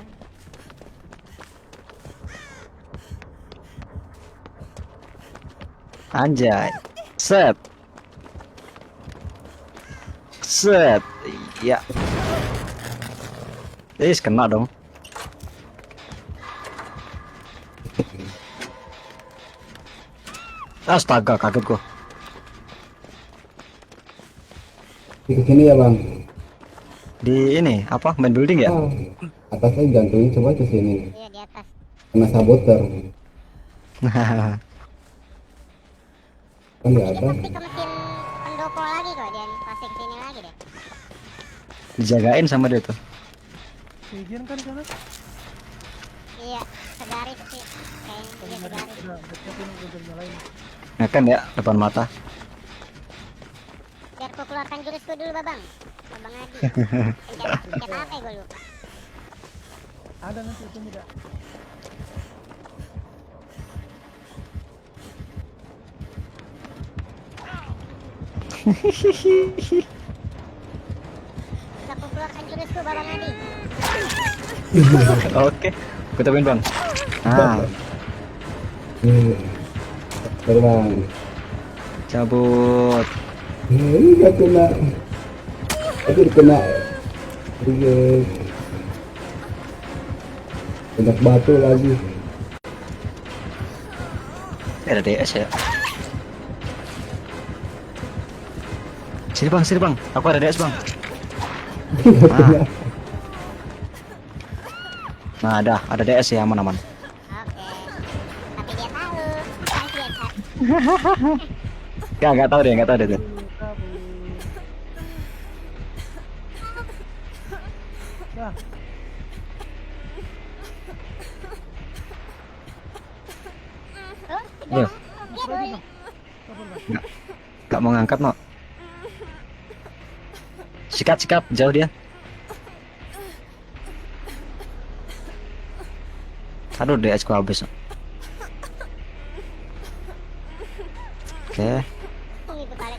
Anjay. Set. Set. Iya. Kena dong. Astaga, kaget gua. Di sini ya bang. Di ini apa? Main building ya? Oh, atasnya gantungin coba ke sini. Iya di atas. Kena saboter. Kan nggak ada. Pasti ke mesin pendopo lagi kok dia nih. Pasti kesini lagi deh. Dijagain sama dia tuh. Izin kan sana? Iya, segaris sih. Kayaknya dia segaris. Udah, siapin udah nyalain. Nah kan ya depan mata. Biar ku keluarkan jurusku dulu, Babang. Babang Adi. Pencet apa ya gue lupa. Ada nanti itu tidak. Udah ku keluarkan jurusku, Babang Adi. Oke. Kutipin bang. Ah, Terbang. cabut. Ini nggak kena. Aduh kena. Iya. Banyak batu lagi. Ada DS ya. Sini bang. Aku ada DS bang. Nggak kena. Nah, ada DS ya aman-aman. Oke. Tapi dia tahu. Kan dia tahu. Nggak tahu deh tuh. Dah, Oh, Iya. dia boleh. Nggak mau ngangkat no. Sikat jauh dia. Aduh DS ku habis. Oke. Ini kepala.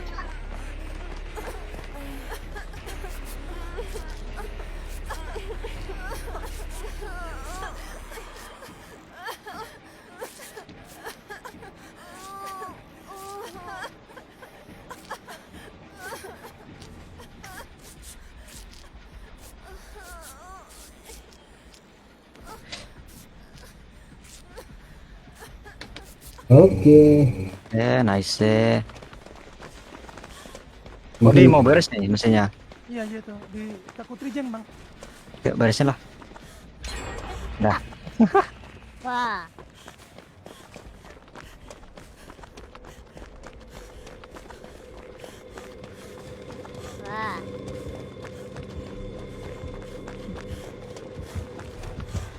Oke. Nice. Oke, mau beres nih mesinnya. iya tuh di takut regen bang. Yuk beresin lah. Dah. Wah. Wah.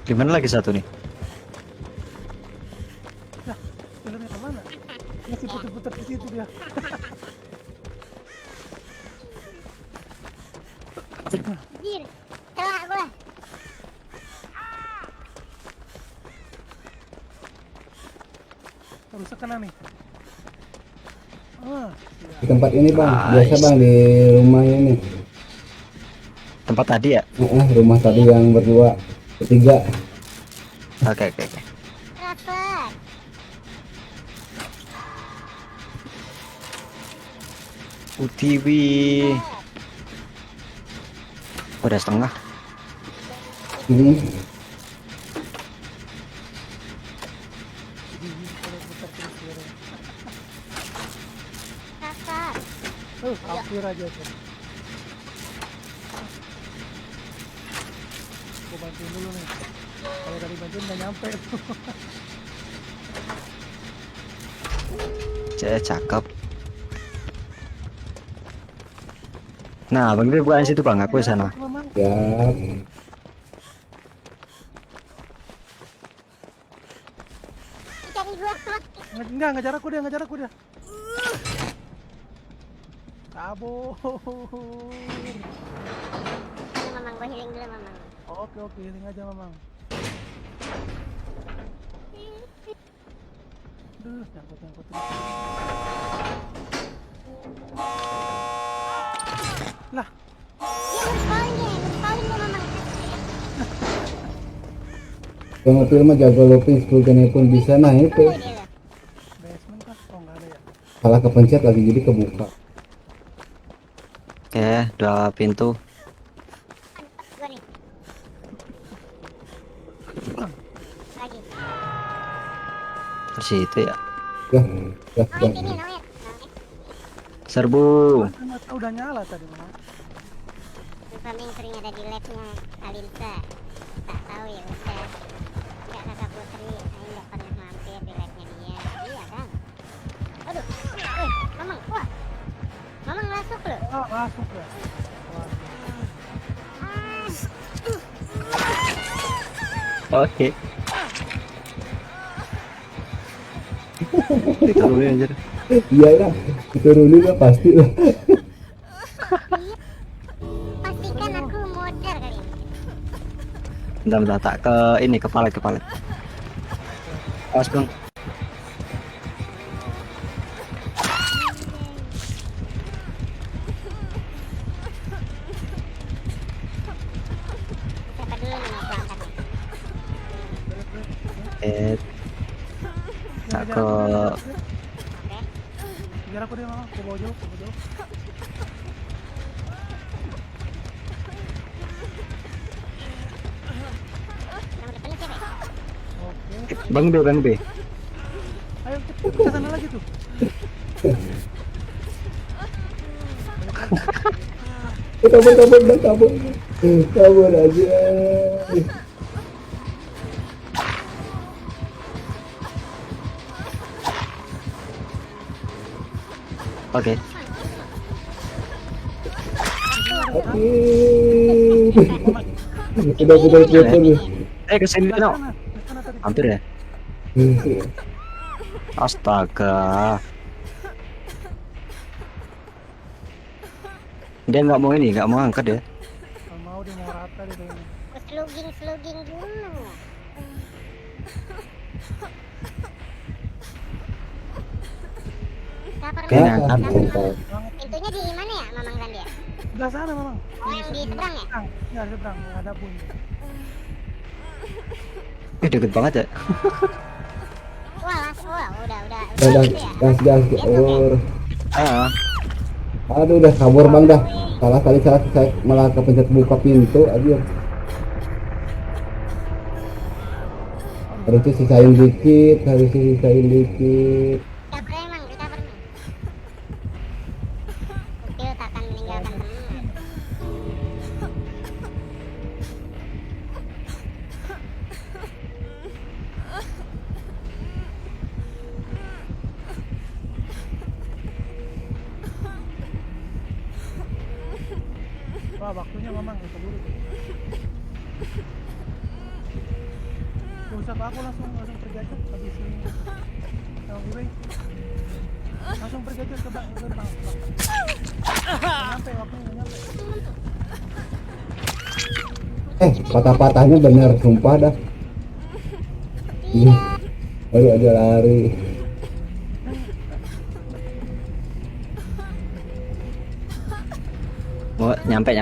Gimana lagi satu nih? Dah, filmnya kemana? Masih putar-putar di situ dia. Anjir. Celak gua. Rusak kanan nih. Ah, Di tempat ini bang. Biasa bang di rumah ini. Tempat tadi ya? Rumah tadi yang berdua, bertiga. Oke. Rapat. UTV. Udah setengah. Ini Rapat. hampir aja tuh. Gua bantuin dulu nih. Kalau tadi bantuin nggak nyampe tuh. Cakep. Nah, bang Dwi bukan situ bang, aku di sana. Memang ya. Cari gua. nggak ngejar aku dia. Kabur. Ini Mamang, gua healing dulu Mamang. Oke, healing aja Mamang. Aduh, nyangkut. Lah, Dia nge-spawnin dia memang. Yang ngepil mah jago loping 10 gene pun bisa. Nah itu Tahu dia loh. basement kah? Oh, nggak ada ya. salah kepencet lagi jadi kebuka. Oke, 2 pintu. Gua nih. Lagi. Ke situ ya. Ya, ya, Noet ya. ini, Noet. Serbu. Udah nyala tadi memang. Farming sering ada di labnya Alinsa. Tak tahu ya udah. Enggak kakak Putri, saya nggak pernah mampir di labnya dia. Iya kan? Aduh, Mamang, wah, Mamang masuk loh. Oh, masuk ya. Wah, Oke. Diturunin anjir. Iya lah, diturunin lah pasti lah. Pastikan aku modar kali ini. Bentar, tak ke ini, ke palet. Awas bang. Siapa dulu nih mau berangkat nih? Tak ke Oke. kejar aku dia memang. Ke bawah jauh. Nomor depannya siapa ya? Oke. Bang B. Ayo ke sana lagi tuh. Kabur aja. Oke. Oke. Udah putar. Kesini no. Sana tadi. Hampir ya. Astaga. Dia nggak mau angkat ya. Nggak mau dia mau rata dia kayaknya. Slugging dulu. Sabar, Kayaknya Mamang. angkat. Sabar, Mamang. Pintunya di mana ya, Mamang Randy ya? Sebelah sana memang. Oh, yang di seberang ya? Seberang. Ya seberang. Ada pun. Deket banget ya. Wah, udah. Gas, Gitu ya? gas, kabur. Ah, Aduh, udah kabur bang dah. Salah saya malah kepencet buka pintu aja. Harusnya sisain dikit. Recover emang. Upil takkan meninggalkan teman. Wah, waktunya memang keburu tuh. Gak usah aku langsung pergi aja habis ini. Sama gue. Langsung pergi aja ke bang. Nyampe waktunya nyampe. Patah-patahnya bener, sumpah dah. Baru aja lari. mau nyampe.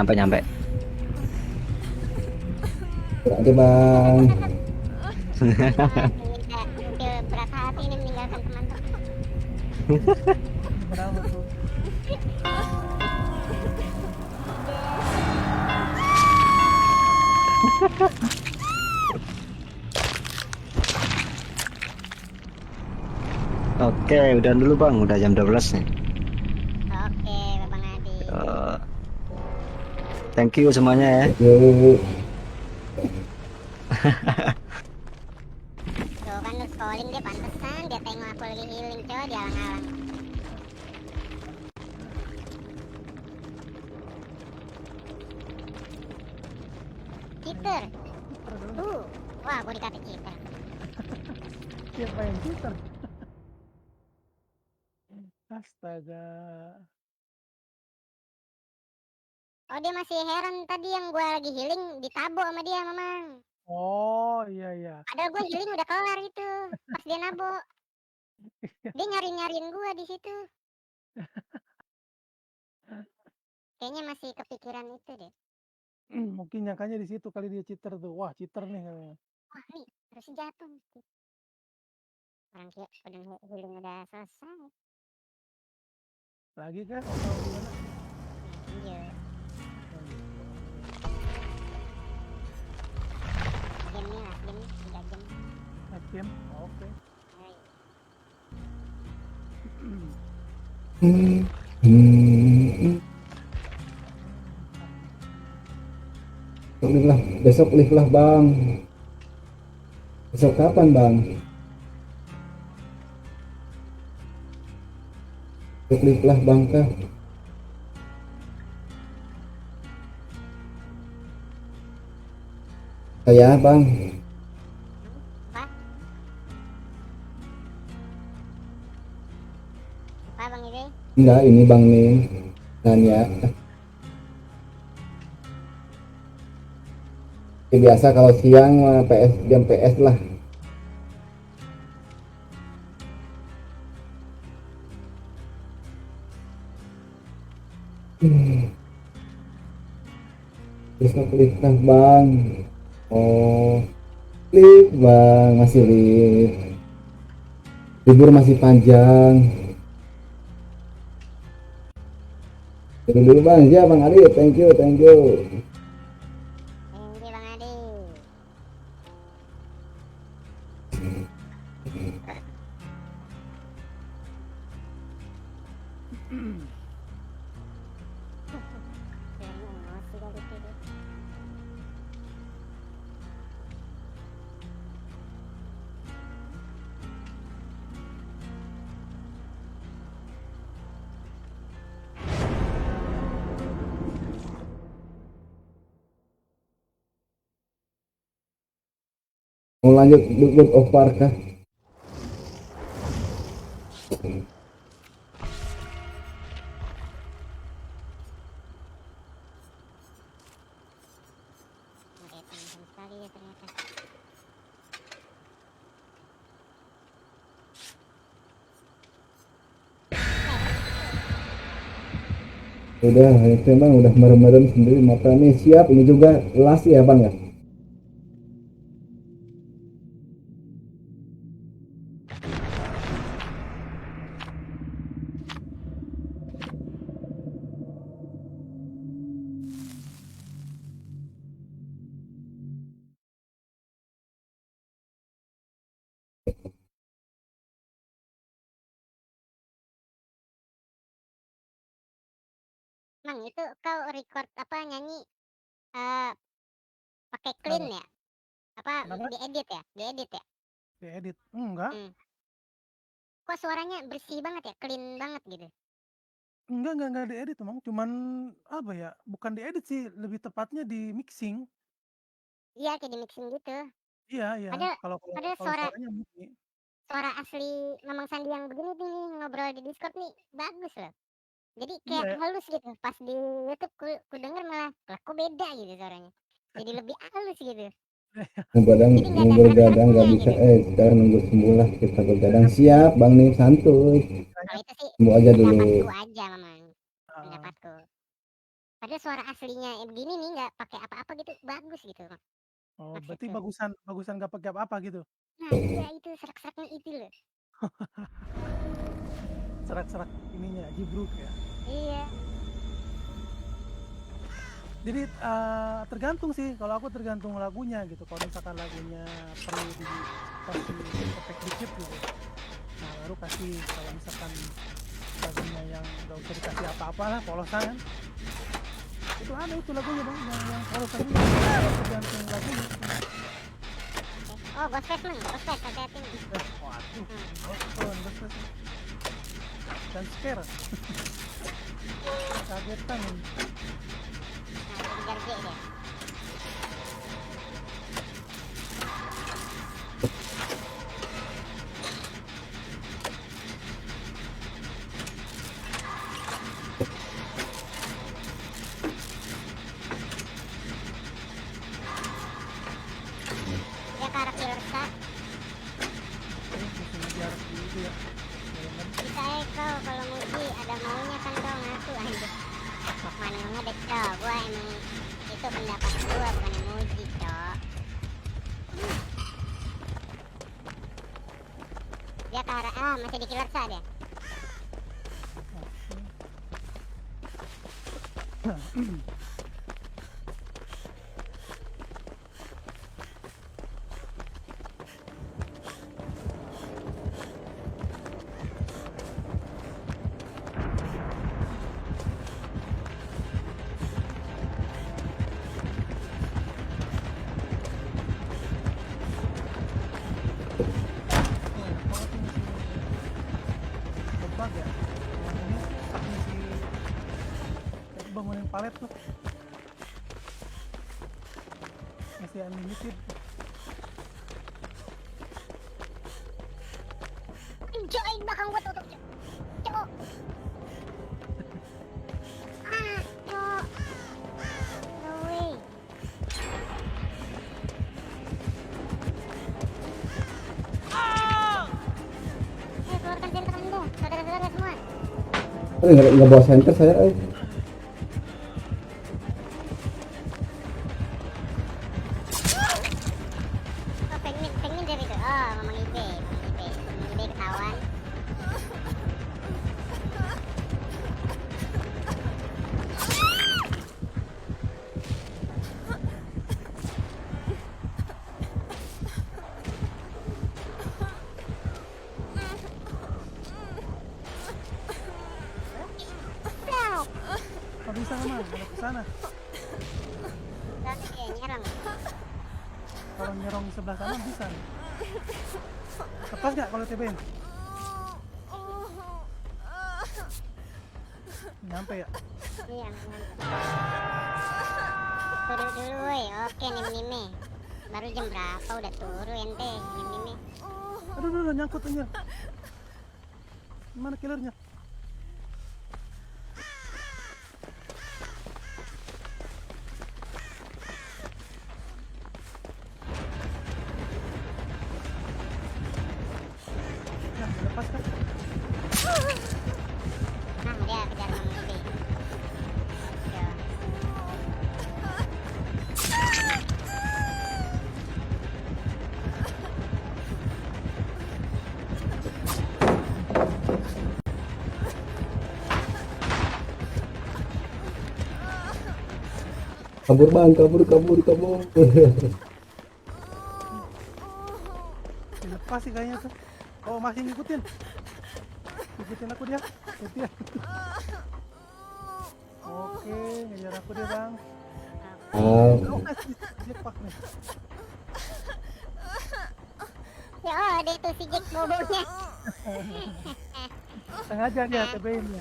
Berarti bang. Upil berat hati ini meninggalkan teman-teman. Padahal waktu Oke, udah dulu bang, udah jam 12 nih. Oke, Babang Adi. Thank you semuanya ya. Yuk. Tuh kan lu scrolling dia pantesan. Dia tengok aku lagi healing, coy. Dia alang-alang. Cheater. Wah, gua dikata cheater. siapa yang cheater? Astaga. Oh, dia masih heran tadi yang gua lagi healing ditabo sama dia, Mamang. Oh iya. Padahal gua healing udah kelar itu pas dia nabo. Dia nyari-nyariin gua di situ. Kayaknya masih kepikiran itu deh. Mungkin nyangkanya di situ kali dia cheater tuh. Wah, cheater nih katanya. Wah nih harusnya jatuh mesti. Orang kayak udah healing udah selesai. Lagi kah? Atau gimana? Iya. Game nih lah, game 3 jam. Game? Oke. Ayo. Lift lah, besok lift lah bang. Besok kapan bang? Besok lift lah bang kah? Saya bang. Apa? Apa Bang Ibe? Enggak, ini bang nih. Nanya. Ya, biasa kalau siang mah PS jam PS lah. Besok lift lah bang. Oh, lift bang, masih lift. Libur masih panjang. Jadi dulu bang, ya bang Adi, thank you, thank you. Thank you Bang Adi. Kayaknya emosi kali itu deh. Mau lanjut Good of War kah? Oke, teman sekali ya ternyata. Udah, itu bang udah merem-merem sendiri mata nih, siap. Ini juga last ya bang ya. Mang itu kau record apa nyanyi eh pakai clean Kenapa? ya? Apa Kenapa? diedit ya? Diedit ya? Diedit? Enggak. Hmm. Kok suaranya bersih banget ya? Clean banget gitu. Enggak diedit emang. Cuman apa ya? Bukan diedit sih, lebih tepatnya di mixing. Iya kayak di mixing gitu. Iya, iya. Padahal Kalau kalau padahal kalau suara suaranya murni. suara asli Mamang Sandi yang begini nih ngobrol di Discord nih bagus loh. Jadi kayak Iya, halus gitu. Pas di YouTube ku denger malah lah kok beda gitu suaranya. Jadi lebih halus gitu. Begadang, Jadi nggak ada begadang nggak serak-seraknya bisa. gitu. Sekarang nunggu sembuh lah, kita begadang. Siap bang nih, santuy. Kalau itu sih Sembuh aja dulu. pendapatku aja Mamang. Ah, Pendapatku. Padahal suara aslinya begini nih nggak pakai apa-apa gitu bagus gitu. oh, berarti Maksudku. bagusan gak pakai apa-apa gitu. Nah iya itu serak-seraknya itu loh. Serak-serak ininya, jibruk ya. Iya. Jadi tergantung sih. Kalau aku tergantung lagunya gitu. Kalau misalkan lagunya perlu dikasih efek dikit gitu, nah baru kasih. Kalau misalkan lagunya yang gak usah dikasih apa-apa lah, polosan kan. Itu ada itu lagunya bang, yang polosan itu tergantung lagunya. Oh Ghost Face Mang, Ghost Face hati-hati nih. Waduh, Ghost. Dan scare. Kagetan ini. Nah dikejar J dia. Dia ke arah Killer Star. Mesti ngejar itu ya. Cok, gua emang itu pendapat gua bukan emoji, Cok. Dia ke arah masih di killer dia. Bebag ya. Yang ini misi bangunin palet tuh. Masih unlimited. Join belakang gua tutup, Cok. Cok. Cok. No way. Keluarkan center Anda, saudara-saudara semua. Nggak bawa center saya. Oh, pengen dia itu. Oh, Mamang Ibe. Mamang Ibe ketahuan. Nggak bisa mah, kalau ke sana. Tapi dia nyerang. Kalau nyerong sebelah sana bisa. Lepas nggak kalau TB-in? Nyampe ya? Iya, mantap. Turun dulu, woi. Oke, nim-nime. Baru jam berapa udah turun ente, nim-nime. Aduh, nyangkut anjir. Mana killernya? Nah, lepas kan? Nah, dia kejar Mamang Ibe. Tuh. Kabur bang, kabur. Dilepas sih kayaknya tuh. Oh, masih ngikutin. Ngikutin aku dia. Ikutin. Oke, ngejar aku dia, Bang. Oh, jepak nih. Ya, oh, ada itu si Jack bobonya. Sengaja dia TB-in ya.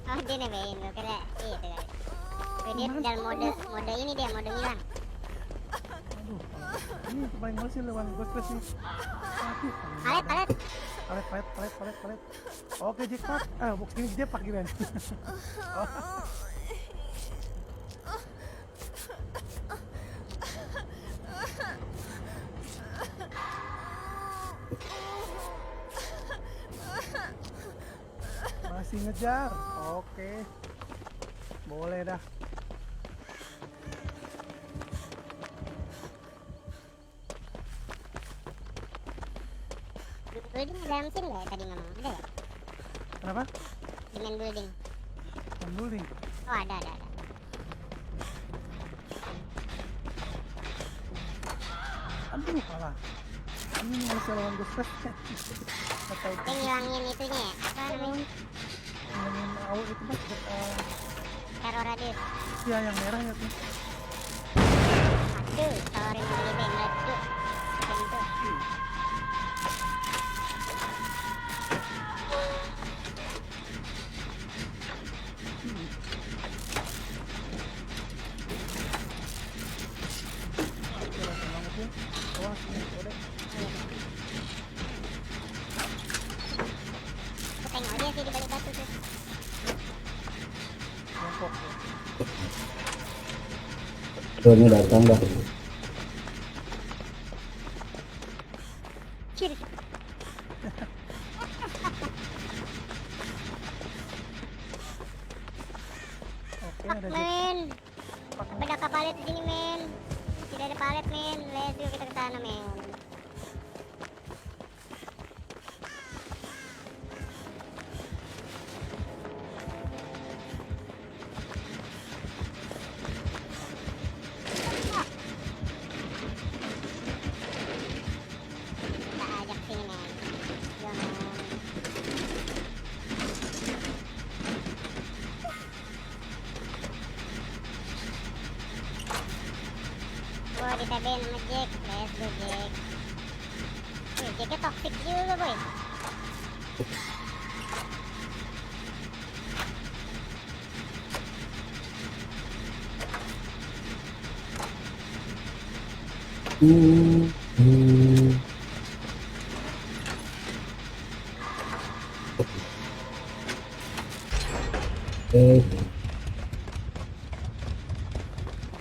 Oh, dia nebein, gue kira itu kali. Dia dalam mode ini dia, mode ngilang. Aduh, ini paling males sih lewat ghost flash nih. Aduh, Palet. palet. Oke, jackpot. Box ini jepak gitu kan. Masih ngejar. Oke. Boleh dah. Building ada mesin nggak ya tadi ngomong? Ada ya? Kenapa? Di main building. Building. Oh, ada. Aduh, kalah. Ini masih lawan ghost flash. Nggak tahu. Dia ngilangin itunya ya? Apa namanya? Ngilangin awal itu mas. Teror radius. Ya, yang merahnya tuh. Aduh, tawarin Mamang Ibe meledak. Tentu. Aku tengok dia sih di balik batu tuh. Jongkok ya. Turunnya datang dah. Kiri. Oke, ada jack. Men. pakai Beda ke palet di sini men. Tidak ada palet men. Let's go kita ke sana men. Kita ajak sini men. Jangan. Wah, di TB nama Jack. Let's go Jack. Wih, Jacknya toxic juga boy. Hmm, hmm. Eh,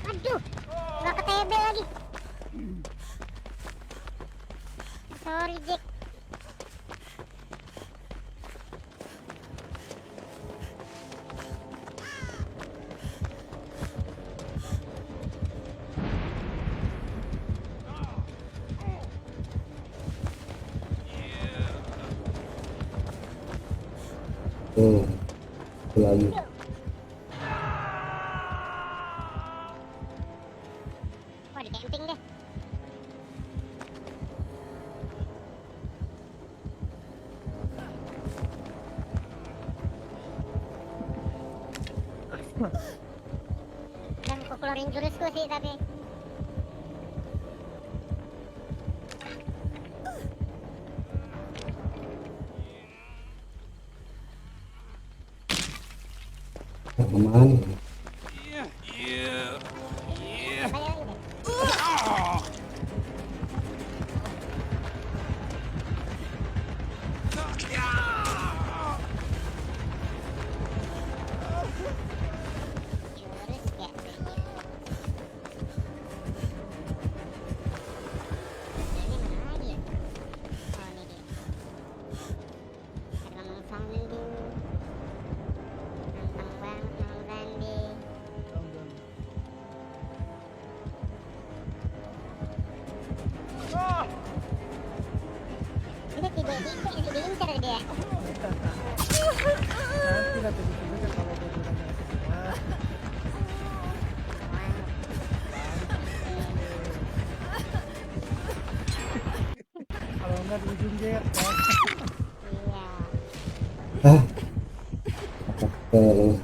Aduh, nggak ke TB lagi. Sorry Jack. oh, itu lagi. Wah, di camping deh. Dan aku keluarin jurusku sih tapi. Ah, aman. Yeah, yeah, yeah. Balik lagi deh. Jurus gak tuh. Ini mana lagi ya? Oh ini dia. Ada Mamang Sandu. Gampang banget Mamang Sandi. Kita tidak diincar dia. nanti lah tiba-tiba kan kalau gue bilang dari semua kalau enggak di ujung jet kan. Iya. Ah, terus.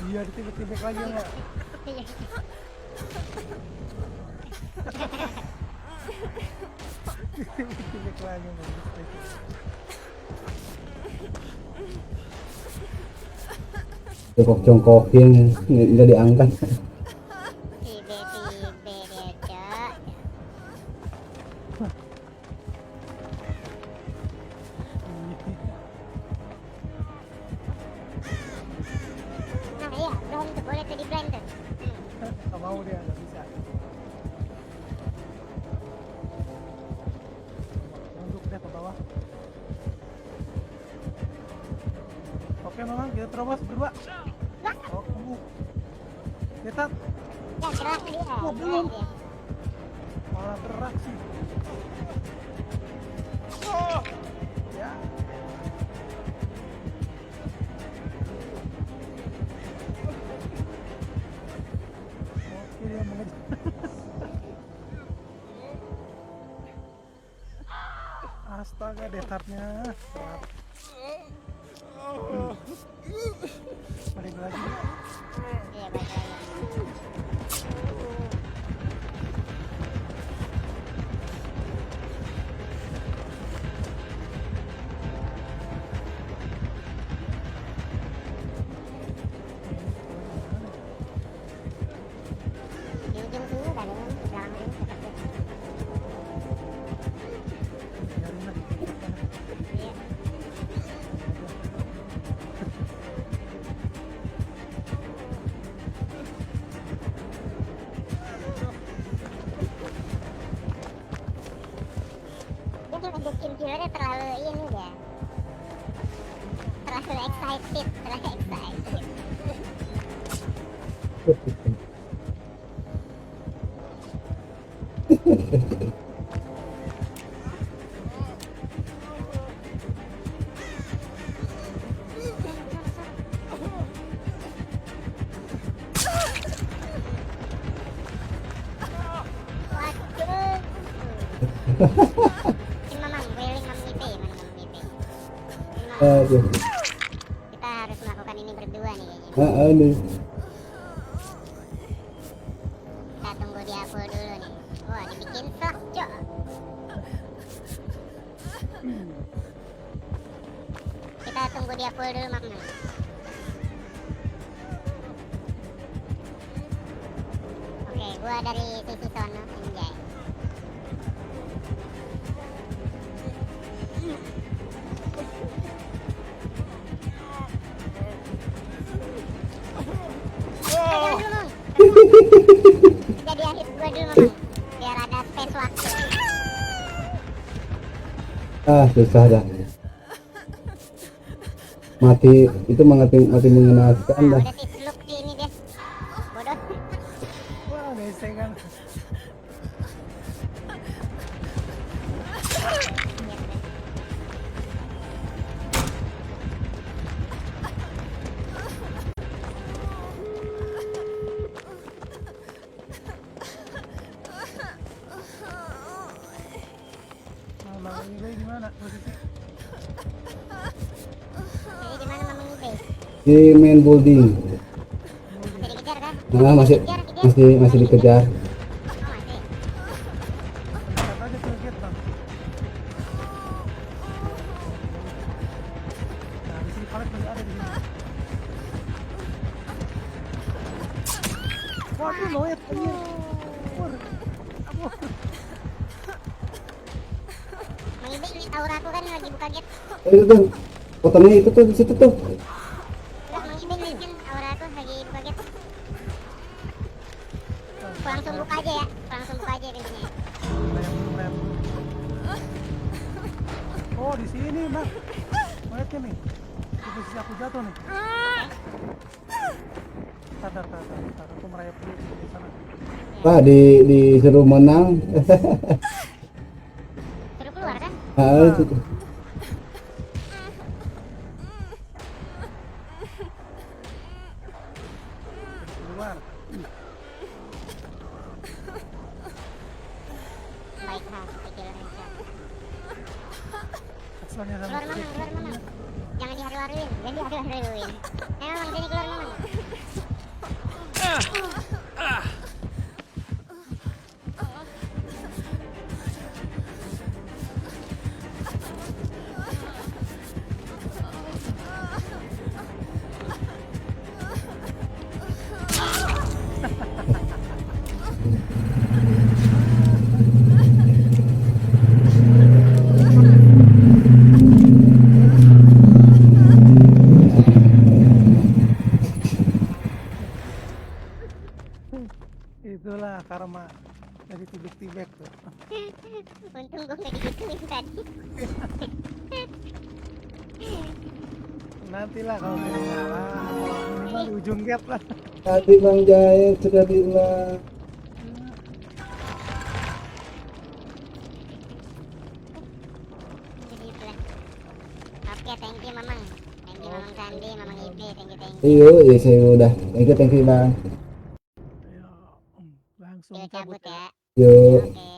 Iya ditibik-tibik lagi enggak. Iya. Ditibik lagi enggak. Jongkok-jongkokin nggak diangkat. Tibe dia cok. Nah iya, belum tuh boleh tuh di blind tuh. Nggak mau dia nggak bisa. Nunduk deh ke bawah. Oke memang kita terobos berdua. Oh kamu. Kita Ya gerak dia. Oh, Gerak belum. dia. malah gerak sih. Ya. Oke dia mengejar. Astaga detarnya. Balik lagi. Iya balik lagi. Di ujung sini ada yang di belakang sini tetap dia. Biarin lah. Iya. ngedekin viewernya terlalu ini udah. Terlalu excited. Waduh. Ini Mamang, wailing Mamang IP, mana Mamang IP? Ini Mamang, Aduh. kita harus melakukan ini berdua nih kayaknya. Nih. Kita tunggu dia full dulu nih. Wah, dibikin shock, Cok. Kita tunggu dia full dulu, Mamang. Oke, gua dari sisi sono, anjay. Jangan dulu, Mang. Jadi hit gua dulu, Mamang. Biar ada space waktu. Susah dah. Mati itu mati mengenaskan Nah, dah. udah sih seluk di ini dia. Bodoh. Wah, gesengan. Mamang ini gimana posisi? Jadi di mana Mamang Ibe? Di main building. Bisa dikejar kan? Masih dikejar. Oh, masih. Lihat aja tuh gate bang. Nah di sini palet masih ada di sini. Waduh loet anjir. Wah, aduh. Mang Ibe lihat aura aku kan lagi buka gate. Itu tuh. Fotonya itu tuh di situ tuh. Terus Mang Ibe lihat kan aura aku lagi buka gate. Aku langsung buka aja ya. Aku langsung buka aja pintunya. Rem. Oh di sini bang. Loetnya nih. Di posisi aku jatuh nih. Tar. Aku merayap dulu di sana. Disuruh menang. Suruh keluar kan? Itu tuh. Keluar. Baiklah, pikirannya siap. Akselnya sama Keluar Mamang. Jangan diharu-haruin. Ayo Mamang, sini keluar Mamang. Itulah karma dari tibek-tibek tuh. Untung gue gak digituin tadi. Nantilah kalau mau ngalah, minimal di ujung gap lah. Tadi Bang Jaya sudah bilang. Jadi itulah. Oke, thank you Mamang. Thank you Mamang Sandi, Mamang Ibe, thank you. Iya saya udah. Thank you Bang. Ayo, langsung Yuk cabut cabut ya. ya. Yuk. Oke.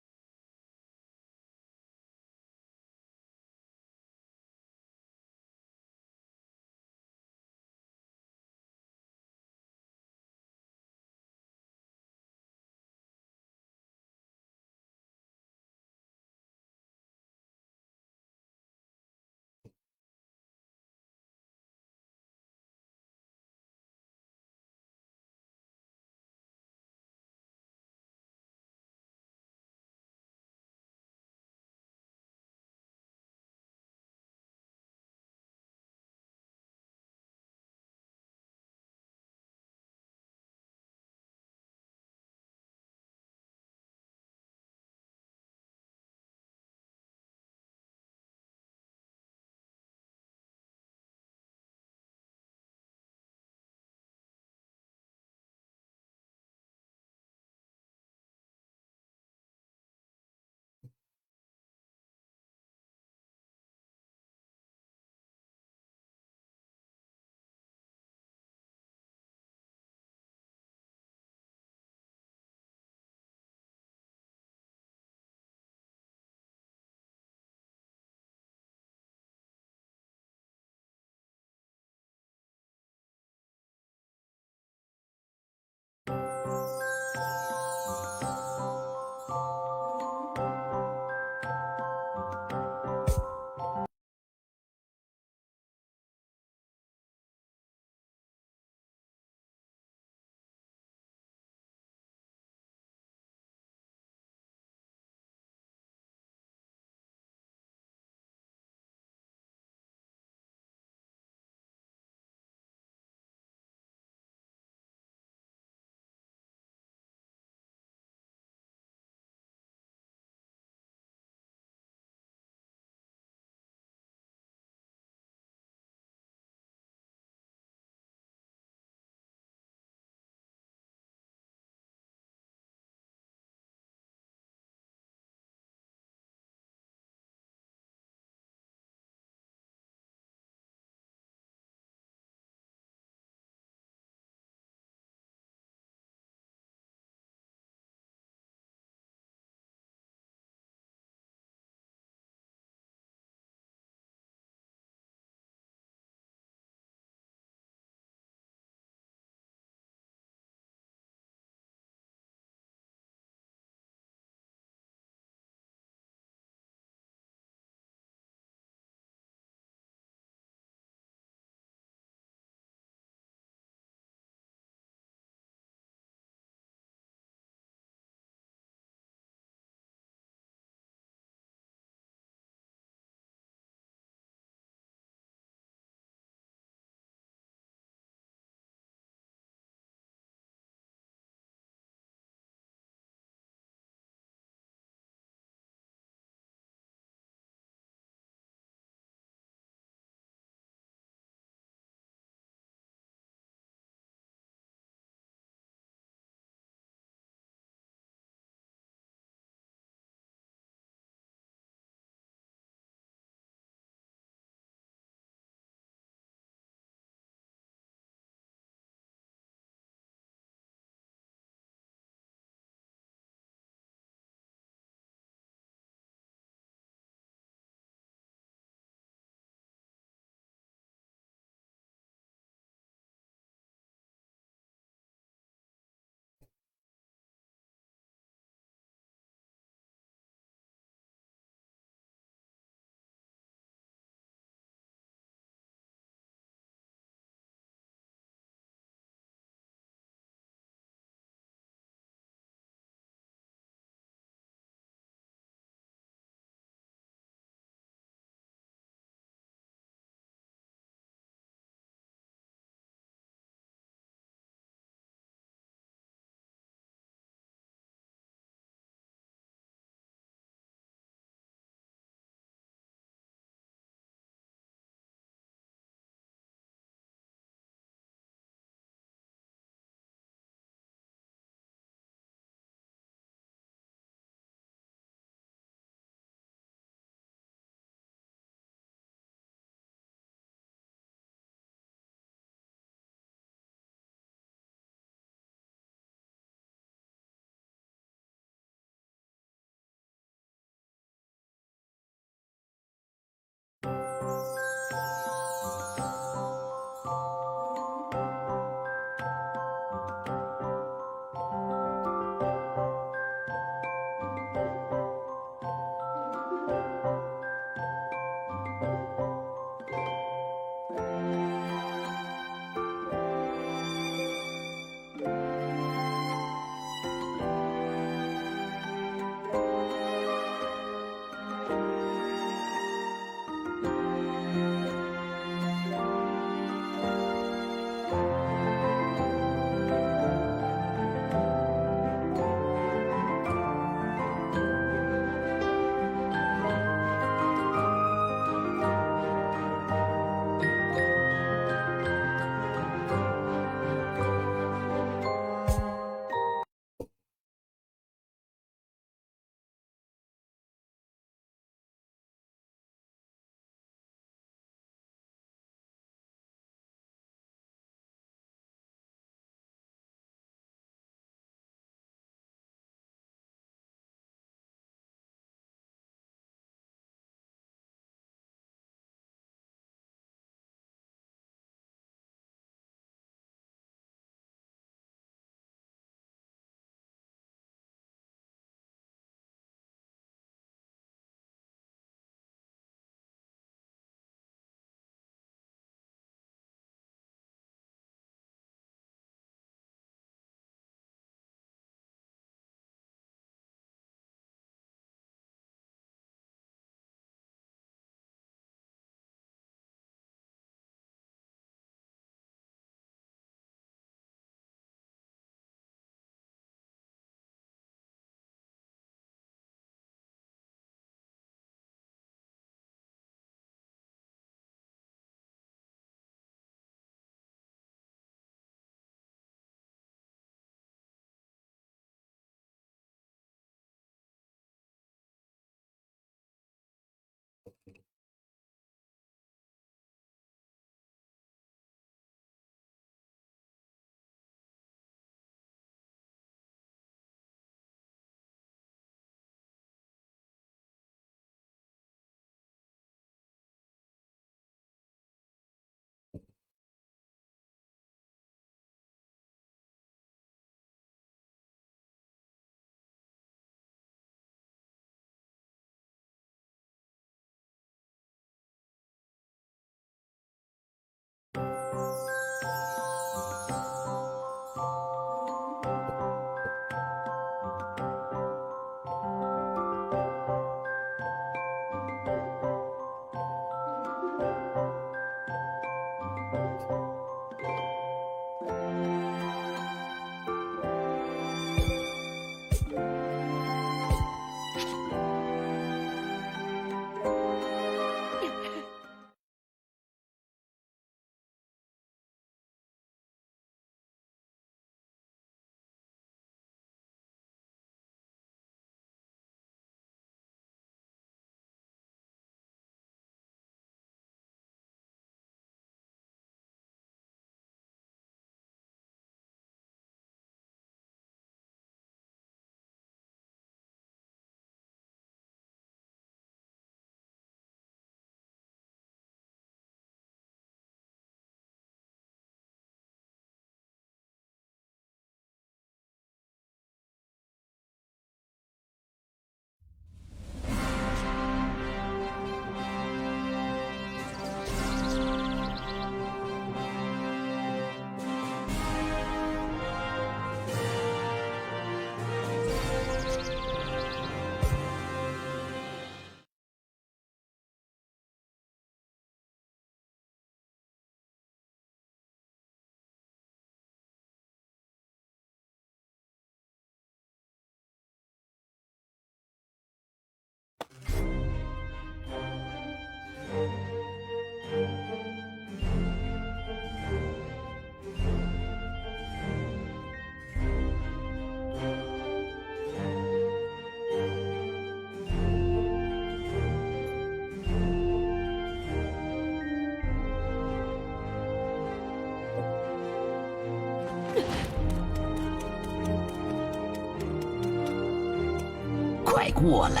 过来。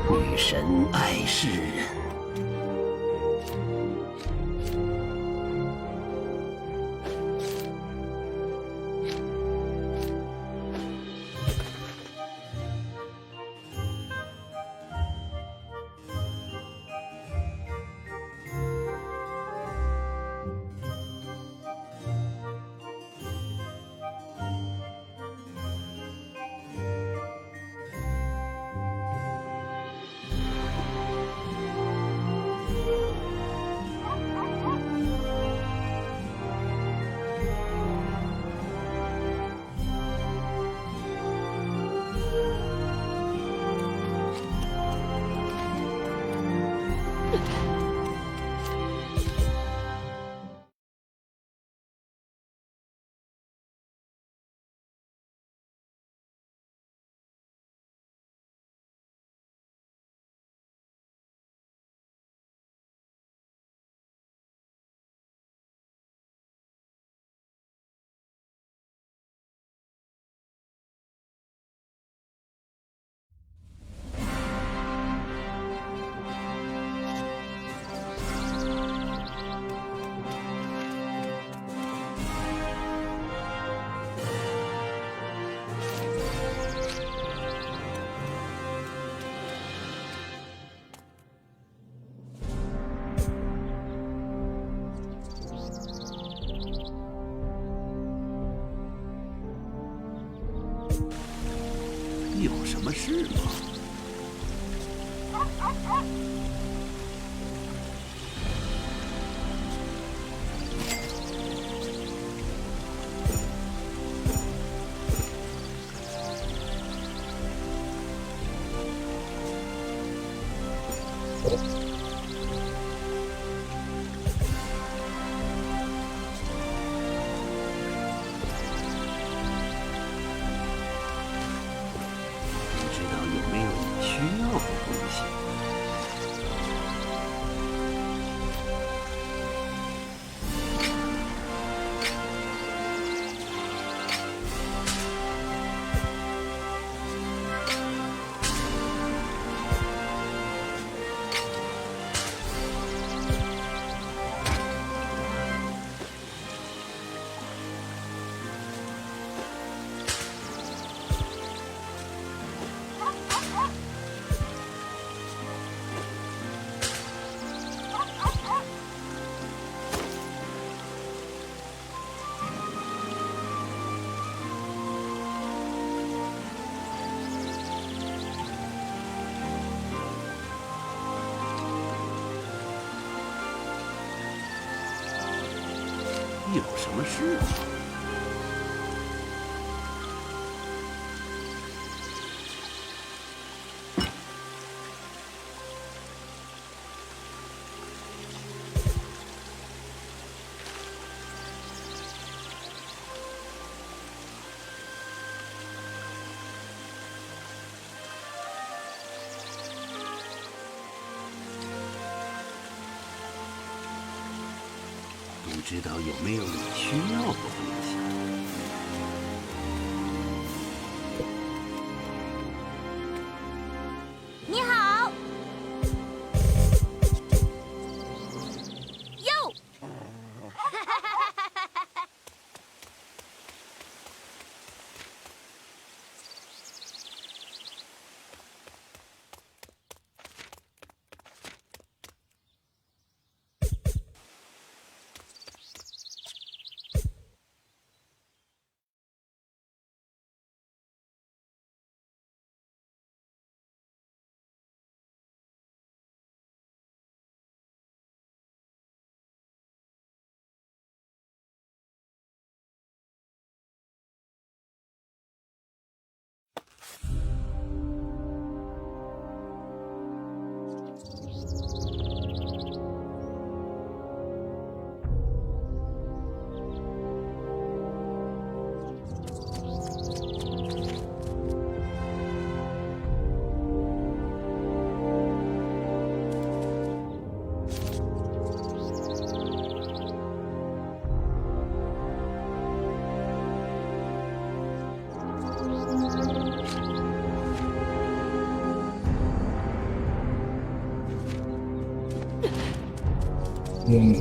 女神爱世人。有什么事吗？不知道有没有你需要的东西？有什么事吗？不知道有没有你需要的东西？你好，哟， Ini.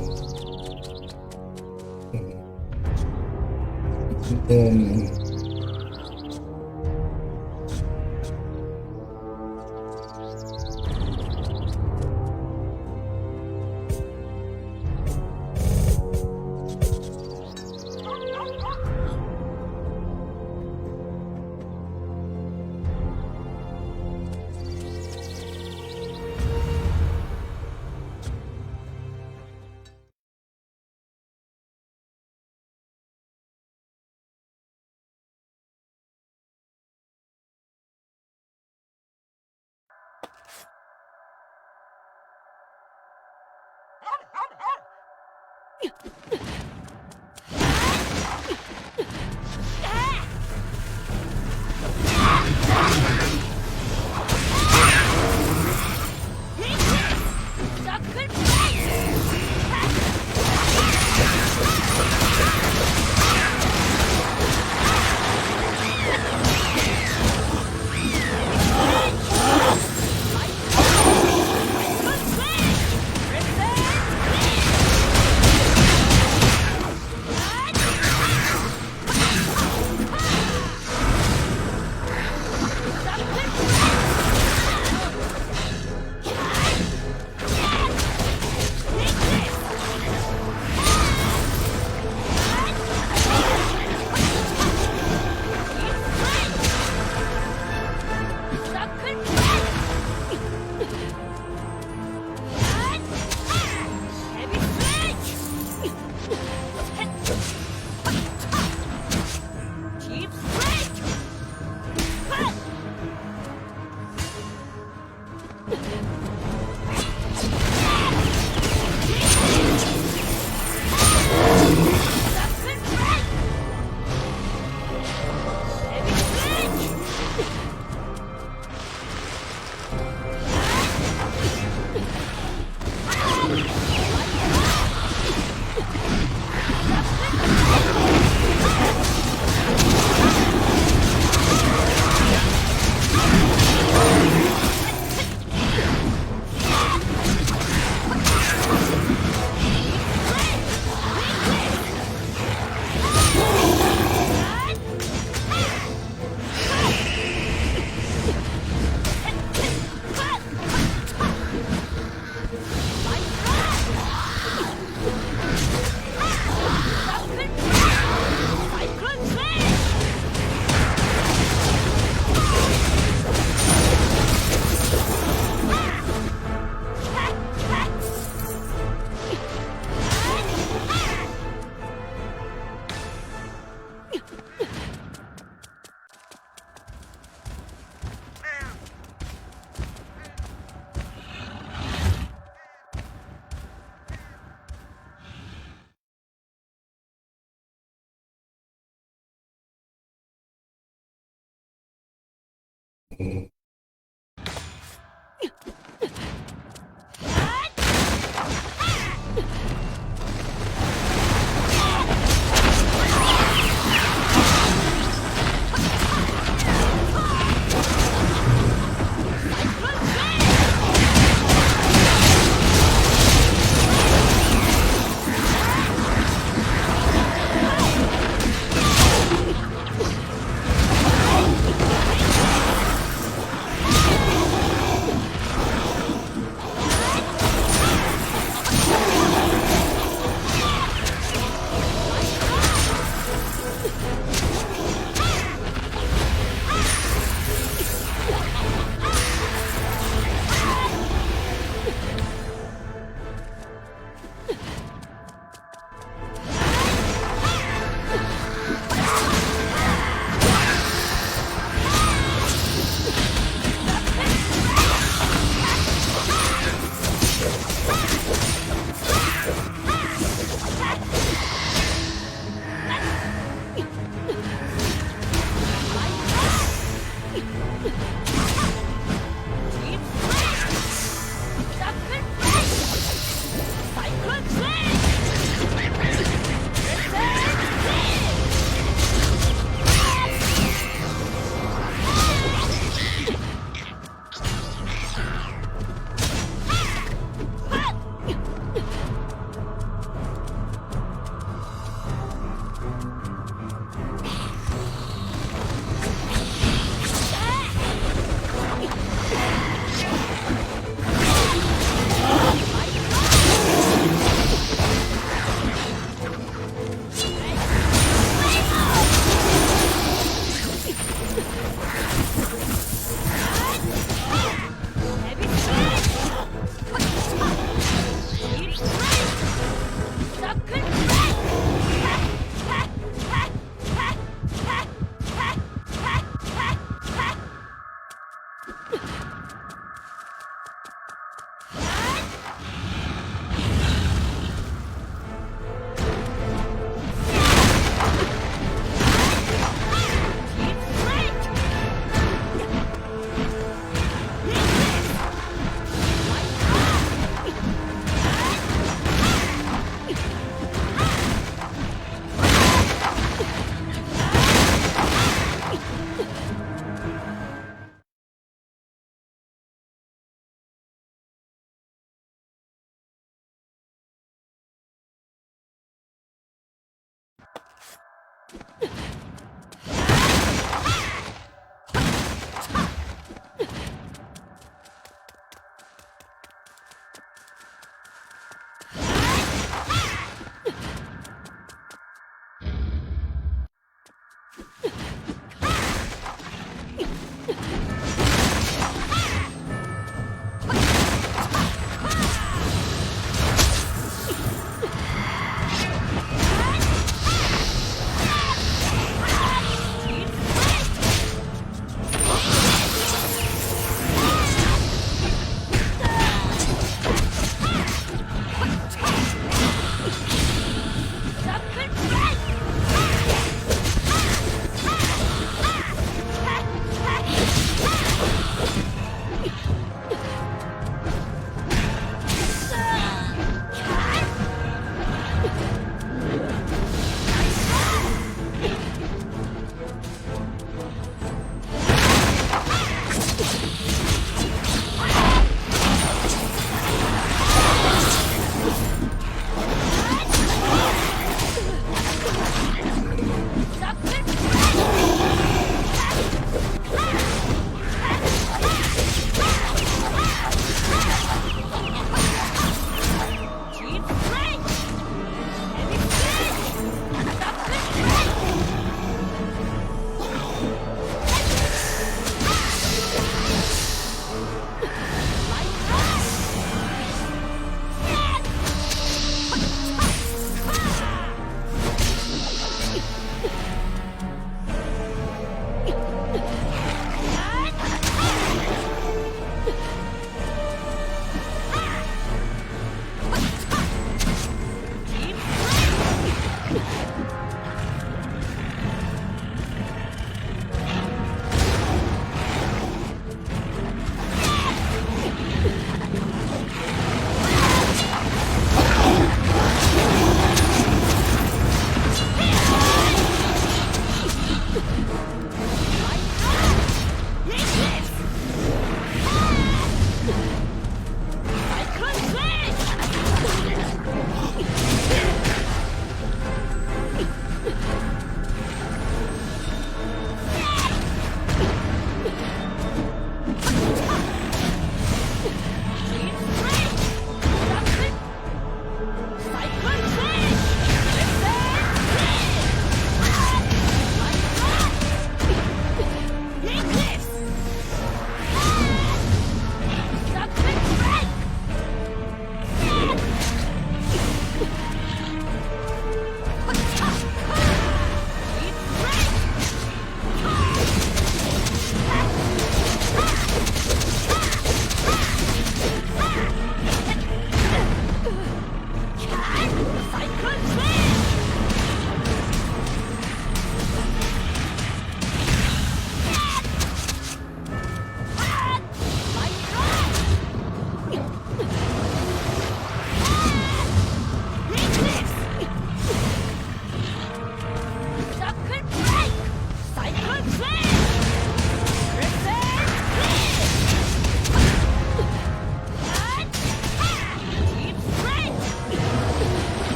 Ini.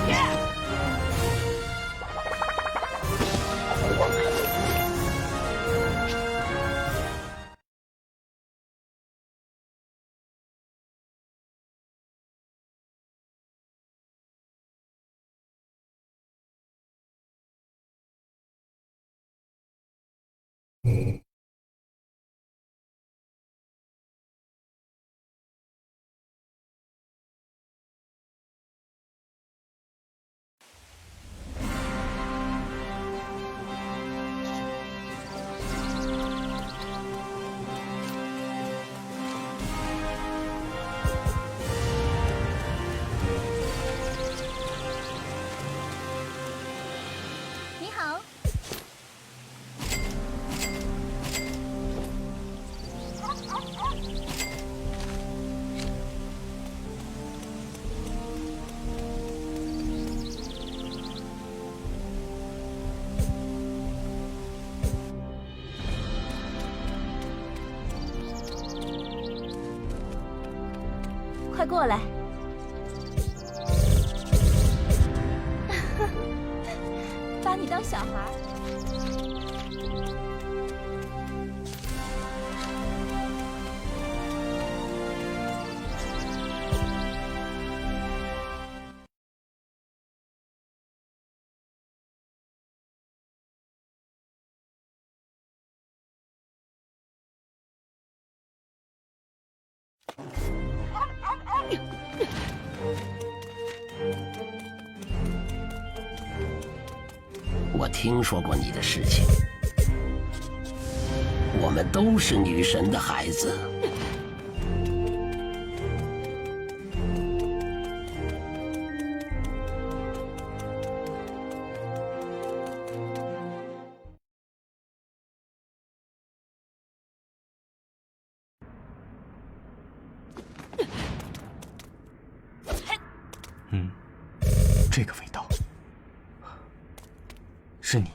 你好，快过来。把你当小孩儿。我听说过你的事情。我们都是女神的孩子。这个味道，是你。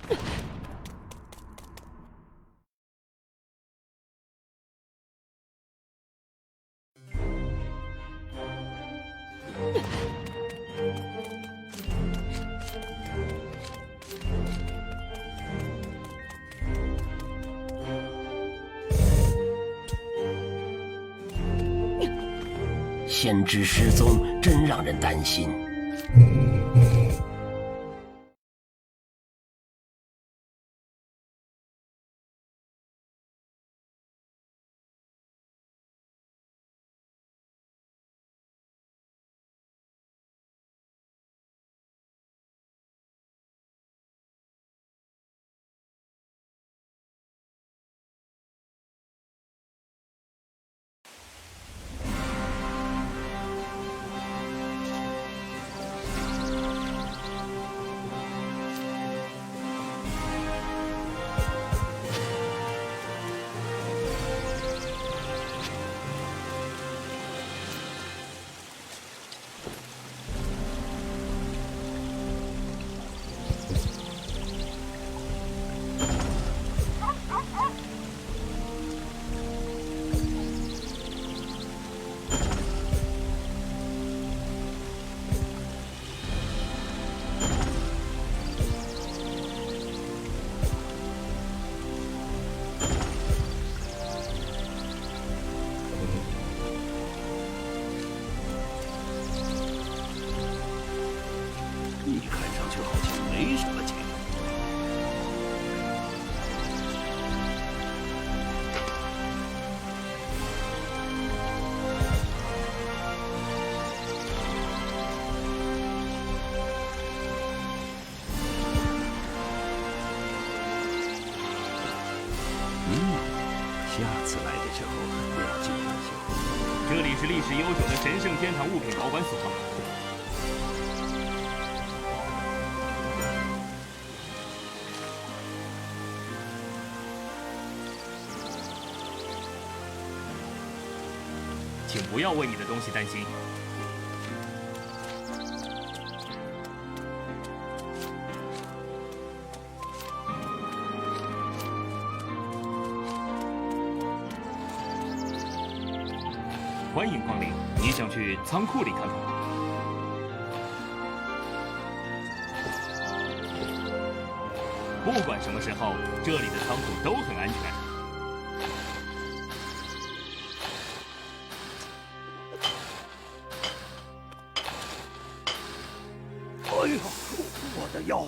先知失踪，真让人担心。你看上去好像没什么钱。下次来的时候我要记一些。这里是历史悠久的神圣天堂物品保管所。请不要为你的东西担心。欢迎光临，你想去仓库里看看吗？不管什么时候，这里的仓库都很安全。哎呀，我的腰！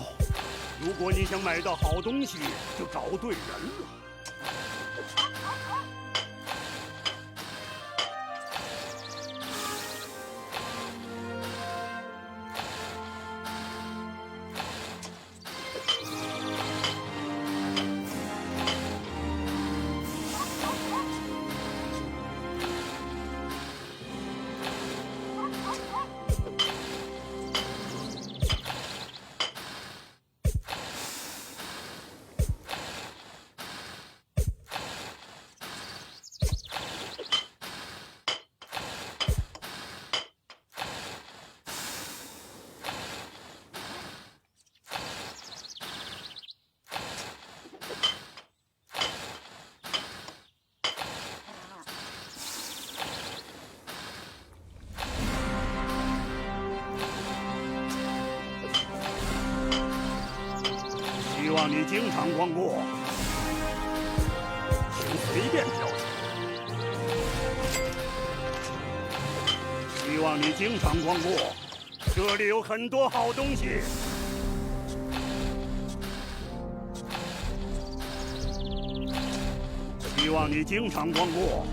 如果你想买到好东西，就找对人了。希望你经常光顾，请随便挑选。希望你经常光顾，这里有很多好东西。希望你经常光顾。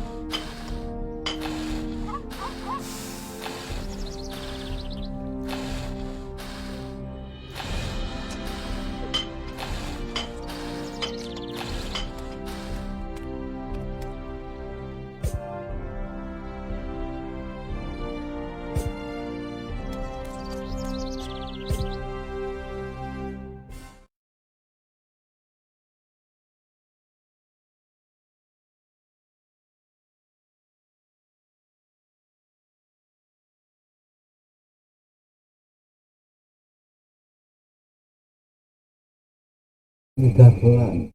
Udah pulang.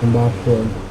Sembako.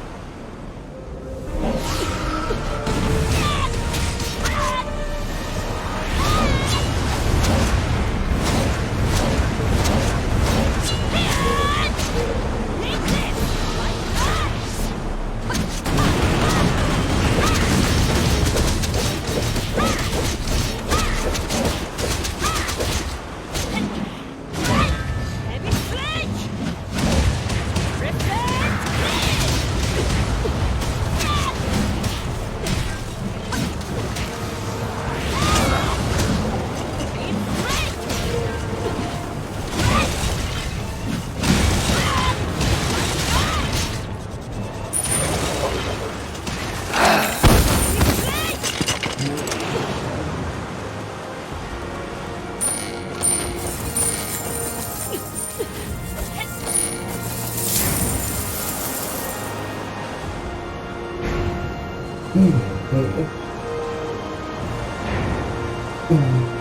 Oke.